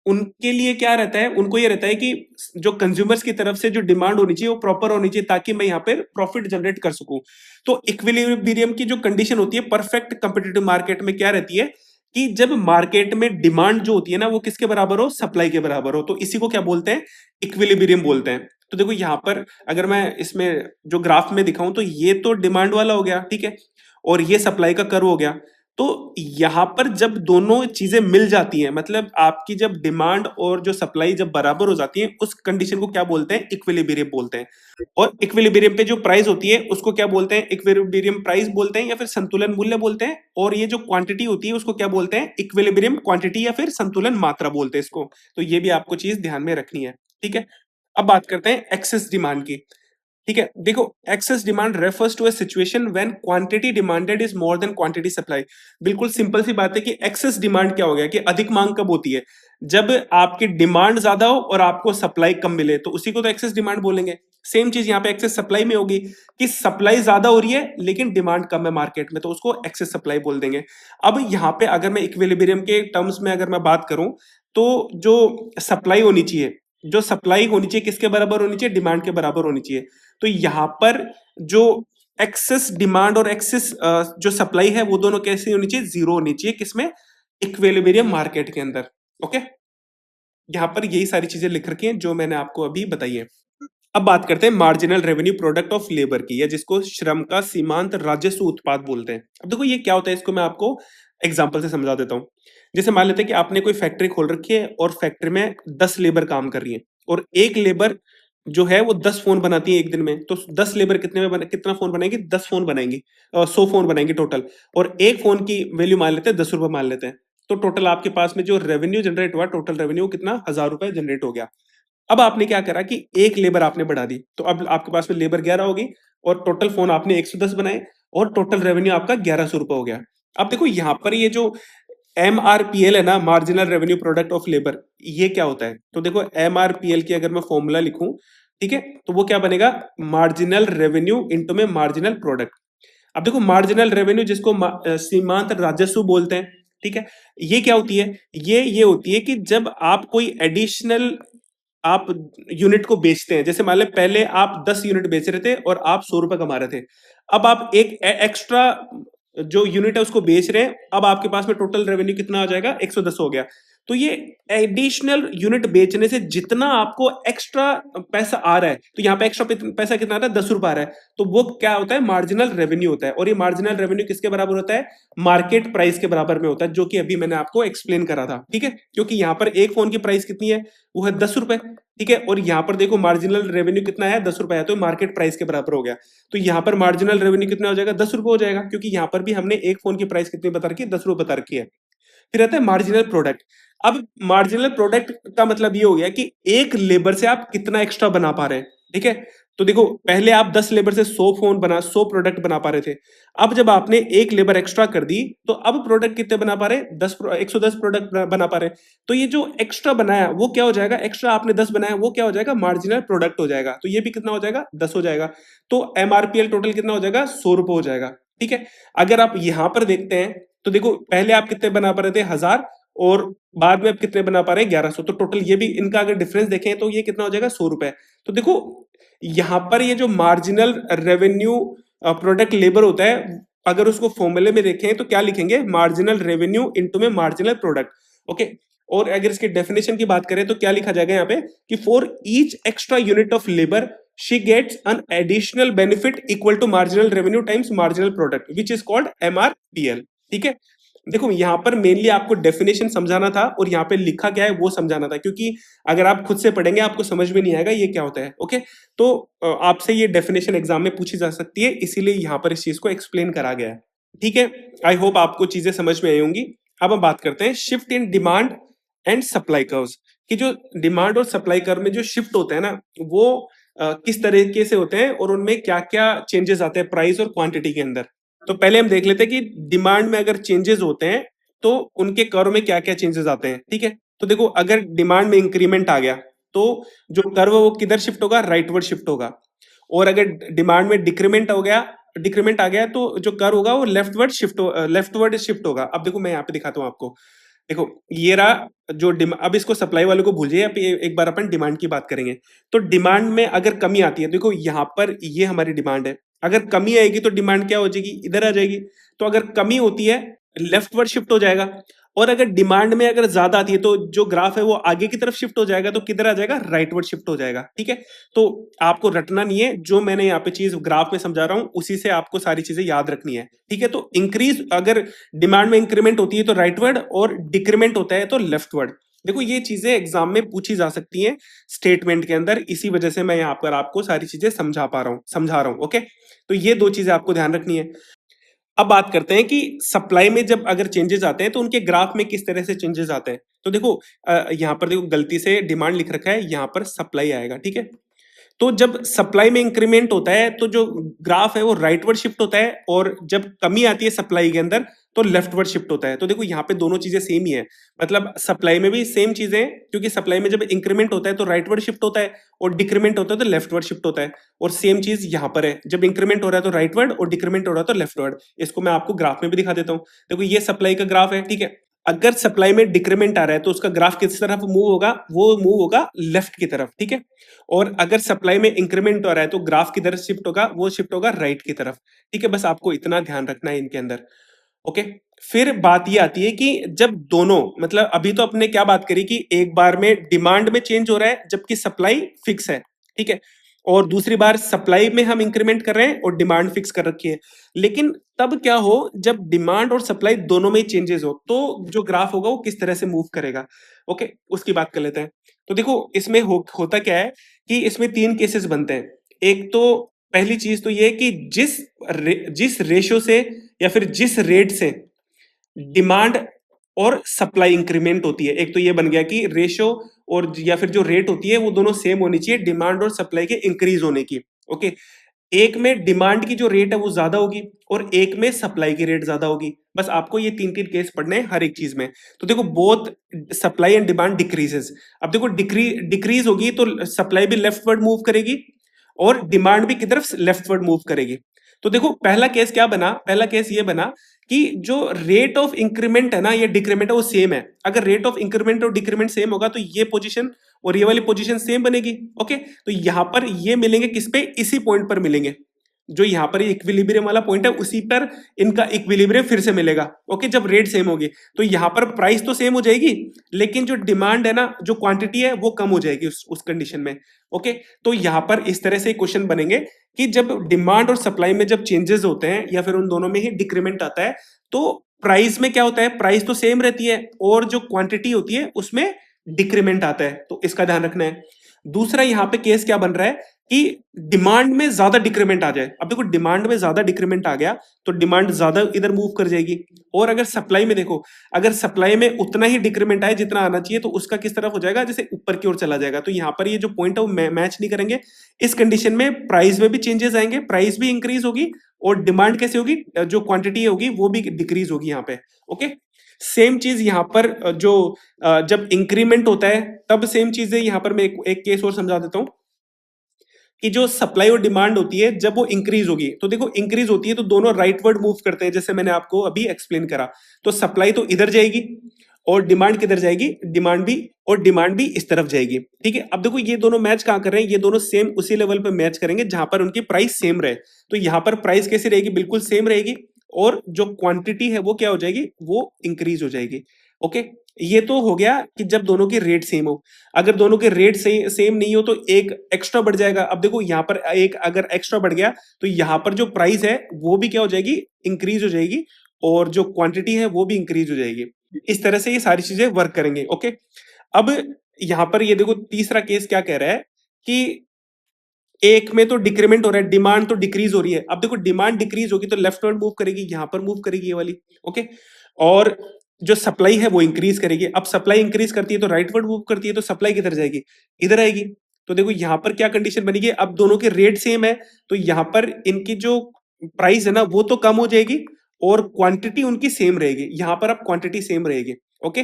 [SPEAKER 1] उनके लिए क्या रहता है, उनको ये रहता है कि जो कंज्यूमर्स की तरफ से जो डिमांड होनी चाहिए वो प्रॉपर होनी चाहिए ताकि मैं यहाँ पे प्रॉफिट जनरेट कर सकूं। तो इक्विलिब्रियम की जो कंडीशन होती है परफेक्ट कंपिटिटिव मार्केट में क्या रहती है कि जब मार्केट में डिमांड जो होती है ना वो किसके बराबर हो, सप्लाई के बराबर हो। तो इसी को क्या बोलते हैं, इक्विलिब्रियम बोलते हैं। तो देखो यहाँ पर अगर मैं इसमें जो ग्राफ में दिखाऊं तो ये तो डिमांड वाला हो गया, ठीक है, और ये सप्लाई का कर्व हो गया। तो यहां पर जब दोनों चीजें मिल जाती हैं, मतलब आपकी जब डिमांड और जो सप्लाई जब बराबर हो जाती है, उस कंडीशन को क्या बोलते हैं, इक्विलिब्रियम बोलते हैं। और इक्विलिब्रियम पे जो प्राइस होती है उसको क्या बोलते हैं, इक्विलिब्रियम प्राइस बोलते हैं या फिर संतुलन मूल्य बोलते हैं। और ये जो क्वांटिटी होती है उसको क्या बोलते हैं, इक्विलिब्रियम क्वांटिटी या फिर संतुलन मात्रा बोलते हैं इसको। तो ये भी आपको चीज ध्यान में रखनी है। ठीक है। अब बात करते हैं एक्सेस डिमांड की। ठीक है। देखो excess demand refers to a situation when quantity demanded is more than quantity supply. बिल्कुल सिंपल सी बात है कि एक्सेस डिमांड क्या हो गया कि अधिक मांग कब होती है, जब आपकी डिमांड ज्यादा हो और आपको सप्लाई कम मिले, तो उसी को तो एक्सेस डिमांड बोलेंगे। सेम चीज यहाँ पे एक्सेस सप्लाई में होगी कि सप्लाई ज्यादा हो रही है लेकिन डिमांड कम है मार्केट में, तो उसको एक्सेस सप्लाई बोल देंगे। अब यहाँ पे अगर मैं इक्विलिब्रियम के टर्म्स में अगर मैं बात करूं तो जो सप्लाई होनी चाहिए, जो सप्लाई होनी चाहिए किसके बराबर होनी चाहिए, डिमांड के बराबर होनी चाहिए। तो यहां पर जो एक्सेस डिमांड और एक्सेस जो सप्लाई है वो दोनों कैसी होनी चाहिए, जीरो होनी चाहिए, किसमें, इक्विलिब्रियम मार्केट के अंदर। ओके। यहां पर यही सारी चीजें लिख रखी हैं जो मैंने आपको अभी बताई है। अब बात करते हैं marginal revenue product of labour की, या जिसको श्रम का सीमांत राजस्व उत्पाद बोलते हैं। अब देखो ये क्या होता है, इसको मैं आपको एग्जांपल से समझा देता हूं। जैसे मान लेते हैं कि आपने कोई फैक्ट्री खोल रखी है और फैक्ट्री में 10 लेबर काम कर रही है और एक लेबर जो है वो 10 फोन बनाती है एक दिन में। तो 10 लेबर कितना फोन बनाएंगे, 10 फोन बनाएंगी, 100 फोन बनाएंगे टोटल। और एक फोन की वैल्यू मान लेते हैं 10 रुपए मान लेते हैं। तो टोटल आपके पास में जो रेवेन्यू जनरेट हुआ, टोटल रेवेन्यू कितना, 1000 रुपए जनरेट हो गया। अब आपने क्या करा कि एक लेबर आपने बढ़ा दी, तो अब आपके पास में लेबर 11 होगी और टोटल फोन आपने 110 बनाए और टोटल रेवेन्यू आपका 1100 रुपए हो गया। अब देखो यहां पर ये जो MRPL है ना, marginal revenue product of labour, ये क्या होता है। तो देखो MRPL की अगर मैं फॉर्मूला लिखूं, ठीक है, तो वो क्या बनेगा, मार्जिनल रेवेन्यू इंटू में मार्जिनल प्रोडक्ट। अब देखो मार्जिनल रेवेन्यू जिसको सीमांत राजस्व बोलते हैं, ठीक है, ये क्या होती है, ये होती है कि जब आप कोई एडिशनल आप यूनिट को बेचते हैं। जैसे मान लें पहले आप 10 यूनिट बेच रहे थे और आप 100 रुपए कमा रहे थे, अब आप एक एक्स्ट्रा जो यूनिट है उसको बेच रहे हैं, अब आपके पास में टोटल रेवेन्यू कितना आ जाएगा, 110 हो गया। तो ये एडिशनल यूनिट बेचने से जितना आपको एक्स्ट्रा पैसा आ रहा है, तो यहाँ पे एक्स्ट्रा पैसा कितना आ रहा है, 10 रुपए आ रहा है, तो वो क्या होता है, मार्जिनल रेवेन्यू होता है। और ये मार्जिनल रेवेन्यू किसके बराबर होता है, मार्केट प्राइस के बराबर में होता है, जो कि अभी मैंने आपको एक्सप्लेन करा था, ठीक है। क्योंकि यहाँ पर एक फोन की प्राइस कितनी है, वो है 10 रुपए, ठीक है। और यहाँ पर देखो मार्जिनल रेवेन्यू कितना है, 10 रुपए है, तो मार्केट प्राइस के बराबर हो गया। तो यहाँ पर मार्जिनल रेवेन्यू कितना हो जाएगा, 10 रुपए हो जाएगा, क्योंकि यहाँ पर भी हमने एक फोन की प्राइस कितनी बता रखी है, 10 रुपए बता रखी है। फिर आता है मार्जिनल प्रोडक्ट। अब मार्जिनल प्रोडक्ट का मतलब ये हो गया कि एक लेबर से आप कितना एक्स्ट्रा बना पा रहे हैं, ठीक है। तो देखो पहले आप 10 लेबर से 100 प्रोडक्ट बना पा रहे थे। अब जब आपने एक लेबर एक्स्ट्रा कर दी, तो अब प्रोडक्ट कितने बना पा रहे हैं, 110 प्रोडक्ट बना पा रहे हैं। तो ये जो एक्स्ट्रा बनाया वो क्या हो जाएगा, एक्स्ट्रा आपने 10 बनाया वो क्या हो जाएगा, मार्जिनल प्रोडक्ट हो जाएगा। तो ये भी कितना हो जाएगा, 10 हो जाएगा। तो एमआरपीएल टोटल कितना हो जाएगा, 100 रुपए हो जाएगा, ठीक है। अगर आप यहां पर देखते हैं तो देखो पहले आप कितने बना पा रहे थे, 1000, और बाद में अब कितने बना पा रहे हैं, 1100। तो टोटल ये भी इनका अगर डिफरेंस देखें तो ये कितना हो जाएगा, 100 रुपए। तो देखो यहां पर ये जो मार्जिनल रेवेन्यू प्रोडक्ट लेबर होता है, अगर उसको फॉर्मूले में देखें तो क्या लिखेंगे, मार्जिनल रेवेन्यू इनटू में मार्जिनल प्रोडक्ट, ओके। और अगर इसके डेफिनेशन की बात करें तो क्या लिखा जाएगा यहाँ पे, कि for each extra unit of labour she gets an additional benefit equal to marginal revenue times marginal product which is called MRPL, ठीक है। देखो यहाँ पर मेनली आपको डेफिनेशन समझाना था और यहाँ पे लिखा क्या है वो समझाना था, क्योंकि अगर आप खुद से पढ़ेंगे आपको समझ में नहीं आएगा ये क्या होता है, ओके। तो आपसे ये डेफिनेशन एग्जाम में पूछी जा सकती है, इसीलिए यहाँ पर इस चीज को एक्सप्लेन करा गया है, ठीक है। आई होप आपको चीजें समझ में आई होंगी। अब हम बात करते हैं shift in demand and supply curves, कि जो डिमांड और सप्लाई कर्व में जो शिफ्ट होते हैं ना, वो किस तरीके से होते हैं और उनमें क्या क्या चेंजेस आते हैं प्राइस और क्वांटिटी के अंदर। तो पहले हम देख लेते हैं कि डिमांड में अगर चेंजेस होते हैं तो उनके कर्व में क्या क्या चेंजेस आते हैं, ठीक है। तो देखो अगर डिमांड में इंक्रीमेंट आ गया तो जो कर्व है वो किधर शिफ्ट होगा, राइटवर्ड शिफ्ट होगा। और अगर डिमांड में डिक्रीमेंट आ गया तो जो कर्व होगा वो लेफ्टवर्ड शिफ्ट होगा। अब देखो मैं यहाँ पे दिखाता हूँ आपको, देखो ये रहा जो अब इसको सप्लाई वाले को भूल जाइए, अब एक बार अपन डिमांड की बात करेंगे। तो डिमांड में अगर कमी आती है, देखो यहाँ पर ये हमारी डिमांड है, अगर कमी आएगी तो डिमांड क्या हो जाएगी, इधर आ जाएगी। तो अगर कमी होती है लेफ्टवर्ड शिफ्ट हो जाएगा, और अगर डिमांड में अगर ज्यादा आती है तो जो ग्राफ है वो आगे की तरफ शिफ्ट हो जाएगा, तो किधर आ जाएगा, राइटवर्ड शिफ्ट हो जाएगा, ठीक है। तो आपको रटना नहीं है, जो मैंने यहाँ पे चीज ग्राफ में समझा रहा हूं उसी से आपको सारी चीजें याद रखनी है, ठीक है। तो इंक्रीज अगर डिमांड में इंक्रीमेंट होती है तो राइटवर्ड, और डिक्रीमेंट होता है तो लेफ्टवर्ड। देखो ये चीजें एग्जाम में पूछी जा सकती हैं स्टेटमेंट के अंदर, इसी वजह से मैं यहाँ पर आपको सारी चीजें समझा रहा हूँ, ओके। तो ये दो चीजें आपको ध्यान रखनी है। अब बात करते हैं कि सप्लाई में जब अगर चेंजेस आते हैं तो उनके ग्राफ में किस तरह से चेंजेस आते हैं। तो देखो यहाँ पर देखो गलती से डिमांड लिख रखा है, यहाँ पर सप्लाई आएगा, ठीक है। तो जब सप्लाई में इंक्रीमेंट होता है तो जो ग्राफ है वो राइटवर्ड शिफ्ट होता है, और जब कमी आती है सप्लाई के अंदर तो लेफ्टवर्ड शिफ्ट होता है। तो देखो यहाँ पे दोनों चीजें सेम ही है, मतलब सप्लाई में भी सेम चीजें, क्योंकि सप्लाई में जब इंक्रीमेंट होता है तो राइटवर्ड शिफ्ट होता है, और डिक्रीमेंट होता है तो लेफ्टवर्ड शिफ्ट होता है। और सेम चीज यहाँ पर है, जब इंक्रीमेंट हो रहा है तो राइटवर्ड, और डिक्रीमेंट हो रहा है तो लेफ्टवर्ड। इसको मैं आपको ग्राफ में भी दिखा देता हूँ। देखो ये सप्लाई का ग्राफ है, ठीक है। अगर सप्लाई में डिक्रीमेंट आ रहा है तो उसका ग्राफ किस तरफ मूव होगा, वो मूव होगा लेफ्ट की तरफ, ठीक है। और अगर सप्लाई में इंक्रीमेंट हो रहा है तो ग्राफ किधर शिफ्ट होगा, वो शिफ्ट होगा राइट की तरफ, ठीक है। बस आपको इतना ध्यान रखना है इनके अंदर, ओके। फिर बात ये आती है कि जब दोनों, मतलब अभी तो अपने क्या बात करी कि एक बार में डिमांड में चेंज हो रहा है जबकि सप्लाई फिक्स है, ठीक है। और दूसरी बार सप्लाई में हम इंक्रीमेंट कर रहे हैं और डिमांड फिक्स कर रखी है। लेकिन तब क्या हो, जब डिमांड और सप्लाई दोनों में चेंजेस हो तो जो ग्राफ होगा वो किस तरह से मूव करेगा, ओके, उसकी बात कर लेते हैं। तो देखो इसमें होता क्या है कि इसमें 3 केसेस बनते हैं। एक तो पहली चीज तो ये है कि जिस रेशो से या फिर जिस रेट से डिमांड और सप्लाई इंक्रीमेंट होती है, एक तो ये बन गया कि रेशो और या फिर जो रेट होती है वो दोनों सेम होनी चाहिए डिमांड और सप्लाई के इंक्रीज होने की, ओके। एक में डिमांड की जो रेट है वो ज्यादा होगी और एक में सप्लाई की रेट ज्यादा होगी। बस आपको ये 3 केस पढ़ने हैं हर एक चीज में। तो देखो both supply and demand decreases. अब देखो डिक्रीज होगी तो सप्लाई भी लेफ्टवर्ड मूव करेगी और डिमांड भी किधर लेफ्टवर्ड मूव करेगी। तो देखो पहला केस क्या बना, पहला केस ये बना कि जो रेट ऑफ इंक्रीमेंट है ना, ये डिक्रीमेंट है, वो सेम है। अगर रेट ऑफ इंक्रीमेंट और डिक्रीमेंट सेम होगा तो ये पोजीशन और ये वाली पोजीशन सेम बनेगी, ओके। तो यहां पर ये मिलेंगे किस पे, इसी पॉइंट पर मिलेंगे, जो यहाँ पर इक्विलिब्रियम वाला पॉइंट है उसी पर इनका इक्विलिब्रियम फिर से मिलेगा। ओके, जब रेट सेम होगी तो यहाँ पर प्राइस तो सेम हो जाएगी, लेकिन जो डिमांड है ना, जो क्वांटिटी है वो कम हो जाएगी उस कंडीशन में। ओके, तो यहाँ पर इस तरह से क्वेश्चन बनेंगे कि जब डिमांड और सप्लाई में जब चेंजेस होते हैं या फिर उन दोनों में ही डिक्रीमेंट आता है, तो प्राइस में क्या होता है, प्राइस तो सेम रहती है और जो क्वांटिटी होती है उसमें डिक्रीमेंट आता है, तो इसका ध्यान रखना है। दूसरा यहाँ पे केस क्या बन रहा है कि डिमांड में ज्यादा डिक्रीमेंट आ जाए। अब देखो, डिमांड में ज्यादा डिक्रीमेंट आ गया तो डिमांड ज्यादा इधर मूव कर जाएगी, और अगर सप्लाई में देखो, अगर सप्लाई में उतना ही डिक्रीमेंट आए जितना आना चाहिए, तो उसका किस तरफ हो जाएगा, जैसे ऊपर की ओर चला जाएगा। तो यहाँ पर ये जो पॉइंट है वो मैच नहीं करेंगे। इस कंडीशन में प्राइस में भी चेंजेस आएंगे, प्राइस भी इंक्रीज होगी और डिमांड कैसे होगी, जो क्वांटिटी होगी वो भी डिक्रीज होगी यहाँ पे। ओके, सेम चीज यहाँ पर जब इंक्रीमेंट होता है तब सेम चीज है। यहाँ पर मैं एक केस और समझा देता हूं कि जो सप्लाई और डिमांड होती है जब वो इंक्रीज होगी, तो देखो इंक्रीज होती है तो दोनों राइटवर्ड मूव करते हैं, जैसे मैंने आपको अभी एक्सप्लेन करा। तो सप्लाई तो इधर जाएगी और डिमांड किधर जाएगी, डिमांड भी इस तरफ जाएगी। ठीक है, अब देखो ये दोनों मैच कहां कर रहे हैं, ये दोनों सेम उसी लेवल पे मैच करेंगे जहां पर उनकी प्राइस सेम रहे। तो यहां पर प्राइस कैसी रहेगी, बिल्कुल सेम रहेगी, और जो क्वांटिटी है वो क्या हो जाएगी, वो इंक्रीज हो जाएगी। ओके, ये तो हो गया कि जब दोनों की रेट सेम हो। अगर दोनों के रेट सेम नहीं हो तो एक एक्स्ट्रा बढ़ जाएगा। अब देखो यहाँ पर एक अगर एक्स्ट्रा बढ़ गया तो यहाँ पर जो प्राइस है वो भी क्या हो जाएगी, इंक्रीज हो जाएगी, और जो क्वांटिटी है वो भी इंक्रीज हो जाएगी। इस तरह से ये सारी चीजें वर्क करेंगे। ओके, अब यहाँ पर ये देखो तीसरा केस क्या कह रहा है कि एक में तो डिक्रीमेंट हो रहा है, डिमांड तो डिक्रीज हो रही है। अब देखो डिमांड डिक्रीज होगी तो लेफ्ट वर्ड मूव करेगी, यहां पर मूव करेगी ये वाली। ओके, और जो सप्लाई है वो इंक्रीज करेगी। अब सप्लाई इंक्रीज करती है तो राइट वर्ड मूव करती है, तो सप्लाई किधर जाएगी, इधर आएगी। तो देखो यहां पर क्या कंडीशन बनेगी, अब दोनों के रेट सेम है तो यहां पर इनकी जो प्राइस है ना वो तो कम हो जाएगी और क्वांटिटी उनकी सेम रहेगी। यहां पर अब क्वांटिटी सेम रहेगी। ओके,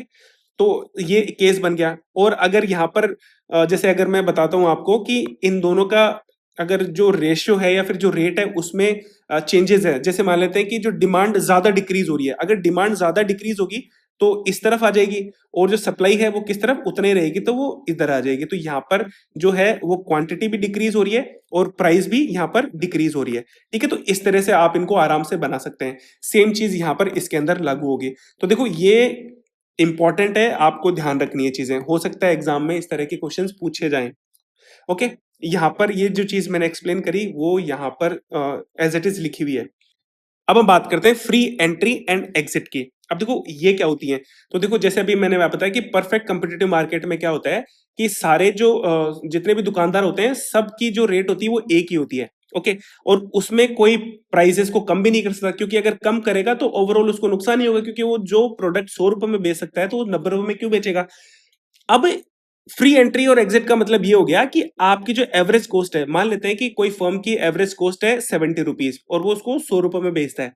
[SPEAKER 1] तो ये केस बन गया। और अगर यहाँ पर जैसे अगर मैं बताता हूं आपको कि इन दोनों का अगर जो रेशियो है या फिर जो रेट है उसमें चेंजेस है, जैसे मान लेते हैं कि जो डिमांड ज्यादा डिक्रीज हो रही है, अगर डिमांड ज्यादा डिक्रीज होगी तो इस तरफ आ जाएगी, और जो सप्लाई है वो किस तरफ उतने रहेगी, तो वो इधर आ जाएगी। तो यहाँ पर जो है वो क्वांटिटी भी डिक्रीज हो रही है और प्राइस भी यहाँ पर डिक्रीज हो रही है। ठीक है, तो इस तरह से आप इनको आराम से बना सकते हैं। सेम चीज यहाँ पर इसके अंदर लागू होगी। तो देखो ये इंपॉर्टेंट है, आपको ध्यान रखनी है चीजें, हो सकता है एग्जाम में इस तरह के क्वेश्चंस पूछे जाएं। ओके, यहाँ पर ये जो चीज मैंने एक्सप्लेन करी वो यहाँ पर एज इट इज लिखी हुई है। अब हम बात करते हैं फ्री एंट्री एंड एग्जिट की। अब देखो ये क्या होती है, तो देखो जैसे अभी मैंने बताया कि परफेक्ट कंपिटिटिव मार्केट में क्या होता है कि सारे जो जितने भी दुकानदार होते हैं सबकी जो रेट होती है वो एक ही होती है। ओके, और उसमें कोई प्राइसेस को कम भी नहीं कर सकता, क्योंकि अगर कम करेगा तो ओवरऑल उसको नुकसान ही होगा, क्योंकि वो जो प्रोडक्ट 100 रुपए में बेच सकता है तो वो 90 रुपए में क्यों बेचेगा। अब फ्री एंट्री और एग्जिट का मतलब ये हो गया कि आपकी जो एवरेज कॉस्ट है, मान लेते हैं कि कोई फर्म की एवरेज कॉस्ट है 70 रुपीज और वो उसको 100 रुपए में बेचता है।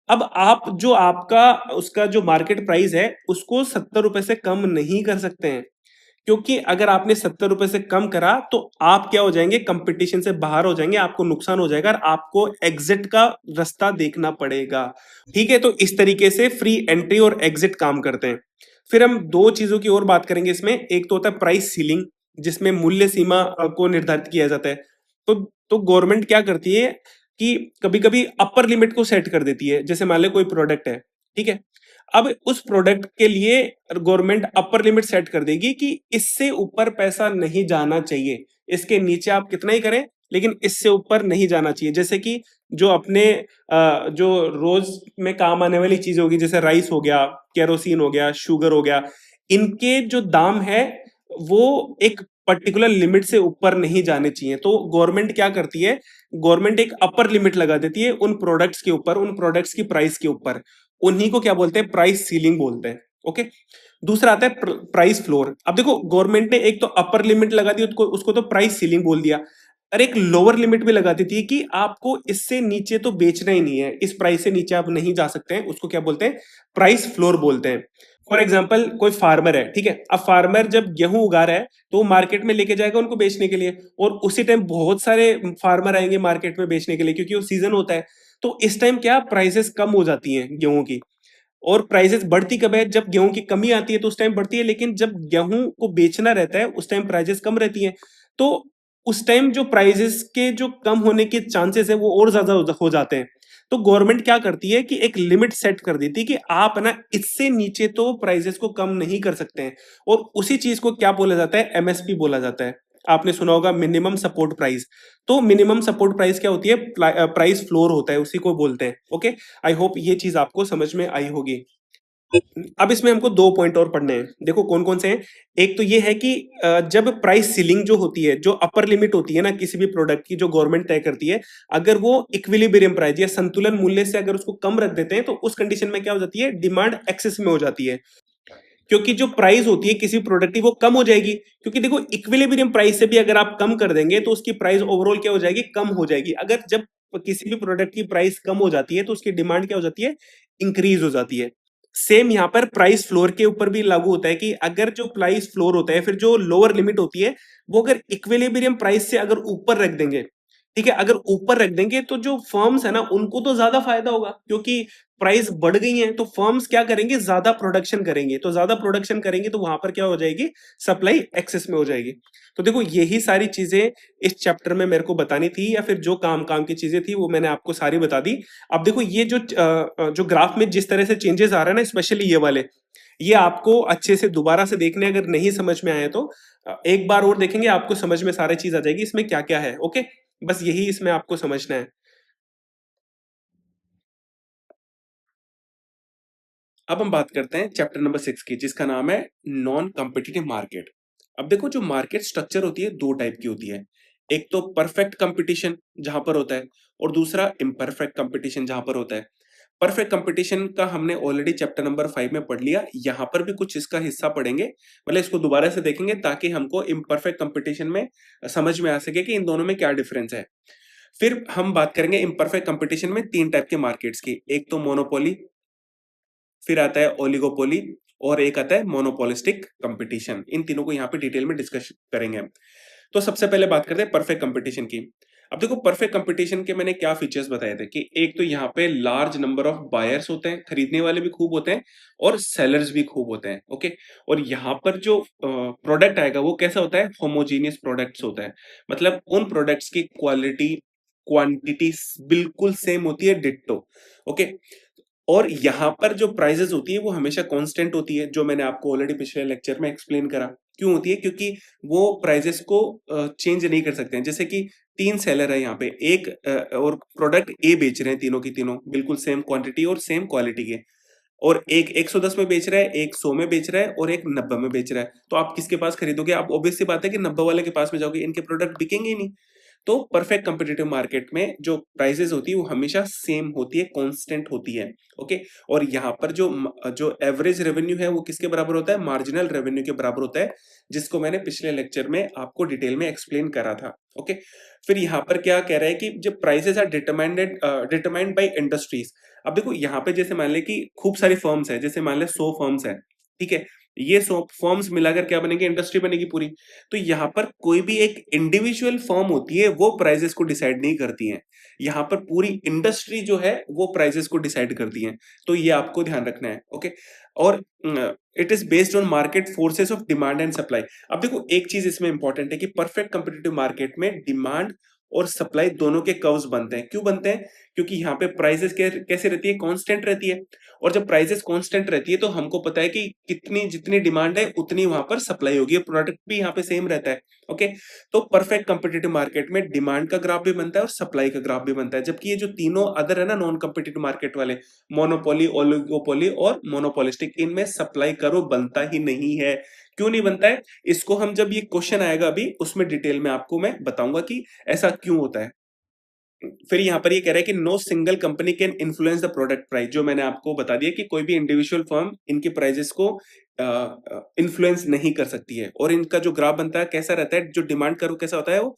[SPEAKER 1] अब आप जो आपका उसका जो मार्केट प्राइस है उसको 70 रुपए से कम नहीं कर सकते हैं, क्योंकि अगर आपने 70 रुपए से कम करा तो आप क्या हो जाएंगे, कंपटीशन से बाहर हो जाएंगे, आपको नुकसान हो जाएगा और आपको एग्जिट का रास्ता देखना पड़ेगा। ठीक है, तो इस तरीके से फ्री एंट्री और एग्जिट काम करते हैं। फिर हम दो चीजों की और बात करेंगे इसमें। एक तो होता है प्राइस सीलिंग, जिसमें मूल्य सीमा को निर्धारित किया जाता है। तो गवर्नमेंट क्या करती है कि कभी कभी अपर लिमिट को सेट कर देती है। जैसे मान लो कोई प्रोडक्ट है, ठीक है, अब उस प्रोडक्ट के लिए गवर्नमेंट अपर लिमिट सेट कर देगी कि इससे ऊपर पैसा नहीं जाना चाहिए, इसके नीचे आप कितना ही करें लेकिन इससे ऊपर नहीं जाना चाहिए। जैसे कि जो अपने जो रोज में काम आने वाली चीजें होगी, जैसे राइस हो गया, केरोसिन हो गया, शुगर हो गया, इनके जो दाम है वो एक पर्टिकुलर लिमिट से ऊपर नहीं जाने चाहिए। तो गवर्नमेंट क्या करती है, गवर्नमेंट एक अपर लिमिट लगा देती है उन प्रोडक्ट्स के ऊपर, उन प्रोडक्ट्स की प्राइस के ऊपर। उन्हीं को क्या बोलते हैं, प्राइस सीलिंग बोलते हैं। ओके, दूसरा आता है प्राइस फ्लोर। अब देखो गवर्नमेंट ने एक तो अपर लिमिट लगा दी, उसको तो प्राइस सीलिंग बोल दिया, और एक लोअर लिमिट भी लगा देती है कि आपको इससे नीचे तो बेचना ही नहीं है, इस प्राइस से नीचे आप नहीं जा सकते हैं। उसको क्या बोलते हैं, प्राइस फ्लोर बोलते हैं। फॉर एग्जाम्पल कोई फार्मर है, ठीक है, अब फार्मर जब गेहूं उगा रहा है तो वो मार्केट में लेके जाएगा उनको बेचने के लिए, और उसी टाइम बहुत सारे फार्मर आएंगे मार्केट में बेचने के लिए, क्योंकि वो सीजन होता है। तो इस टाइम क्या प्राइसेस कम हो जाती हैं गेहूं की, और प्राइसेस बढ़ती कब है, जब गेहूं की कमी आती है तो उस टाइम बढ़ती है, लेकिन जब गेहूं को बेचना रहता है उस टाइम प्राइसेस कम रहती हैं। तो उस टाइम जो प्राइजेस के जो कम होने के चांसेस है वो और ज्यादा हो जाते हैं। तो गवर्नमेंट क्या करती है कि एक लिमिट सेट कर देती है कि आप ना इससे नीचे तो प्राइजेस को कम नहीं कर सकते हैं। और उसी चीज को क्या बोला जाता है, एमएसपी बोला जाता है। आपने सुना होगा मिनिमम सपोर्ट प्राइस। तो मिनिमम सपोर्ट प्राइस क्या होती है, प्राइस फ्लोर होता है, उसी को बोलते हैं। ओके, आई होप ये चीज आपको समझ में आई होगी। अब इसमें हमको दो पॉइंट और पढ़ने हैं, देखो कौन कौन से हैं। एक तो ये है कि जब प्राइस सीलिंग जो होती है, जो अपर लिमिट होती है ना किसी भी प्रोडक्ट की, जो गवर्नमेंट तय करती है, अगर वो इक्विलिब्रियम प्राइस या संतुलन मूल्य से अगर उसको कम रख देते हैं तो उस कंडीशन में क्या हो जाती है, डिमांड एक्सेस में हो जाती है। क्योंकि जो प्राइस होती है किसी प्रोडक्ट की वो कम हो जाएगी। क्योंकि देखो इक्विलिब्रियम प्राइस से भी अगर आप कम कर देंगे तो उसकी प्राइस ओवरऑल क्या हो जाएगी, कम हो जाएगी। अगर जब किसी भी प्रोडक्ट की प्राइस कम हो जाती है तो उसकी डिमांड क्या हो जाती है, इंक्रीज हो जाती है। सेम यहाँ पर प्राइस फ्लोर के ऊपर भी लागू होता है कि अगर जो प्राइस फ्लोर होता है, फिर जो लोअर लिमिट होती है, वो अगर इक्विलिब्रियम प्राइस से अगर ऊपर रख देंगे, ठीक है, अगर ऊपर रख देंगे तो जो फर्म्स है ना उनको तो ज्यादा फायदा होगा, क्योंकि प्राइस बढ़ गई है तो फर्म्स क्या करेंगे, ज्यादा प्रोडक्शन करेंगे। तो ज्यादा प्रोडक्शन करेंगे तो वहां पर क्या हो जाएगी, सप्लाई एक्सेस में हो जाएगी। तो देखो यही सारी चीजें इस चैप्टर में मेरे को बतानी थी, या फिर जो काम काम की चीजें थी वो मैंने आपको सारी बता दी। अब देखो ये जो ग्राफ में जिस तरह से चेंजेस आ रहे हैं ना, स्पेशली ये वाले, ये आपको अच्छे से दोबारा से देखने, अगर नहीं समझ में आए तो एक बार और देखेंगे, आपको समझ में सारी चीज आ जाएगी इसमें क्या क्या है। ओके, बस यही इसमें आपको समझना है। अब हम बात करते हैं चैप्टर नंबर 6 की, जिसका नाम है नॉन कॉम्पिटिटिव मार्केट। अब देखो जो मार्केट स्ट्रक्चर होती है दो टाइप की होती है। एक तो परफेक्ट कंपटीशन जहां पर होता है, और दूसरा इम्परफेक्ट कंपटीशन जहां पर होता है। परफेक्ट कंपटीशन का हमने ऑलरेडी चैप्टर नंबर 5 में पढ़ लिया, यहां पर भी कुछ इसका हिस्सा पढ़ेंगे, मतलब इसको दोबारा से देखेंगे ताकि हमको इम्परफेक्ट कंपटीशन में समझ में आ सके कि इन दोनों में क्या डिफरेंस है। फिर हम बात करेंगे इम्परफेक्ट कंपटीशन में तीन टाइप के मार्केट्स की। एक तो मोनोपोली, फिर आता है ओलिगोपोली, और एक आता है मोनोपोलिस्टिक कंपटीशन। इन तीनों को यहाँ पे डिटेल में डिस्कस करेंगे हम। तो सबसे पहले बात करते हैं परफेक्ट कंपटीशन की। अब देखो परफेक्ट कंपटीशन के मैंने क्या फीचर्स बताए थे कि एक तो यहाँ पे लार्ज नंबर ऑफ बायर्स होते हैं, खरीदने वाले भी खूब होते हैं और सेलर्स भी खूब होते हैं। ओके, और यहाँ पर जो प्रोडक्ट आएगा वो कैसा होता है, होमोजीनियस प्रोडक्ट्स होता है। मतलब उन प्रोडक्ट्स की क्वालिटी, क्वांटिटी बिल्कुल सेम होती है, डिट्टो। ओके, और यहाँ पर जो प्राइजेस होती है वो हमेशा कांस्टेंट होती है, जो मैंने आपको ऑलरेडी पिछले लेक्चर में एक्सप्लेन करा। क्यों होती है, क्योंकि वो प्राइजेस को चेंज नहीं कर सकते हैं। जैसे कि तीन सेलर है यहाँ पे, एक और प्रोडक्ट ए बेच रहे हैं, तीनों की तीनों बिल्कुल सेम क्वांटिटी और सेम क्वालिटी के, और एक 110 में बेच रहा है, एक 100 में बेच रहा है, और एक 90 में बेच रहा है। तो आप किसके पास खरीदोगे, आप ऑब्वियस सी बात है कि 90 वाले के पास में जाओगे, इनके प्रोडक्ट बिकेंगे ही नहीं। तो परफेक्ट कंपटीटिव मार्केट में जो प्राइसेस होती है वो हमेशा सेम होती है, कांस्टेंट होती है। ओके, और यहाँ पर जो एवरेज रेवेन्यू है वो किसके बराबर होता है, मार्जिनल रेवेन्यू के बराबर होता है, जिसको मैंने पिछले लेक्चर में आपको डिटेल में एक्सप्लेन करा था। ओके, फिर यहाँ पर क्या कह रहा है कि जब prices are determined by industries. अब देखो यहाँ पे जैसे मान ले कि खूब सारी फर्म्स है, जैसे मान ले 100 फर्म्स है, ठीक है, ये 100 फर्म्स मिलाकर क्या बनेगी, इंडस्ट्री बनेगी पूरी। तो यहाँ पर कोई भी एक इंडिविजुअल फर्म होती है वो प्राइजेस को डिसाइड नहीं करती है, यहाँ पर पूरी इंडस्ट्री जो है वो प्राइजेस को डिसाइड करती है। तो ये आपको ध्यान रखना है। ओके, और it is based on market forces of demand and supply. अब देखो एक चीज इसमें इंपॉर्टेंट है कि परफेक्ट कम्पिटिटिव मार्केट में डिमांड और सप्लाई दोनों के कर्व्स बनते हैं। क्यों बनते हैं, क्योंकि यहाँ पे प्राइसेस कैसे रहती है, कांस्टेंट रहती है। और जब प्राइसेस कांस्टेंट रहती है तो हमको पता है कि कितनी जितनी डिमांड है उतनी वहां पर सप्लाई होगी, प्रोडक्ट भी यहाँ पे सेम रहता है। ओके, तो परफेक्ट कंपटीटिव मार्केट में डिमांड का ग्राफ भी बनता है और सप्लाई का ग्राफ भी बनता है। जबकि ये जो तीनों अदर है ना नॉन कंपटीटिव मार्केट वाले, मोनोपोली, ओलिगोपोली और मोनोपोलिस्टिक, इनमें सप्लाई कर्व बनता ही नहीं है। क्यों नहीं बनता है, इसको हम जब ये क्वेश्चन आएगा अभी उसमें डिटेल में आपको मैं बताऊंगा कि ऐसा क्यों होता है। फिर यहाँ पर ये कह रहा है कि no single company can influence the product price, जो मैंने आपको बता दिया कि कोई भी इंडिविजुअल फर्म इनके प्राइजेस को इन्फ्लुएंस नहीं कर सकती है। और इनका जो ग्राफ बनता है कैसा रहता है, जो डिमांड कर्व कैसा होता है, वो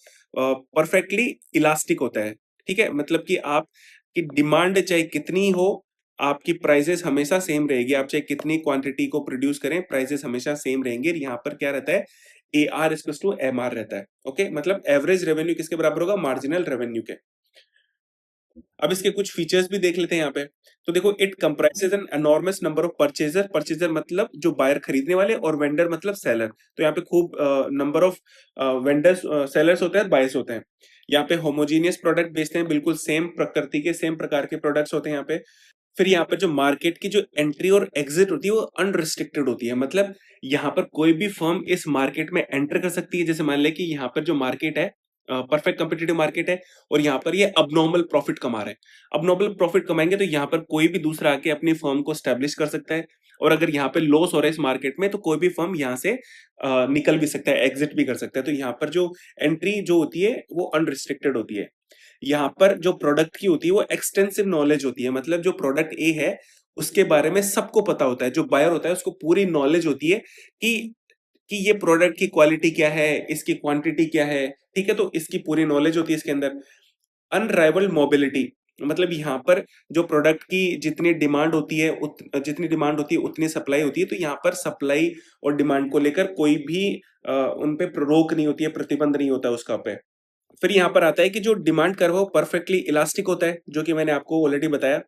[SPEAKER 1] परफेक्टली इलास्टिक होता है। ठीक है, मतलब कि आप की डिमांड चाहे कितनी हो, आपकी प्राइजेस हमेशा सेम रहेगी। आप चाहे कितनी क्वांटिटी को प्रोड्यूस करें, प्राइजेस हमेशा सेम रहेंगे। यहाँ पर क्या रहता है, A R equal to M R रहता है। ओके, मतलब एवरेज रेवेन्यू किसके बराबर होगा, मार्जिनल रेवेन्यू के। अब इसके कुछ फीचर्स भी देख लेते हैं यहाँ पे। तो देखो, it comprises an enormous number of purchaser, purchaser मतलब जो बायर खरीदने वाले, और वेंडर मतलब सेलर। तो यहाँ पे खूब नंबर ऑफ वेंडर्स, सेलर्स होते हैं, बायर्स होते हैं। यहाँ पे होमोजीनियस प्रोडक्ट बेचते हैं, बिल्कुल सेम प्रकृति के, सेम प्रकार के प्रोडक्ट्स होते हैं यहाँ पे। फिर यहाँ पर जो मार्केट की जो एंट्री और एग्जिट होती है वो अनरिस्ट्रिक्टेड होती है, मतलब यहाँ पर कोई भी फर्म इस मार्केट में एंटर कर सकती है। जैसे मान ले कि यहाँ पर जो मार्केट है, परफेक्ट कंपिटिटिव मार्केट है, और यहाँ पर ये अबनॉर्मल प्रॉफिट कमा रहे हैं। अबनॉर्मल प्रॉफिट कमाएंगे तो यहाँ पर कोई भी दूसरा आके अपनी फर्म को स्टैब्लिश कर सकता है, और अगर यहाँ पे लॉस हो रहा है इस मार्केट में तो कोई भी फर्म यहाँ से निकल भी सकता है, एग्जिट भी कर सकता है। तो यहाँ पर जो एंट्री जो होती है वो अनरिस्ट्रिक्टेड होती है। यहाँ पर जो प्रोडक्ट की होती है वो एक्सटेंसिव नॉलेज होती है, मतलब जो प्रोडक्ट ए है उसके बारे में सबको पता होता है। जो बायर होता है उसको पूरी नॉलेज होती है कि ये प्रोडक्ट की क्वालिटी क्या है, इसकी क्वांटिटी क्या है, ठीक है? तो इसकी पूरी नॉलेज होती है इसके अंदर। अनराइवल्ड मोबिलिटी, मतलब यहाँ पर जो प्रोडक्ट की जितनी डिमांड होती है जितनी डिमांड होती है उतनी सप्लाई होती है। तो यहाँ पर सप्लाई और डिमांड को लेकर कोई भी उन पे रोक नहीं होती है, प्रतिबंध नहीं होता है उसका पे। फिर यहाँ पर आता है कि जो डिमांड कर्व है वो परफेक्टली इलास्टिक होता है, जो कि मैंने आपको ऑलरेडी बताया।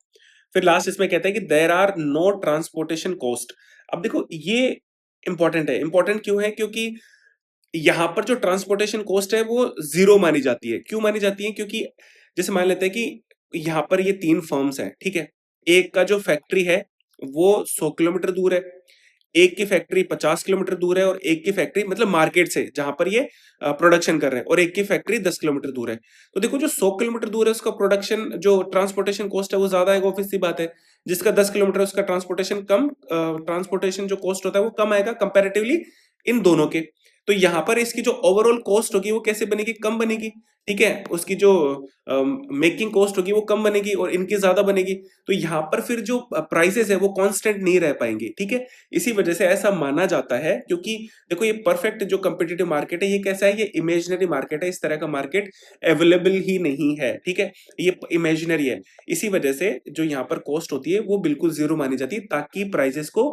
[SPEAKER 1] फिर लास्ट इसमें कहता है कि there are no transportation cost. अब देखो, ये इंपॉर्टेंट है। इंपॉर्टेंट क्यों है? क्योंकि यहाँ पर जो ट्रांसपोर्टेशन कॉस्ट है वो जीरो मानी जाती है। क्यों मानी जाती है? क्योंकि जैसे मान लेते हैं कि यहाँ पर ये तीन फर्म्स हैं, ठीक है? एक का जो फैक्ट्री है वो 100 किलोमीटर दूर है, एक की फैक्ट्री 50 किलोमीटर दूर है, और एक की फैक्ट्री मतलब मार्केट से जहां पर ये प्रोडक्शन कर रहे हैं, और एक की फैक्ट्री 10 किलोमीटर दूर है। तो देखो, जो 100 किलोमीटर दूर है उसका प्रोडक्शन जो ट्रांसपोर्टेशन कॉस्ट है वो ज्यादा है, ऑब्वियस सी बात है। जिसका 10 किलोमीटर है उसका ट्रांसपोर्टेशन कम, ट्रांसपोर्टेशन जो कॉस्ट होता है वो कम आएगा कंपेरेटिवली इन दोनों के। तो यहाँ पर इसकी जो ओवरऑल कॉस्ट होगी वो कैसे बनेगी? कम बनेगी, ठीक है? उसकी जो मेकिंग कॉस्ट होगी वो कम बनेगी और इनकी ज्यादा बनेगी। तो यहाँ पर फिर जो प्राइसेस है वो कांस्टेंट नहीं रह पाएंगे, ठीक है? इसी वजह से ऐसा माना जाता है, क्योंकि देखो, ये परफेक्ट जो कंपिटिटिव मार्केट है ये कैसा है? ये इमेजिनरी मार्केट है। इस तरह का मार्केट अवेलेबल ही नहीं है, ठीक है? ये इमेजिनरी है। इसी वजह से जो यहाँ पर कॉस्ट होती है वो बिल्कुल जीरो मानी जाती है, ताकि प्राइसेस को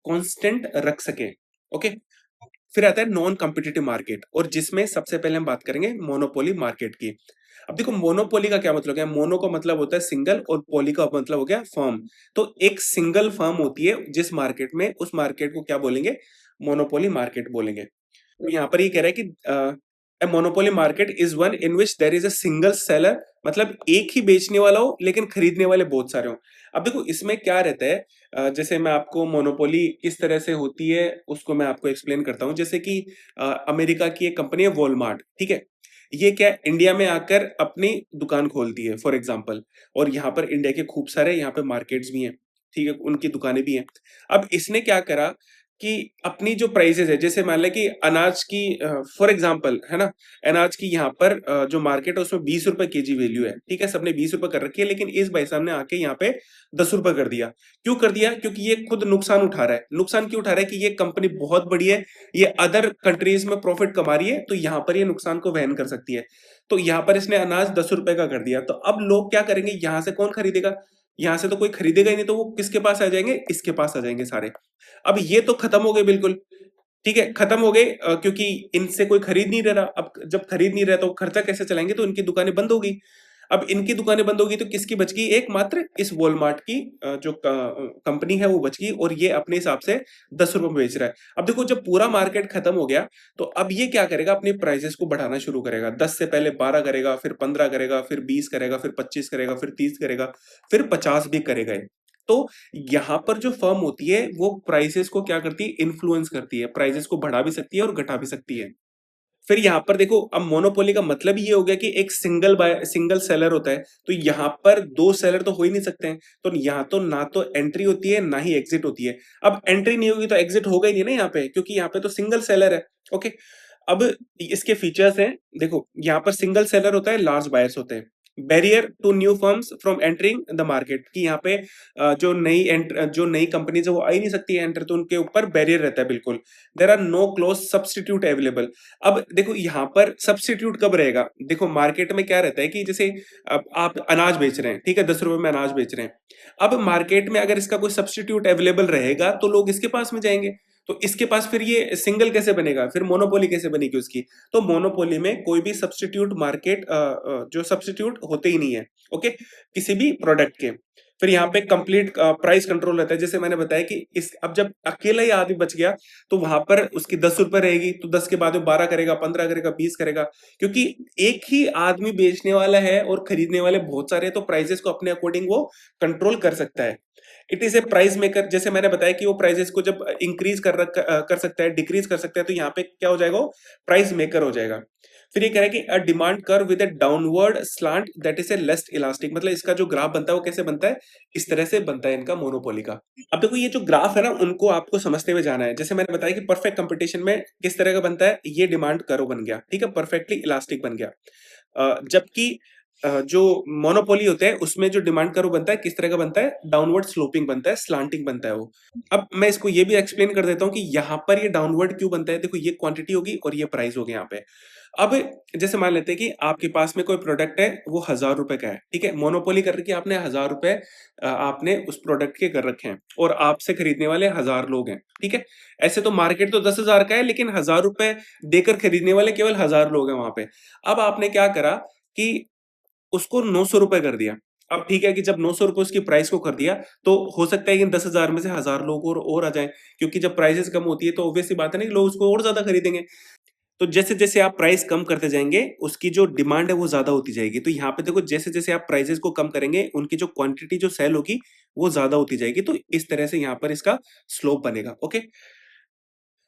[SPEAKER 1] कांस्टेंट रख सके। ओके। फिर आता है नॉन कॉम्पिटिटिव मार्केट, और जिसमें सबसे पहले हम बात करेंगे मोनोपोली मार्केट की। अब देखो, मोनोपोली का क्या मतलब है? मोनो का मतलब होता है सिंगल, और पोली का मतलब हो गया फर्म। तो एक सिंगल फर्म होती है जिस मार्केट में, उस मार्केट को क्या बोलेंगे? मोनोपोली मार्केट बोलेंगे। तो यहाँ पर ये कह रहा है कि a monopoly market is one in which there is a single seller, मतलब एक ही बेचने वाला हो लेकिन खरीदने वाले बहुत सारे हो। अब देखो, इसमें क्या रहता है, जैसे मैं आपको मोनोपोली किस तरह से होती है उसको मैं आपको एक्सप्लेन करता हूँ। जैसे कि अमेरिका की एक कंपनी है वॉलमार्ट, ठीक है? ये क्या है, इंडिया में आकर अपनी दुकान खोलती है फॉर एग्जाम्पल, और यहाँ पर इंडिया के खूब सारे यहाँ पे मार्केट्स भी हैं, ठीक है? उनकी दुकानें भी हैं। अब इसने क्या करा कि अपनी जो प्राइसेस है, जैसे मान लें कि अनाज की, फॉर एग्जांपल, है ना? अनाज की यहाँ पर जो मार्केट है उसमें 20 रुपए केजी वैल्यू है, ठीक है? सबने 20 रुपए कर रखी है, लेकिन इस भाई साहब ने आके यहाँ पे 10 रुपए कर दिया। क्यों कर दिया? क्योंकि ये खुद नुकसान उठा रहा है। नुकसान क्यों उठा रहा है? कि ये कंपनी बहुत बड़ी है, ये अदर कंट्रीज में प्रॉफिट कमा रही है, तो यहाँ पर ये नुकसान को वहन कर सकती है। तो यहाँ पर इसने अनाज 10 रुपए का कर दिया। तो अब लोग क्या करेंगे? यहाँ से कौन खरीदेगा? यहाँ से तो कोई खरीदेगा ही नहीं, तो वो किसके पास आ जाएंगे? इसके पास आ जाएंगे सारे। अब ये तो खत्म हो गए बिल्कुल, ठीक है? खत्म हो गए, क्योंकि इनसे कोई खरीद नहीं रहा। अब जब खरीद नहीं रहा तो खर्चा कैसे चलाएंगे? तो इनकी दुकानें बंद हो गई। अब इनकी दुकानें बंद होगी तो किसकी बच गई? एकमात्र इस वॉलमार्ट की जो कंपनी है वो बच गई, और ये अपने हिसाब से 10 रुपए में बेच रहा है। अब देखो, जब पूरा मार्केट खत्म हो गया तो अब ये क्या करेगा? अपनी प्राइसेस को बढ़ाना शुरू करेगा। 10 से पहले 12 करेगा, फिर 15 करेगा, फिर 20 करेगा, फिर 25 करेगा, फिर 30 करेगा, फिर 50 भी करेगा ये। तो यहाँ पर जो फर्म होती है वो प्राइसेस को क्या करती है? इन्फ्लुएंस करती है। प्राइसेस को बढ़ा भी सकती है और घटा भी सकती है। फिर यहाँ पर देखो, अब मोनोपोली का मतलब ये हो गया कि एक सिंगल बाय सिंगल सेलर होता है, तो यहाँ पर दो सेलर तो हो ही नहीं सकते हैं। तो यहाँ तो ना तो एंट्री होती है ना ही एग्जिट होती है। अब एंट्री नहीं होगी तो एग्जिट होगा ही नहीं ना यहाँ पे, क्योंकि यहाँ पे तो सिंगल सेलर है। ओके। अब इसके फीचर्स हैं, देखो, यहाँ पर सिंगल सेलर होता है, लार्ज बायर्स होते हैं। Barrier to new firms from entering the market, कि यहाँ पे जो नई कंपनीज है वो आ ही नहीं सकती है एंटर, तो उनके ऊपर बैरियर रहता है बिल्कुल। There are no close substitute available. अब देखो, यहाँ पर सब्स्टिट्यूट कब रहेगा? देखो, मार्केट में क्या रहता है कि जैसे अब आप अनाज बेच रहे हैं, ठीक है? 10 रुपए में अनाज बेच रहे हैं। अब मार्केट में अगर इसका कोई सब्स्टिट्यूट अवेलेबल रहेगा तो लोग इसके पास में जाएंगे। तो इसके पास फिर ये सिंगल कैसे बनेगा, फिर मोनोपोली कैसे बनेगी उसकी? तो मोनोपोली में कोई भी सब्स्टिट्यूट मार्केट जो सब्स्टिट्यूट होते ही नहीं है, ओके, किसी भी प्रोडक्ट के। फिर यहाँ पे कंप्लीट प्राइस कंट्रोल रहता है, जैसे मैंने बताया कि इस अब जब अकेला ही आदमी बच गया तो वहां पर उसकी 10 रुपए रहेगी, तो 10 के बाद वो 12 करेगा, 15 करेगा, 20 करेगा, क्योंकि एक ही आदमी बेचने वाला है और खरीदने वाले बहुत सारे हैं, तो प्राइसेस को अपने अकॉर्डिंग वो कंट्रोल कर सकता है। It is A price maker, जैसे मैंने बताया कि वो प्राइसेस को जब इंक्रीज कर सकता है, डिक्रीज कर सकता है, तो यहाँ पे क्या हो जाएगा, वो प्राइस मेकर हो जाएगा। फिर ये कह रहा है कि a demand curve with a downward slant that is a less elastic, मतलब इसका जो ग्राफ बनता है वो कैसे बनता है, इस तरह से बनता है इनका मोनोपोली का। अब देखो ये जो ग्राफ है ना, उनको आपको समझते हुए जाना है। जैसे मैंने बताया कि परफेक्ट कंपटीशन में किस तरह का बनता है, ये डिमांड कर्व बन गया, ठीक है, परफेक्टली इलास्टिक बन गया। जबकि जो मोनोपोली होते हैं उसमें जो डिमांड कर्व बनता है किस तरह का बनता है, डाउनवर्ड स्लोपिंग बनता है, स्लांटिंग बनता है वो। अब मैं इसको ये भी एक्सप्लेन कर देता हूँ कि यहाँ पर ये डाउनवर्ड क्यों बनता है। देखो ये क्वांटिटी होगी और ये प्राइस होगी यहाँ पे। अब जैसे मान लेते हैं कि आपके पास में कोई प्रोडक्ट है, वो 1000 रुपए का है, ठीक है, मोनोपोली कर रखी है आपने, 1000 रुपए आपने उस प्रोडक्ट के कर रखे हैं और आपसे खरीदने वाले 1000 लोग हैं, ठीक है। ऐसे तो मार्केट तो 10,000 का है, लेकिन 1000 रुपए देकर खरीदने वाले केवल 1000 लोग हैं वहां पे। अब आपने क्या करा कि उसको 900 रुपए कर दिया। अब ठीक है कि जब 900 रुपए उसकी प्राइस को कर दिया, तो हो सकता है कि 10,000 में से 1000 लोग और आ जाएं, क्योंकि जब प्राइसेस कम होती है तो ऑब्वियस सी बात है ना कि लोग उसको और ज्यादा खरीदेंगे। तो जैसे जैसे आप प्राइस कम करते जाएंगे, उसकी जो डिमांड है वो ज्यादा होती जाएगी। तो यहाँ पे देखो जैसे जैसे आप प्राइसेस को कम करेंगे, उनकी जो क्वांटिटी जो सेल होगी वो ज्यादा होती जाएगी। तो इस तरह से यहाँ पर इसका स्लोप बनेगा। ओके,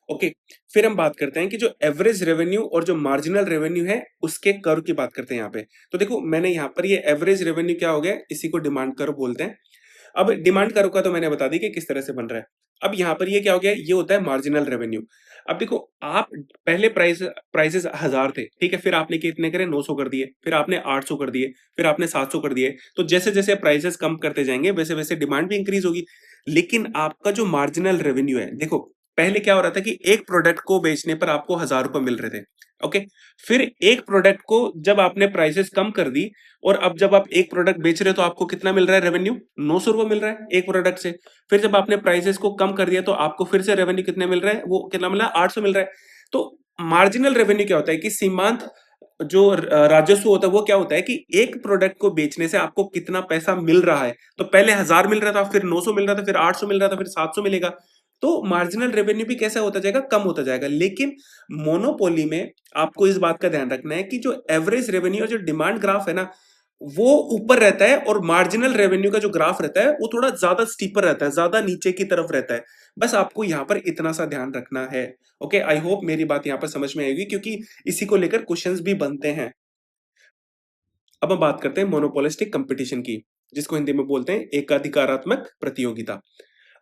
[SPEAKER 1] ओके, फिर हम बात करते हैं कि जो एवरेज रेवेन्यू और जो मार्जिनल रेवेन्यू है उसके कर्व की बात करते हैं यहाँ पे। तो देखो मैंने यहाँ पर ये एवरेज रेवेन्यू क्या हो गया, इसी को डिमांड कर्व बोलते हैं। अब डिमांड कर्व का तो मैंने बता दी कि किस तरह से बन रहा है। अब यहाँ पर ये क्या हो गया, ये होता है मार्जिनल रेवेन्यू। अब देखो आप पहले प्राइसेस 1000 थे, ठीक है, फिर आपने कितने करे, 900 कर दिए, फिर आपने 800 कर दिए, फिर आपने 700 कर दिए। तो जैसे जैसे प्राइसेस कम करते जाएंगे वैसे वैसे डिमांड भी इंक्रीज होगी। लेकिन आपका जो मार्जिनल रेवेन्यू है, देखो पहले क्या हो रहा था कि एक प्रोडक्ट को बेचने पर आपको 1000 रुपए मिल रहे थे, ओके। फिर एक प्रोडक्ट को जब आपने प्राइसेस कम कर दी, और अब जब आप एक प्रोडक्ट बेच रहे हो तो आपको कितना मिल रहा है रेवेन्यू, 900 रुपए मिल रहा है एक प्रोडक्ट से। फिर जब आपने प्राइसेस को कम कर दिया तो आपको फिर से रेवेन्यू कितने मिल रहा है, वो कितना मिला, 800 मिल रहा है। तो मार्जिनल रेवेन्यू क्या होता है कि सीमांत जो राजस्व होता है वो क्या होता है कि एक प्रोडक्ट को बेचने से आपको कितना पैसा मिल रहा है। तो पहले 1000 मिल रहा था, फिर 900 मिल रहा था, फिर 800 मिल रहा था, फिर 700 मिलेगा। तो मार्जिनल रेवेन्यू भी कैसा होता जाएगा, कम होता जाएगा। लेकिन मोनोपोली में आपको इस बात का ध्यान रखना है कि जो एवरेज रेवेन्यू और जो डिमांड ग्राफ है ना, वो ऊपर रहता है, और मार्जिनल रेवेन्यू का जो ग्राफ रहता है वो थोड़ा ज्यादा स्टीपर रहता है, ज्यादा नीचे की तरफ रहता है। बस आपको यहां पर इतना सा ध्यान रखना है। ओके, आई होप मेरी बात यहां पर समझ में आएगी, क्योंकि इसी को लेकर क्वेश्चंस भी बनते हैं। अब हम बात करते हैं मोनोपोलिस्टिक कंपटीशन की, जिसको हिंदी में बोलते हैं एकाधिकारात्मक प्रतियोगिता।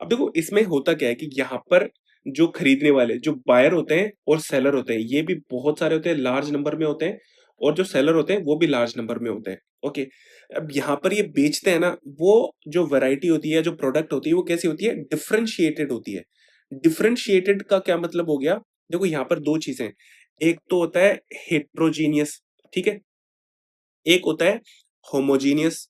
[SPEAKER 1] अब देखो इसमें होता क्या है कि यहाँ पर जो खरीदने वाले जो बायर होते हैं और सेलर होते हैं, ये भी बहुत सारे होते हैं, लार्ज नंबर में होते हैं, और जो सेलर होते हैं वो भी लार्ज नंबर में होते हैं। ओके, अब यहाँ पर ये बेचते हैं ना, वो जो वैरायटी होती है, जो प्रोडक्ट होती है, वो कैसी होती है, डिफरेंशिएटेड होती है। डिफरेंशिएटेड का क्या मतलब हो गया, देखो यहाँ पर दो चीजें, एक तो होता है हेट्रोजीनियस, ठीक है, एक होता है होमोजीनियस,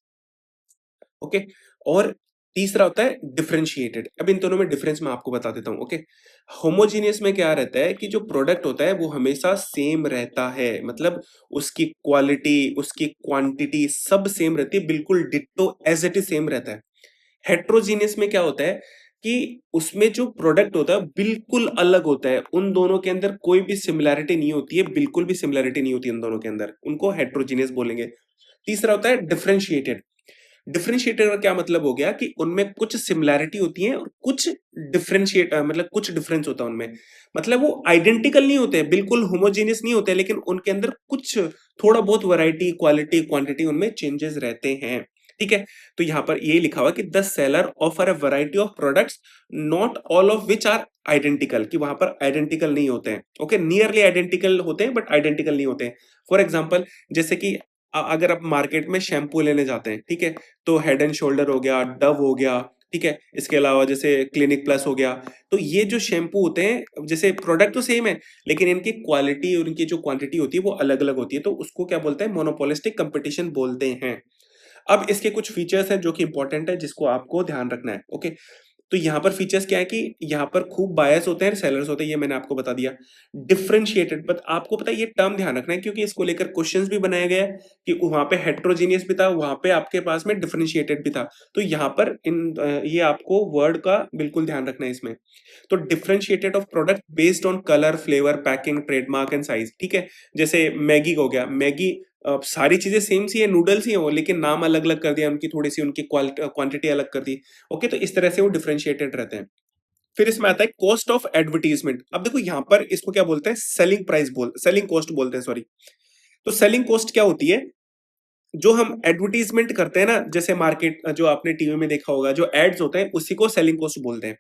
[SPEAKER 1] ओके, और तीसरा होता है डिफरेंशिएटेड। अब इन दोनों में डिफरेंस मैं आपको बता देता हूं। ओके, होमोजीनियस में क्या रहता है कि जो प्रोडक्ट होता है वो हमेशा सेम रहता है, मतलब उसकी क्वालिटी, उसकी क्वांटिटी सब सेम रहती है, बिल्कुल ditto as it is same रहता है। हेट्रोजीनियस में क्या होता है कि उसमें जो प्रोडक्ट होता है बिल्कुल अलग होता है, उन दोनों के अंदर कोई भी सिमिलैरिटी नहीं होती है, बिल्कुल भी सिमिलैरिटी नहीं होती उन दोनों के अंदर, उनको हेट्रोजीनियस बोलेंगे। तीसरा होता है डिफरेंशिएटेड। डिफरेंशिएटर का क्या मतलब हो गया कि उनमें कुछ सिमिलैरिटी होती है और कुछ मतलब कुछ डिफरेंस होता है उनमें, मतलब वो आइडेंटिकल नहीं होते, बिल्कुल होमोजेनियस नहीं होते, लेकिन उनके अंदर कुछ थोड़ा बहुत वैरायटी, क्वालिटी, क्वांटिटी उनमें चेंजेस रहते हैं। ठीक है, तो यहां पर ये लिखा हुआ कि the seller offer a variety of products not all of which are identical, कि वहां पर आइडेंटिकल नहीं होते हैं। ओके, नियरली आइडेंटिकल होते हैं बट आइडेंटिकल नहीं होते हैं। फॉर एग्जाम्पल, जैसे कि अगर आप मार्केट में शैम्पू लेने जाते हैं, ठीक है, तो हेड एंड शोल्डर हो गया, डव हो गया, ठीक है, इसके अलावा जैसे क्लिनिक प्लस हो गया, तो ये जो शैम्पू होते हैं, जैसे प्रोडक्ट तो सेम है, लेकिन इनकी क्वालिटी और इनकी जो क्वांटिटी होती है वो अलग अलग होती है, तो उसको क्या बोलते हैं, मोनोपोलिस्टिक कंपटीशन बोलते हैं। अब इसके कुछ फीचर्स हैं जो कि इंपॉर्टेंट है, जिसको आपको ध्यान रखना है। ओके, तो यहाँ पर फीचर्स क्या है कि यहाँ पर खूब बायस होते हैं, सेलर्स होते हैं, ये मैंने आपको बता दिया। डिफरेंशिएटेड, बट आपको पता है ये टर्म ध्यान रखना है क्योंकि इसको लेकर क्वेश्चंस भी बनाया गया है कि वहां पे हेट्रोजीनियस भी था, वहां पे आपके पास में डिफरेंशिएटेड भी था। तो यहाँ पर ये आपको वर्ड का बिल्कुल ध्यान रखना है इसमें। तो differentiated of product based on colour, flavour, packing, trademark and size, ठीक है। जैसे मैगी हो गया, मैगी सारी चीजें सेम सी है, नूडल्स ही है वो, लेकिन नाम अलग अलग कर दिया, उनकी थोड़ी सी उनकी क्वांटिटी अलग कर दी। ओके, तो इस तरह से वो डिफरेंशिएटेड रहते हैं। फिर इसमें आता है कॉस्ट ऑफ एडवर्टीजमेंट। अब देखो यहाँ पर इसको क्या बोलते हैं, सेलिंग कॉस्ट बोलते हैं, सॉरी। तो सेलिंग कॉस्ट क्या होती है, जो हम एडवर्टीजमेंट करते हैं ना, जैसे मार्केट जो आपने टीवी में देखा होगा, जो एड्स होते हैं उसी को सेलिंग कॉस्ट बोलते हैं।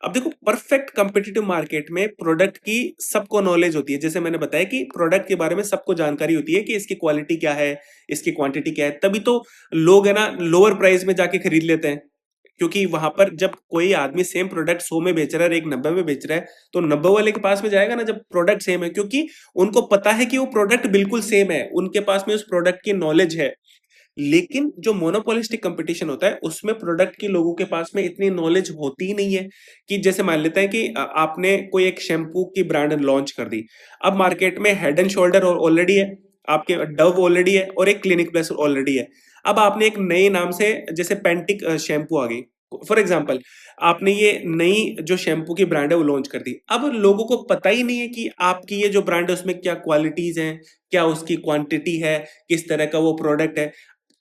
[SPEAKER 1] अब देखो परफेक्ट कंपिटिटिव मार्केट में प्रोडक्ट की सबको नॉलेज होती है, जैसे मैंने बताया कि प्रोडक्ट के बारे में सबको जानकारी होती है कि इसकी क्वालिटी क्या है, इसकी क्वांटिटी क्या है, तभी तो लोग है ना लोअर प्राइस में जाके खरीद लेते हैं। क्योंकि वहां पर जब कोई आदमी सेम प्रोडक्ट 100 में बेच रहा है और एक 90 में बेच रहा है, तो 90 वाले के पास में जाएगा ना जब प्रोडक्ट सेम है, क्योंकि उनको पता है कि वो प्रोडक्ट बिल्कुल सेम है, उनके पास में उस प्रोडक्ट की नॉलेज है। लेकिन जो मोनोपोलिस्टिक कंपटीशन होता है उसमें प्रोडक्ट की लोगों के पास में इतनी नॉलेज होती ही नहीं है। कि जैसे मान लेते हैं कि आपने कोई एक शैम्पू की ब्रांड लॉन्च कर दी, अब मार्केट में हेड एंड शोल्डर ऑलरेडी है, आपके डव ऑलरेडी है और एक क्लिनिक प्लस ऑलरेडी है। अब आपने एक नए नाम से जैसे पेंटिक शैम्पू आ गई, फॉर एग्जाम्पल, आपने ये नई जो शैम्पू की ब्रांड है वो लॉन्च कर दी। अब लोगों को पता ही नहीं है कि आपकी ये जो ब्रांड है उसमें क्या क्वालिटीज हैं, क्या उसकी क्वांटिटी है, किस तरह का वो प्रोडक्ट है।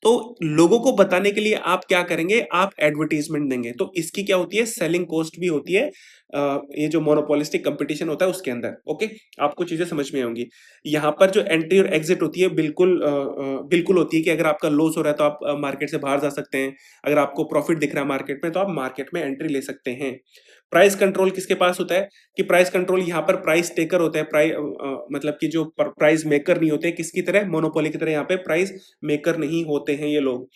[SPEAKER 1] तो लोगों को बताने के लिए आप क्या करेंगे, आप एडवर्टीजमेंट देंगे, तो इसकी क्या होती है, सेलिंग कॉस्ट भी होती है। ये जो मोनोपोलिस्टिक कंपटीशन होता है उसके अंदर। ओके, आपको चीजें समझ में आएंगी। यहाँ पर जो एंट्री और एग्जिट होती है बिल्कुल बिल्कुल होती है कि अगर आपका लॉस हो रहा है तो आप मार्केट से बाहर जा सकते हैं, अगर आपको प्रॉफिट दिख रहा है मार्केट में तो आप मार्केट में एंट्री ले सकते हैं। प्राइस कंट्रोल किसके पास होता है, कि प्राइस कंट्रोल यहाँ पर प्राइस टेकर होता है, मतलब कि जो प्राइस मेकर नहीं होते, किसकी तरह, मोनोपोली की तरह यहाँ पे प्राइस मेकर नहीं होते हैं ये लोग।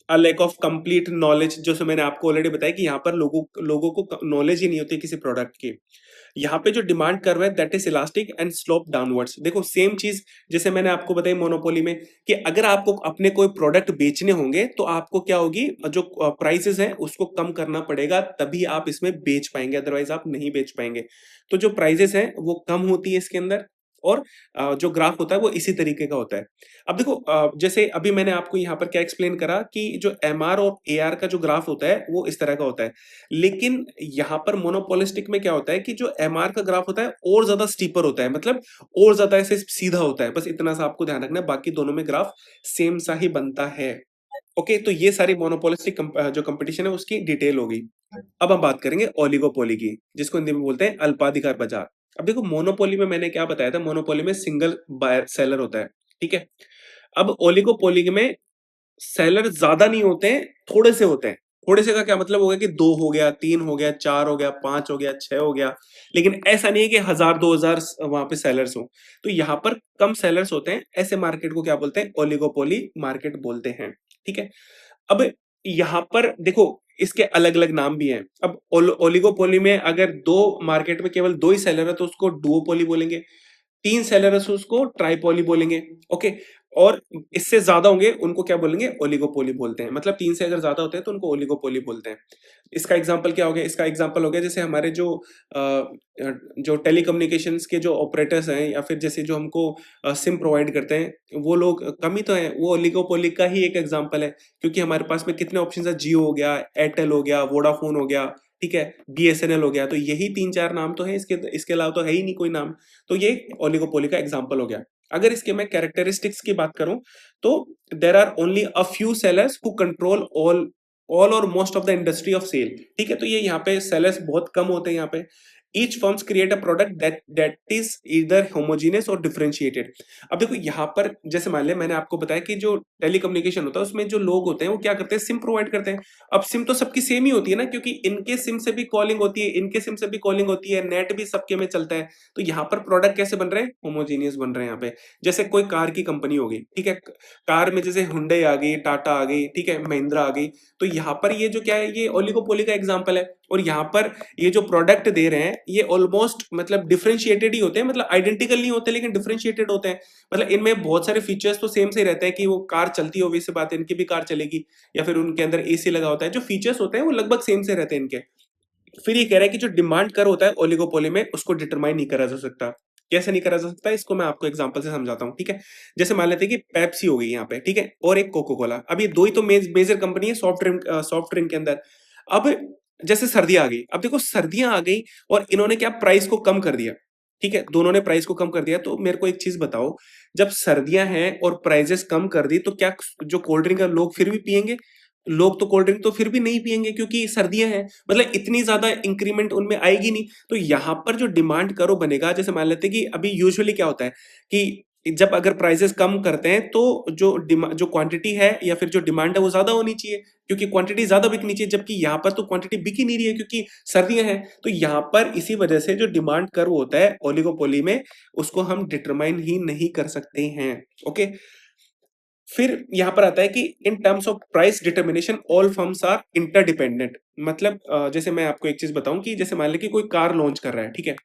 [SPEAKER 1] A lack of complete knowledge, जो मैंने आपको ऑलरेडी बताया कि यहाँ पर लोगों लोगों को नॉलेज ही नहीं होती किसी प्रोडक्ट की। यहाँ पे जो डिमांड कर्व है that is elastic and slope downwards. देखो सेम चीज जैसे मैंने आपको बताई मोनोपोली में, कि अगर आपको अपने कोई प्रोडक्ट बेचने होंगे तो आपको क्या होगी, जो प्राइसेस हैं उसको कम करना पड़ेगा, तभी आप इसमें बेच पाएंगे, अदरवाइज आप नहीं बेच पाएंगे। तो जो प्राइसेस हैं वो कम होती है इसके अंदर, और जो ग्राफ होता है वो इसी तरीके का होता है। अब देखो जैसे अभी मैंने आपको यहाँ पर क्या एक्सप्लेन करा कि जो एमआर और एआर का जो ग्राफ होता है वो इस तरह का होता है, लेकिन यहाँ पर मोनोपोलिस्टिक में क्या होता है कि जो एमआर का ग्राफ होता है और ज्यादा स्टीपर होता है, मतलब और ज्यादा ऐसे सीधा होता है, बस इतना सा आपको ध्यान रखना है, बाकी दोनों में ग्राफ सेम सा ही बनता है। ओके, तो ये सारी मोनोपोलिस्टिक जो कंपटीशन है उसकी डिटेल होगी। अब हम बात करेंगे ओलिगोपोली की, जिसको हिंदी में बोलते हैं अल्पाधिकार बाजार। अब देखो मोनोपोली में मैंने क्या बताया था, मोनोपोली में सिंगल बायर सेलर होता है, ठीक है। अब ओलिगोपोली में सेलर ज्यादा नहीं होते हैं, थोड़े से होते हैं। थोड़े से का क्या मतलब हो गया कि 2 हो गया, 3 हो गया, 4 हो गया, 5 हो गया, 6 हो गया, लेकिन ऐसा नहीं है कि 1000-2000 वहां पे सेलर्स हो। तो यहाँ पर कम सेलर्स होते हैं, ऐसे मार्केट को क्या बोलते हैं, ओलिगोपोली मार्केट बोलते हैं, ठीक है। अब यहाँ पर देखो इसके अलग अलग नाम भी हैं। अब ओलिगोपोली में अगर दो मार्केट में केवल दो ही सेलर है तो उसको डुओपोली बोलेंगे, 3 सेलर है तो उसको ट्राइपोली बोलेंगे। ओके, और इससे ज्यादा होंगे उनको क्या बोलेंगे, ओलिगोपोली बोलते हैं, मतलब 3 से अगर ज्यादा होते हैं तो उनको ओलिगोपोली बोलते हैं। इसका एग्जांपल क्या हो गया, इसका एग्जांपल हो गया जैसे हमारे जो टेलीकम्युनिकेशंस के जो ऑपरेटर्स हैं या फिर जैसे जो हमको सिम प्रोवाइड करते हैं वो लोग कम ही तो हैं, वो ओलिगोपोली का ही एक एग्जांपल है। क्योंकि हमारे पास में कितने ऑप्शन है, जियो हो गया, एयरटेल हो गया, वोडाफोन हो गया, ठीक है, बीएसएनएल हो गया, तो यही 3-4 नाम तो है, इसके अलावा तो है ही नहीं कोई नाम। तो ये ओलिगोपोली का एग्जांपल हो गया। अगर इसके मैं कैरेक्टरिस्टिक्स की बात करूं तो there are only a few sellers who control all or most of the industry of sale, ठीक है। तो ये यहाँ पे सेलर्स बहुत कम होते हैं यहाँ पे। Each firms create a product that is इधर होमोजीनियस और डिफरेंशिएटेड। अब देखो यहाँ पर जैसे मान लिया मैंने आपको बताया कि जो टेलीकम्युनिकेशन होता है उसमें जो लोग होते हैं वो क्या करते हैं, सिम प्रोवाइड करते हैं। अब सिम तो सबकी सेम ही होती है ना, क्योंकि इनके सिम से भी कॉलिंग होती है, इनके सिम से भी कॉलिंग होती है, नेट भी सबके में चलता है। तो यहाँ पर प्रोडक्ट कैसे बन रहे हैं, होमोजीनियस बन रहे हैं यहाँ पे। जैसे कोई कार की कंपनी होगी, ठीक है, कार में जैसे हुंडई आ गई, टाटा आ गई, ठीक है, महिंद्रा आ गई, तो यहाँ पर ये जो क्या है, ये ओलिगोपोली का एग्जाम्पल है। और यहाँ पर ये जो प्रोडक्ट दे रहे हैं ये ऑलमोस्ट मतलब डिफरेंशिएटेड ही होते हैं, मतलब आइडेंटिकल नहीं होते लेकिन डिफरेंशिएटेड होते हैं। मतलब इनमें बहुत सारे फीचर्स तो सेम से ही रहते हैं कि वो कार चलती है, obvious सी बात है इनकी भी कार चलेगी, या फिर उनके अंदर एसी लगा होता है, जो फीचर्स होते हैं वो लगभग सेम से रहते हैं इनके। फिर ये कह रहा है कि जो डिमांड कर्व होता है ओलिगोपोली में उसको डिटरमाइन नहीं करा जा सकता। कैसे नहीं करा जा सकता? इसको मैं आपको एग्जांपल से समझाता हूँ, ठीक है? जैसे मान लेते हैं कि पेप्सी हो गई यहाँ पे, ठीक है? और एक कोका कोला। अब ये 2 ही तो मेजर कंपनी है सॉफ्ट ड्रिंक के अंदर। अब जैसे सर्दियाँ आ गई, अब देखो सर्दियाँ आ गई और इन्होंने क्या प्राइस को कम कर दिया, ठीक है? दोनों ने प्राइस को कम कर दिया, तो मेरे को एक चीज़ बताओ, जब सर्दियाँ हैं और प्राइसेज़ कम कर दी, तो क्या जो कोल्ड ड्रिंक है लोग फिर भी पिएँगे? लोग तो कोल्ड ड्रिंक तो फिर भी नहीं पिएँगे क्योंकि सर्दियाँ हैं। मतलब इतनी ज़्यादा इंक्रीमेंट उनमें आएगी नहीं। तो यहाँ पर जो डिमांड कर्व बनेगा, जैसे मान लेते हैं कि अभी यूजुअली क्या होता है कि जब अगर प्राइसेज़ कम करते हैं तो जो क्वांटिटी है या फिर जो डिमांड है वो ज़्यादा होनी चाहिए, क्योंकि क्वांटिटी ज़्यादा बिकनी चाहिए, जबकि यहाँ पर तो क्वांटिटी बिक ही नहीं रही है क्योंकि सर्दियाँ हैं। तो यहाँ पर इसी वजह से जो डिमांड कर्व होता है ओलिगोपोली में, उसको हम डिटरमाइन ही नहीं कर सकते हैं। ओके? फिर यहाँ पर आता है कि in terms of price determination all firms are interdependent. मतलब जैसे मैं आपको एक चीज़ बताऊँ कि जैसे मान लें कि कोई कार लॉन्च कर रहा है, ठीक है?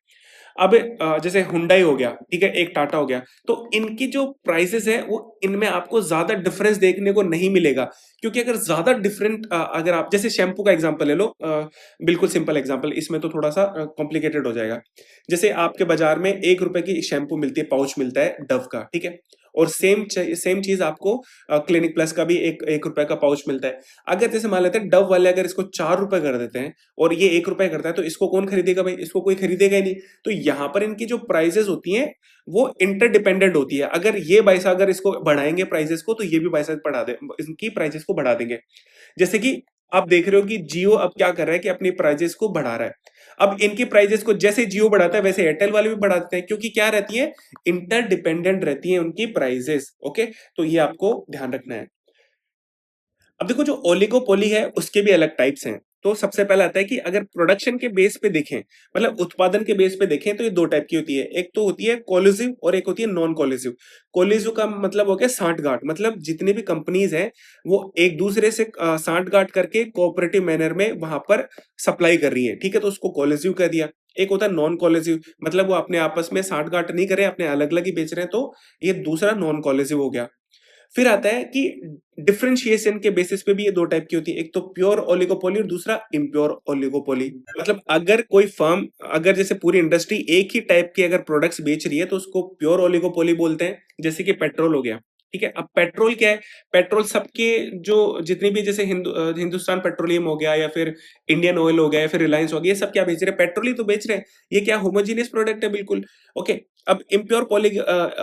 [SPEAKER 1] अब जैसे हुंडई हो गया, ठीक है? एक टाटा हो गया, तो इनकी जो प्राइसेज़ है वो इनमें आपको ज़्यादा डिफरेंस देखने को नहीं मिलेगा। क्योंकि अगर ज़्यादा अगर आप जैसे शैम्पू का एग्ज़ाम्पल ले लो, बिल्कुल सिंपल एग्ज़ाम्पल, इसमें तो थोड़ा-सा कॉम्प्लिकेटेड हो जाएगा। जैसे आपके बाज़ार में ₹1 की शैम्पू मिलती है, पाउच मिलता है डव का, ठीक है? और सेम चीज़ आपको क्लिनिक प्लस का भी एक ₹1 का पाउच मिलता है। अगर जैसे मान लेते हैं डव वाले अगर इसको ₹4 कर देते हैं और ये ₹1 करता है, तो इसको कौन खरीदेगा भाई? इसको कोई खरीदेगा ही नहीं। तो यहाँ पर इनकी जो प्राइसेज़ होती हैं, वो इंटरडिपेंडेंट होती है। अगर ये भाई साहब अगर इसको बढ़ाएँगे प्राइसेज़ को, तो ये भी भाई साहब इनकी प्राइसेज़ को बढ़ा देंगे। जैसे कि आप देख रहे हो कि जियो अब क्या कर रहा है कि अपनी प्राइसेज़ को बढ़ा रहा है। अब इनकी प्राइसेज़ को जैसे जियो बढ़ाता है, वैसे एयरटेल वाले भी बढ़ाते हैं, क्योंकि क्या रहती है? इंटरडिपेंडेंट रहती हैं उनकी प्राइसेज़, ओके? तो ये आपको ध्यान रखना है। अब देखो जो ओलिगोपोली है उसके भी अलग टाइप्स हैं। तो सबसे पहला आता है कि अगर प्रोडक्शन के बेस पे देखें, मतलब उत्पादन के बेस पे देखें, तो ये 2 टाइप की होती है। एक तो होती है कोलिसिव और एक होती है नॉन कोलिसिव। कोलिसिव का मतलब हो गया साँठ-गाँठ, मतलब जितनी भी कंपनीज़ हैं वो एक-दूसरे से साँठ-गाँठ करके कोऑपरेटिव मैनर में वहाँ पर सप्लाई कर रही हैं, ठीक है? तो उसको कोलिसिव कह दिया। एक होता है नॉन कोलिसिव, मतलब वो अपने आपस में साँठ-गाँठ नहीं कर रहे हैं, अपने अलग-अलग ही बेच रहे हैं, तो ये दूसरा नॉन कोलिसिव हो गया। फिर आता है कि डिफरेंशिएशन के बेसिस पे भी ये 2 टाइप की होती है। एक तो प्योर ओलिगोपोली और दूसरा इम्प्योर ओलिगोपोली। मतलब अगर कोई फर्म अगर जैसे पूरी इंडस्ट्री एक ही टाइप के अगर प्रोडक्ट्स बेच रही है तो उसको प्योर ओलिगोपोली बोलते हैं। जैसे कि पेट्रोल हो गया, ठीक है? अब पेट्रोल क्या है? पेट्रोल सबके जो जितनी भी जैसे हिंदुस्तान पेट्रोलियम हो गया या फिर इंडियन ऑयल हो गया या फिर रिलायंस हो गया, ये सब क्या बेच रहे हैं? पेट्रोल ही तो बेच रहे हैं। ये क्या होमोजेनियस प्रोडक्ट है बिल्कुल। ओके। अब इम्प्योर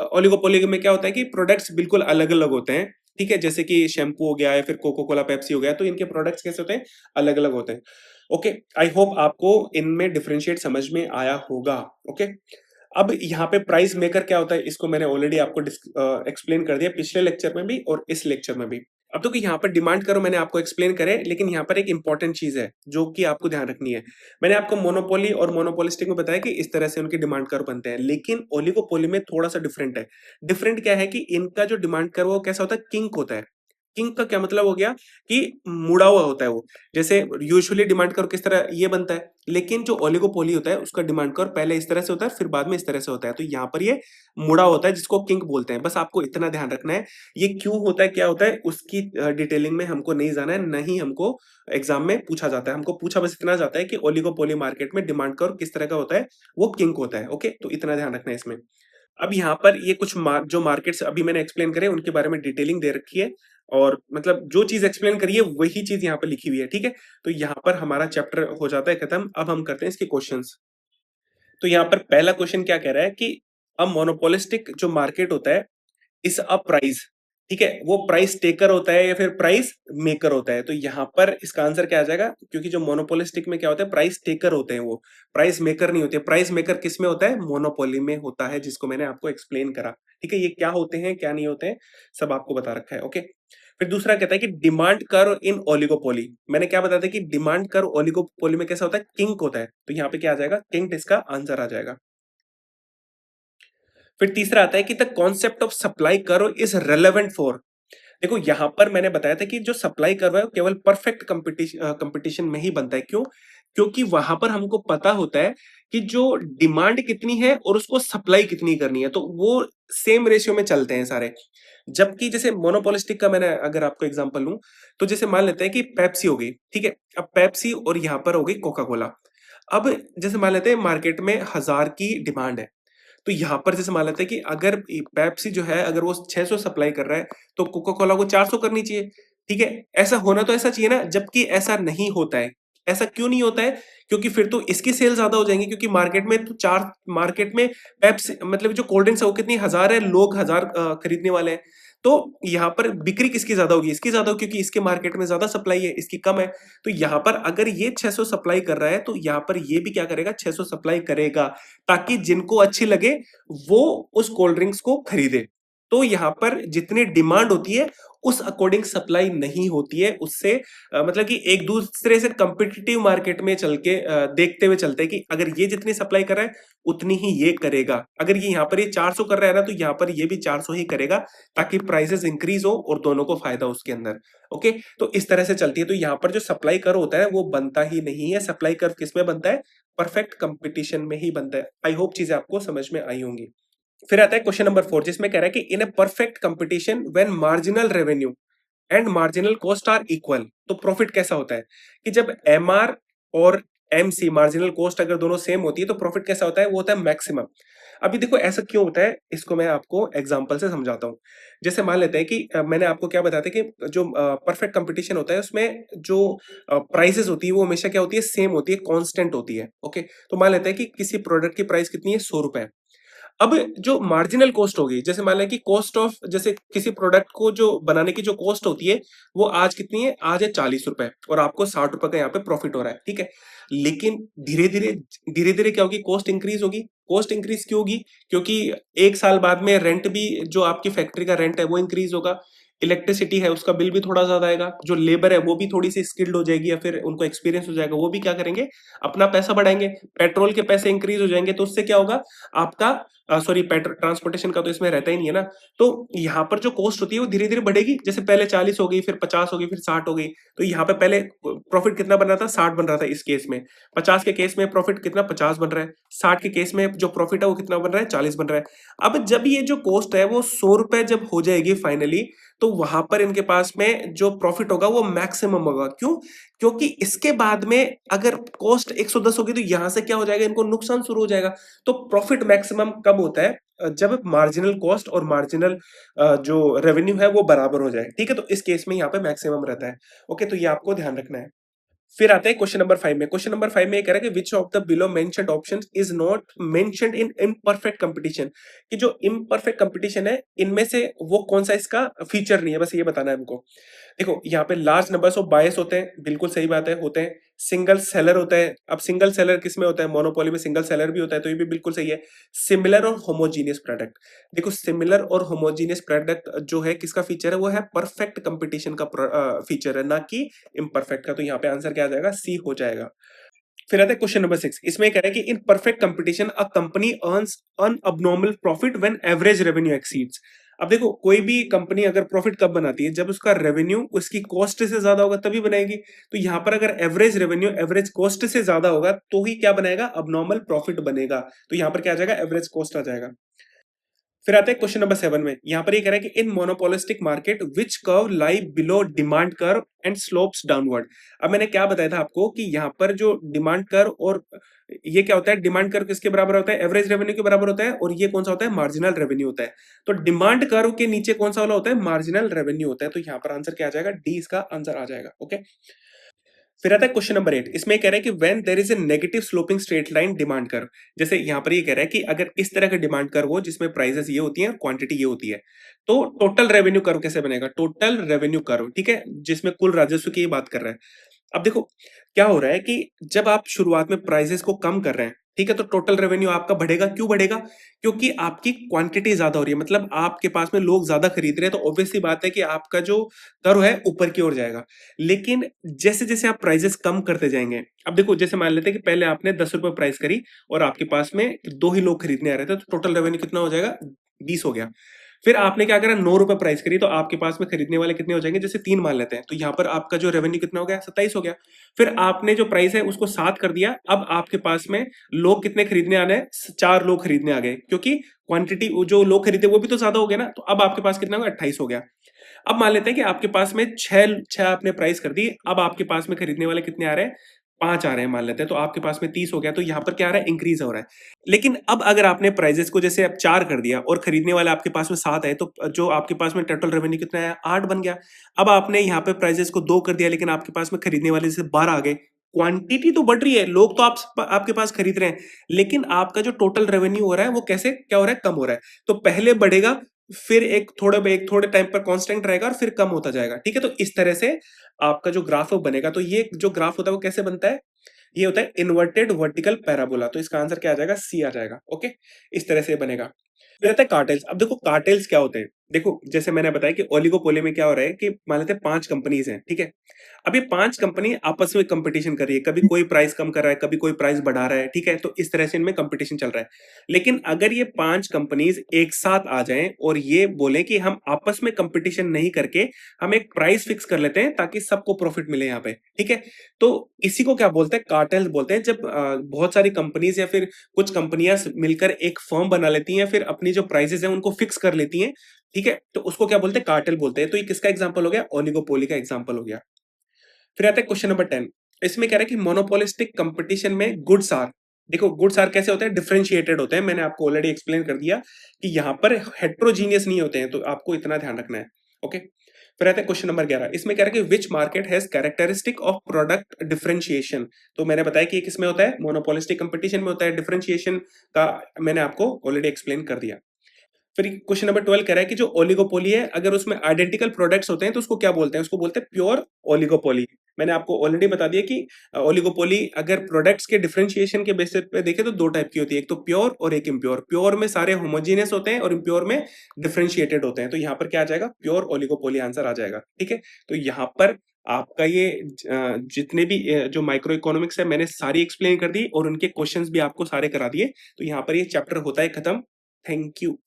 [SPEAKER 1] ओलिगोपोली में क्या होता है कि प्रोडक्ट्स बिल्कुल अलग-अलग होते हैं, ठीक है? जैसे कि शैम्पू हो गया या फिर कोका कोला, पेप्सी हो गया, तो इनके प्रोडक्ट्स कैसे होते हैं? अलग-अलग होते हैं। ओके, आई होप आपको इनमें डिफरेंशिएट समझ में आया होगा। ओके? अब यहाँ पे प्राइस मेकर क्या होता है, इसको मैंने ऑलरेडी आपको एक्सप्लेन कर दिया पिछले लेक्चर में भी और इस लेक्चर में भी। अब देखो यहाँ पर डिमांड कर्व मैंने आपको एक्सप्लेन करे, लेकिन यहाँ पर एक इम्पोर्टेंट चीज़ है, जो कि आपको ध्यान रखनी है। मैंने आपको मोनोपोली और मोनोपोलिस्टिक में बताया कि इस तरह से उनके डिमांड कर्व बनते हैं, लेकिन ओलिगोपोली में थोड़ा-सा डिफरेंट है। डिफरेंट क्या है कि इनका जो डिमांड कर्व है वो कैसा होता है? किंक होता है। किंक का क्या मतलब हो गया कि मुड़ा हुआ होता है वो। जैसे यूजुअली डिमांड कर्व किस तरह ये बनता है, लेकिन जो ओलिगोपोली होता है उसका डिमांड कर्व पहले इस तरह से होता है, फिर बाद में इस तरह से होता है। तो यहाँ पर ये मुड़ा होता है जिसको किंक बोलते हैं। बस आपको इतना ध्यान रखना है। ये क्यों होता है, क्या होता है, उसकी डिटेलिंग में हमको नहीं जाना है, ना ही हमको एग्ज़ाम में पूछा जाता है। हमको पूछा बस इतना जाता है कि ओलिगोपोली मार्केट में डिमांड कर्व किस तरह का होता है, वो किंक होता है। ओके? तो इतना ध्यान रखना है इसमें। अब यहाँ पर ये कुछ जो मार्केट्स अभी मैंने एक्सप्लेन करे उनके बारे में डिटेलिंग दे रखी है और मतलब जो चीज़ एक्सप्लेन करी है वही चीज़ यहाँ पे लिखी हुई है, ठीक है? तो यहाँ पर हमारा चैप्टर हो जाता है खत्म। अब हम करते हैं इसके क्वेश्चंस। तो यहाँ पर पहला क्वेश्चन क्या कह रहा है कि अ मोनोपोलिस्टिक जो मार्केट होता है इज़ अ प्राइस, ठीक है? वो प्राइस टेकर होता है या फिर प्राइस मेकर होता है? तो यहाँ पर इसका आंसर क्या आ जाएगा? क्योंकि जो मोनोपोलिस्टिक में क्या होता है, प्राइस टेकर होते हैं वो, प्राइस मेकर नहीं होते। प्राइस मेकर किसमें होता है? मोनोपोली में होता है, जिसको मैंने आपको एक्सप्लेन करा, ठीक है? ये क्या होते हैं, क्या नहीं होते हैं, सब आपको बता रखा है, ओके? फिर दूसरा कहता है कि डिमांड कर्व इन ओलिगोपोली। मैंने क्या बताया था कि डिमांड कर्व ओलिगोपोली में कैसा होता है? किंक होता है। तो यहाँ पे क्या आ जाएगा? किंक्ड इसका आंसर आ जाएगा। फिर तीसरा आता है कि the concept of supply curve is relevant for. देखो यहाँ पर मैंने बताया था कि जो सप्लाई कर्व है वो केवल परफेक्ट कंपटीशन में ही बनता है। क्यों? क्योंकि वहां पर हमको पता होता है कि जो डिमांड कितनी है और उसको सप्लाई कितनी करनी है, तो वो सेम रेशियो में चलते हैं सारे। जबकि जैसे मोनोपोलिस्टिक का मैंने अगर आपको एग्जांपल लूं, तो जैसे मान लेते हैं कि पेप्सी हो गई, ठीक है? अब पेप्सी और यहाँ पर हो गई कोका कोला। अब जैसे मान लेते हैं मार्केट में 1000 की डिमांड है, तो यहाँ पर जैसे मान लेते हैं कि अगर पेप्सी जो है अगर वो 600 सप्लाई कर रहा है, तो कोका कोला को 400 करनी चाहिए, ठीक है? ऐसा होना तो ऐसा चाहिए ना, जबकि ऐसा नहीं होता है। ऐसा क्यों नहीं होता है? क्योंकि फिर तो इसकी सेल ज्यादा हो जाएंगी, क्योंकि मार्केट में पेप्सी मतलब जो कोल्ड ड्रिंक्स है वो कितनी 1000 है, लोग 1000 खरीदने वाले हैं। तो यहाँ पर बिक्री किसकी ज्यादा होगी? इसकी ज्यादा होगी, क्योंकि इसके मार्केट में ज्यादा सप्लाई है, इसकी कम है। तो यहाँ पर अगर ये 600 सप्लाई कर रहा है, तो यहाँ पर ये भी क्या करेगा? 600 सप्लाई करेगा, ताकि जिनको अच्छी लगे वो उस कोल्ड ड्रिंक्स को खरीदे। तो यहाँ पर जितनी डिमांड होती है उस अकॉर्डिंग सप्लाई नहीं होती है, उससे मतलब कि एक दूसरे से कंपिटिटिव मार्केट में चल के देखते हुए चलते हैं कि अगर ये जितनी सप्लाई कर रहा है उतनी ही ये करेगा। अगर ये यहाँ पर ये 400 कर रहा है ना, तो यहाँ पर ये भी 400 ही करेगा, ताकि प्राइसेस इंक्रीज हो और दोनों को फायदा उसके अंदर। ओके, तो इस तरह से चलती है। तो यहाँ पर जो सप्लाई कर्व होता है वो बनता ही नहीं है। सप्लाई कर्व किसमें बनता है? परफेक्ट कंपटीशन में ही बनता है। आई होप चीजें आपको समझ में आई होंगी। फिर आता है क्वेश्चन नंबर 4, जिसमें कह रहा है कि in a perfect competition when marginal revenue and marginal cost are equal, तो प्रॉफिट कैसा होता है? कि जब एमआर और एमसी मार्जिनल कॉस्ट अगर दोनों सेम होती है, तो प्रॉफिट कैसा होता है? वो होता है मैक्सिमम। अभी देखो ऐसा क्यों होता है, इसको मैं आपको एग्जांपल से समझाता हूँ। जैसे मान लेते हैं कि मैंने आपको क्या बताया था कि जो परफेक्ट कंपटीशन होता है उसमें जो प्राइसेस होती है वो हमेशा क्या होती है? सेम होती है, कांस्टेंट होती है। ओके, तो मान लेते हैं कि किसी प्रोडक्ट की प्राइस कितनी है? 100 रुपए। अब जो मार्जिनल कॉस्ट होगी, जैसे मान लें कि कॉस्ट ऑफ, जैसे किसी प्रोडक्ट को जो बनाने की जो कॉस्ट होती है वो आज कितनी है? आज है 40 रुपए, और आपको 60 रुपए का यहाँ पे प्रॉफिट हो रहा है, ठीक है? लेकिन धीरे धीरे क्या होगी? कॉस्ट इंक्रीज होगी। कॉस्ट इंक्रीज क्यों होगी? क्योंकि एक साल बाद में रेंट भी, जो आपकी फैक्ट्री का रेंट है वो इंक्रीज होगा। इलेक्ट्रिसिटी है उसका बिल भी थोड़ा ज्यादा आएगा। जो लेबर है वो भी थोड़ी सी स्किल्ड हो जाएगी, या फिर उनको एक्सपीरियंस हो जाएगा, वो भी क्या करेंगे? अपना पैसा बढ़ाएंगे। पेट्रोल के पैसे इंक्रीज हो जाएंगे, तो उससे क्या होगा? आपका सॉरी, पेट्रोल ट्रांसपोर्टेशन का तो इसमें रहता ही नहीं है ना। तो यहाँ पर जो कॉस्ट होती है वो धीरे धीरे बढ़ेगी। जैसे पहले 40 हो गई, फिर 50 हो गई, फिर 60 हो गई। तो यहाँ पे पहले प्रॉफिट कितना बन रहा था? 60 बन रहा था इस केस में। 50 के केस में प्रॉफिट कितना? 50 बन रहा है। 60 के केस में जो प्रॉफिट है वो कितना बन रहा है? 40 बन रहा है। अब जब ये जो कॉस्ट है वो 100 रुपए जब हो जाएगी फाइनली, तो वहां पर इनके पास में जो प्रॉफिट होगा वो मैक्सिमम होगा। क्यों? क्योंकि इसके बाद में अगर कॉस्ट 110 होगी, तो यहां से क्या हो जाएगा? इनको नुकसान शुरू हो जाएगा। तो प्रॉफिट मैक्सिमम कब होता है? जब मार्जिनल कॉस्ट और मार्जिनल जो रेवेन्यू है वो बराबर हो जाए, ठीक है? तो इस केस में यहाँ पे मैक्सिमम रहता है। ओके, तो ये आपको ध्यान रखना है। फिर आते हैं क्वेश्चन नंबर 5 में। क्वेश्चन नंबर 5 में ये कह रहा है कि which of the below mentioned options is not mentioned in imperfect competition, कि जो इम्परफेक्ट कंपटीशन है इनमें से वो कौन सा इसका फीचर नहीं है, बस ये बताना है हमको। देखो यहाँ पे लार्ज नंबर्स ऑफ बायर्स होते हैं, बिल्कुल सही बात है, होते हैं। सिंगल सेलर होता है। अब सिंगल सेलर किस में होता है? मोनोपोली में सिंगल सेलर भी होता है, तो ये भी बिल्कुल सही है। सिमिलर और होमोजीनियस प्रोडक्ट, देखो सिमिलर और होमोजीनियस प्रोडक्ट जो है किसका फीचर है? वो है परफेक्ट कंपटीशन का फीचर है, ना कि इम्परफेक्ट का। तो यहाँ पे आंसर क्या आ जाएगा? सी हो जाएगा। फिर आता है क्वेश्चन नंबर 6, इसमें कह रहा है कि in perfect competition a company earns an abnormal profit when average revenue exceeds. अब देखो कोई भी कंपनी अगर प्रॉफिट कब बनाती है? जब उसका रेवेन्यू उसकी कॉस्ट से ज्यादा होगा तभी बनाएगी। तो यहाँ पर अगर एवरेज रेवेन्यू एवरेज कॉस्ट से ज्यादा होगा तो ही क्या बनाएगा? अबनॉर्मल प्रॉफिट बनेगा। तो यहाँ पर क्या आ जाएगा? एवरेज कॉस्ट आ जाएगा। फिर आता है क्वेश्चन नंबर 7 में। यहां पर ये कह रहा है कि in monopolistic market which curve lie below demand curve and slopes downward. अब मैंने क्या बताया था आपको कि यहां पर जो डिमांड कर्व और ये क्या होता है? डिमांड कर्व किसके बराबर होता है? एवरेज रेवेन्यू के बराबर होता है। और ये कौन सा होता है? मार्जिनल रेवेन्यू होता है। तो डिमांड कर्व के नीचे कौन सा वाला होता है? मार्जिनल रेवेन्यू होता है। तो यहाँ पर आंसर क्या आ जाएगा? डी इसका आंसर आ जाएगा। ओके, फिर आता है क्वेश्चन नंबर 8, इसमें कह रहा है कि when there is a negative sloping straight line demand curve. जैसे यहाँ पर ये कह रहा है कि अगर इस तरह का डिमांड कर्व हो जिसमें प्राइसेस ये होती हैं और क्वांटिटी ये होती है, तो टोटल रेवेन्यू कर्व कैसे बनेगा? टोटल रेवेन्यू कर्व, ठीक है, जिसमें कुल राजस्व की बात कर रहा है। अब देखो क्या हो रहा है कि जब आप शुरुआत में प्राइसेस को कम कर रहे हैं, ठीक है, तो टोटल रेवेन्यू आपका बढ़ेगा। क्यों बढ़ेगा? क्योंकि आपकी क्वांटिटी ज्यादा हो रही है, मतलब आपके पास में लोग ज्यादा खरीद रहे हैं, तो ऑब्वियस सी बात है कि आपका जो कर्व है ऊपर की ओर जाएगा। लेकिन जैसे जैसे आप प्राइसेस कम करते जाएंगे, अब देखो जैसे मान लेते हैं कि पहले आपने 10 रुपए प्राइस करी और आपके पास में दो ही लोग खरीदने आ रहे थे, तो टोटल रेवेन्यू कितना हो जाएगा? 20 हो गया। फिर आपने क्या करा? 9 रुपए प्राइस करी, तो आपके पास में खरीदने वाले कितने हो जाएंगे? जैसे 3 मान लेते हैं, तो यहाँ पर आपका जो रेवेन्यू कितना हो गया? 27 हो गया। फिर आपने जो प्राइस है उसको 7 कर दिया। अब आपके पास में लोग कितने खरीदने आने हैं? 4 लोग खरीदने आ गए, क्योंकि क्वांटिटी जो लोग खरीदे वो भी तो ज्यादा हो गया ना। तो अब आपके पास कितना होगा? 28 हो गया। अब मान लेते हैं कि आपके पास में छह छह आपने प्राइस कर दी। अब आपके पास में खरीदने वाले कितने आ रहे हैं? 5 आ रहे हैं मान लेते हैं, तो आपके पास में 30 हो गया, तो यहाँ पर क्या आ रहा है, इंक्रीज हो रहा है। लेकिन अब अगर आपने प्राइजेस को जैसे अब 4 कर दिया और खरीदने वाले आपके पास में 7 है, तो जो आपके पास में टोटल रेवेन्यू कितना है, 8 बन गया। अब आपने यहाँ पे प्राइजेस को 2 कर दिया, लेकिन आपके पास में खरीदने वाले जैसे 12 आ गए। क्वांटिटी तो बढ़ रही है, लोग तो आपके पास खरीद रहे हैं, लेकिन आपका जो टोटल रेवेन्यू हो रहा है वो कैसे क्या हो रहा है, कम हो रहा है। तो पहले बढ़ेगा, फिर एक थोड़े टाइम पर कांस्टेंट रहेगा और फिर कम होता जाएगा। ठीक है, तो इस तरह से आपका जो ग्राफ बनेगा। तो ये जो ग्राफ होता है वो कैसे बनता है, ये होता है इन्वर्टेड वर्टिकल पैराबोला। तो इसका आंसर क्या आ जाएगा, सी आ जाएगा। ओके, इस तरह से ये बनेगा। फिर आता है कार्टेल्स। अब देखो कार्टेल्स क्या होते हैं। देखो जैसे मैंने बताया कि ओलिगोपोली में क्या हो रहा है कि मान लेते हैं 5 कंपनीज हैं, ठीक है। अब ये 5 कंपनी आपस में कंपटीशन कर रही है, कभी कोई प्राइस कम कर रहा है, कभी कोई प्राइस बढ़ा रहा है, ठीक है। तो इस तरह से इनमें कंपटीशन चल रहा है। लेकिन अगर ये 5 कंपनीज एक साथ आ जाएं और ये बोले कि हम आपस में कंपटीशन नहीं करके हम एक प्राइस फिक्स कर लेते हैं ताकि सबको प्रॉफिट मिले यहाँ पे, ठीक है। तो इसी को क्या बोलते हैं, कार्टेल बोलते हैं। जब बहुत सारी कंपनीज या फिर कुछ कंपनियां मिलकर एक फर्म बना लेती हैं, फिर अपनी जो प्राइसेस हैं उनको फिक्स कर लेती हैं, ठीक है। तो उसको क्या बोलते हैं, कार्टेल बोलते हैं। तो ये किसका एग्जांपल हो गया, ओलिगोपोली का एग्जांपल हो गया। फिर आता है क्वेश्चन नंबर 10। इसमें कह रहा है कि मोनोपोलिस्टिक कंपटीशन में गुड्स आर, देखो गुड्स आर कैसे होते हैं, डिफरेंशिएटेड होते हैं। मैंने आपको ऑलरेडी एक्सप्लेन कर दिया कि यहाँ पर हेट्रोजीनियस नहीं होते हैं, तो आपको इतना ध्यान रखना है। ओके, फिर आता है क्वेश्चन नंबर 11। इसमें कह रहा है कि which market has characteristic of product differentiation. तो मैंने बताया कि ये किसमें होता है, मोनोपोलिस्टिक कंपटीशन में होता है। डिफरेंशिएशन का मैंने आपको ऑलरेडी एक्सप्लेन कर दिया। फिर क्वेश्चन नंबर 12 कह रहा है कि जो ओलिगोपोली है, अगर उसमें आइडेंटिकल प्रोडक्ट्स होते हैं तो उसको क्या बोलते हैं, उसको बोलते हैं प्योर ओलिगोपोली। मैंने आपको ऑलरेडी बता दिया कि ओलिगोपोली अगर प्रोडक्ट्स के डिफरेंशिएशन के बेसिस पे देखें तो 2 टाइप की होती है, एक तो प्योर और एक इम्प्योर। प्योर में सारे होमोजेनियस होते हैं और इम्प्योर में डिफरेंशिएटेड होते हैं। तो यहाँ पर क्या आ जाएगा, प्योर ओलिगोपोली आंसर आ जाएगा। ठीक है, तो यहाँ पर आपका ये जितने भी जो माइक्रो इकोनॉमिक्स है मैंने सारी एक्सप्लेन कर दी और उनके क्वेश्चंस भी आपको सारे करा दिए। तो यहाँ पर ये चैप्टर होता है खत्म। Thank you.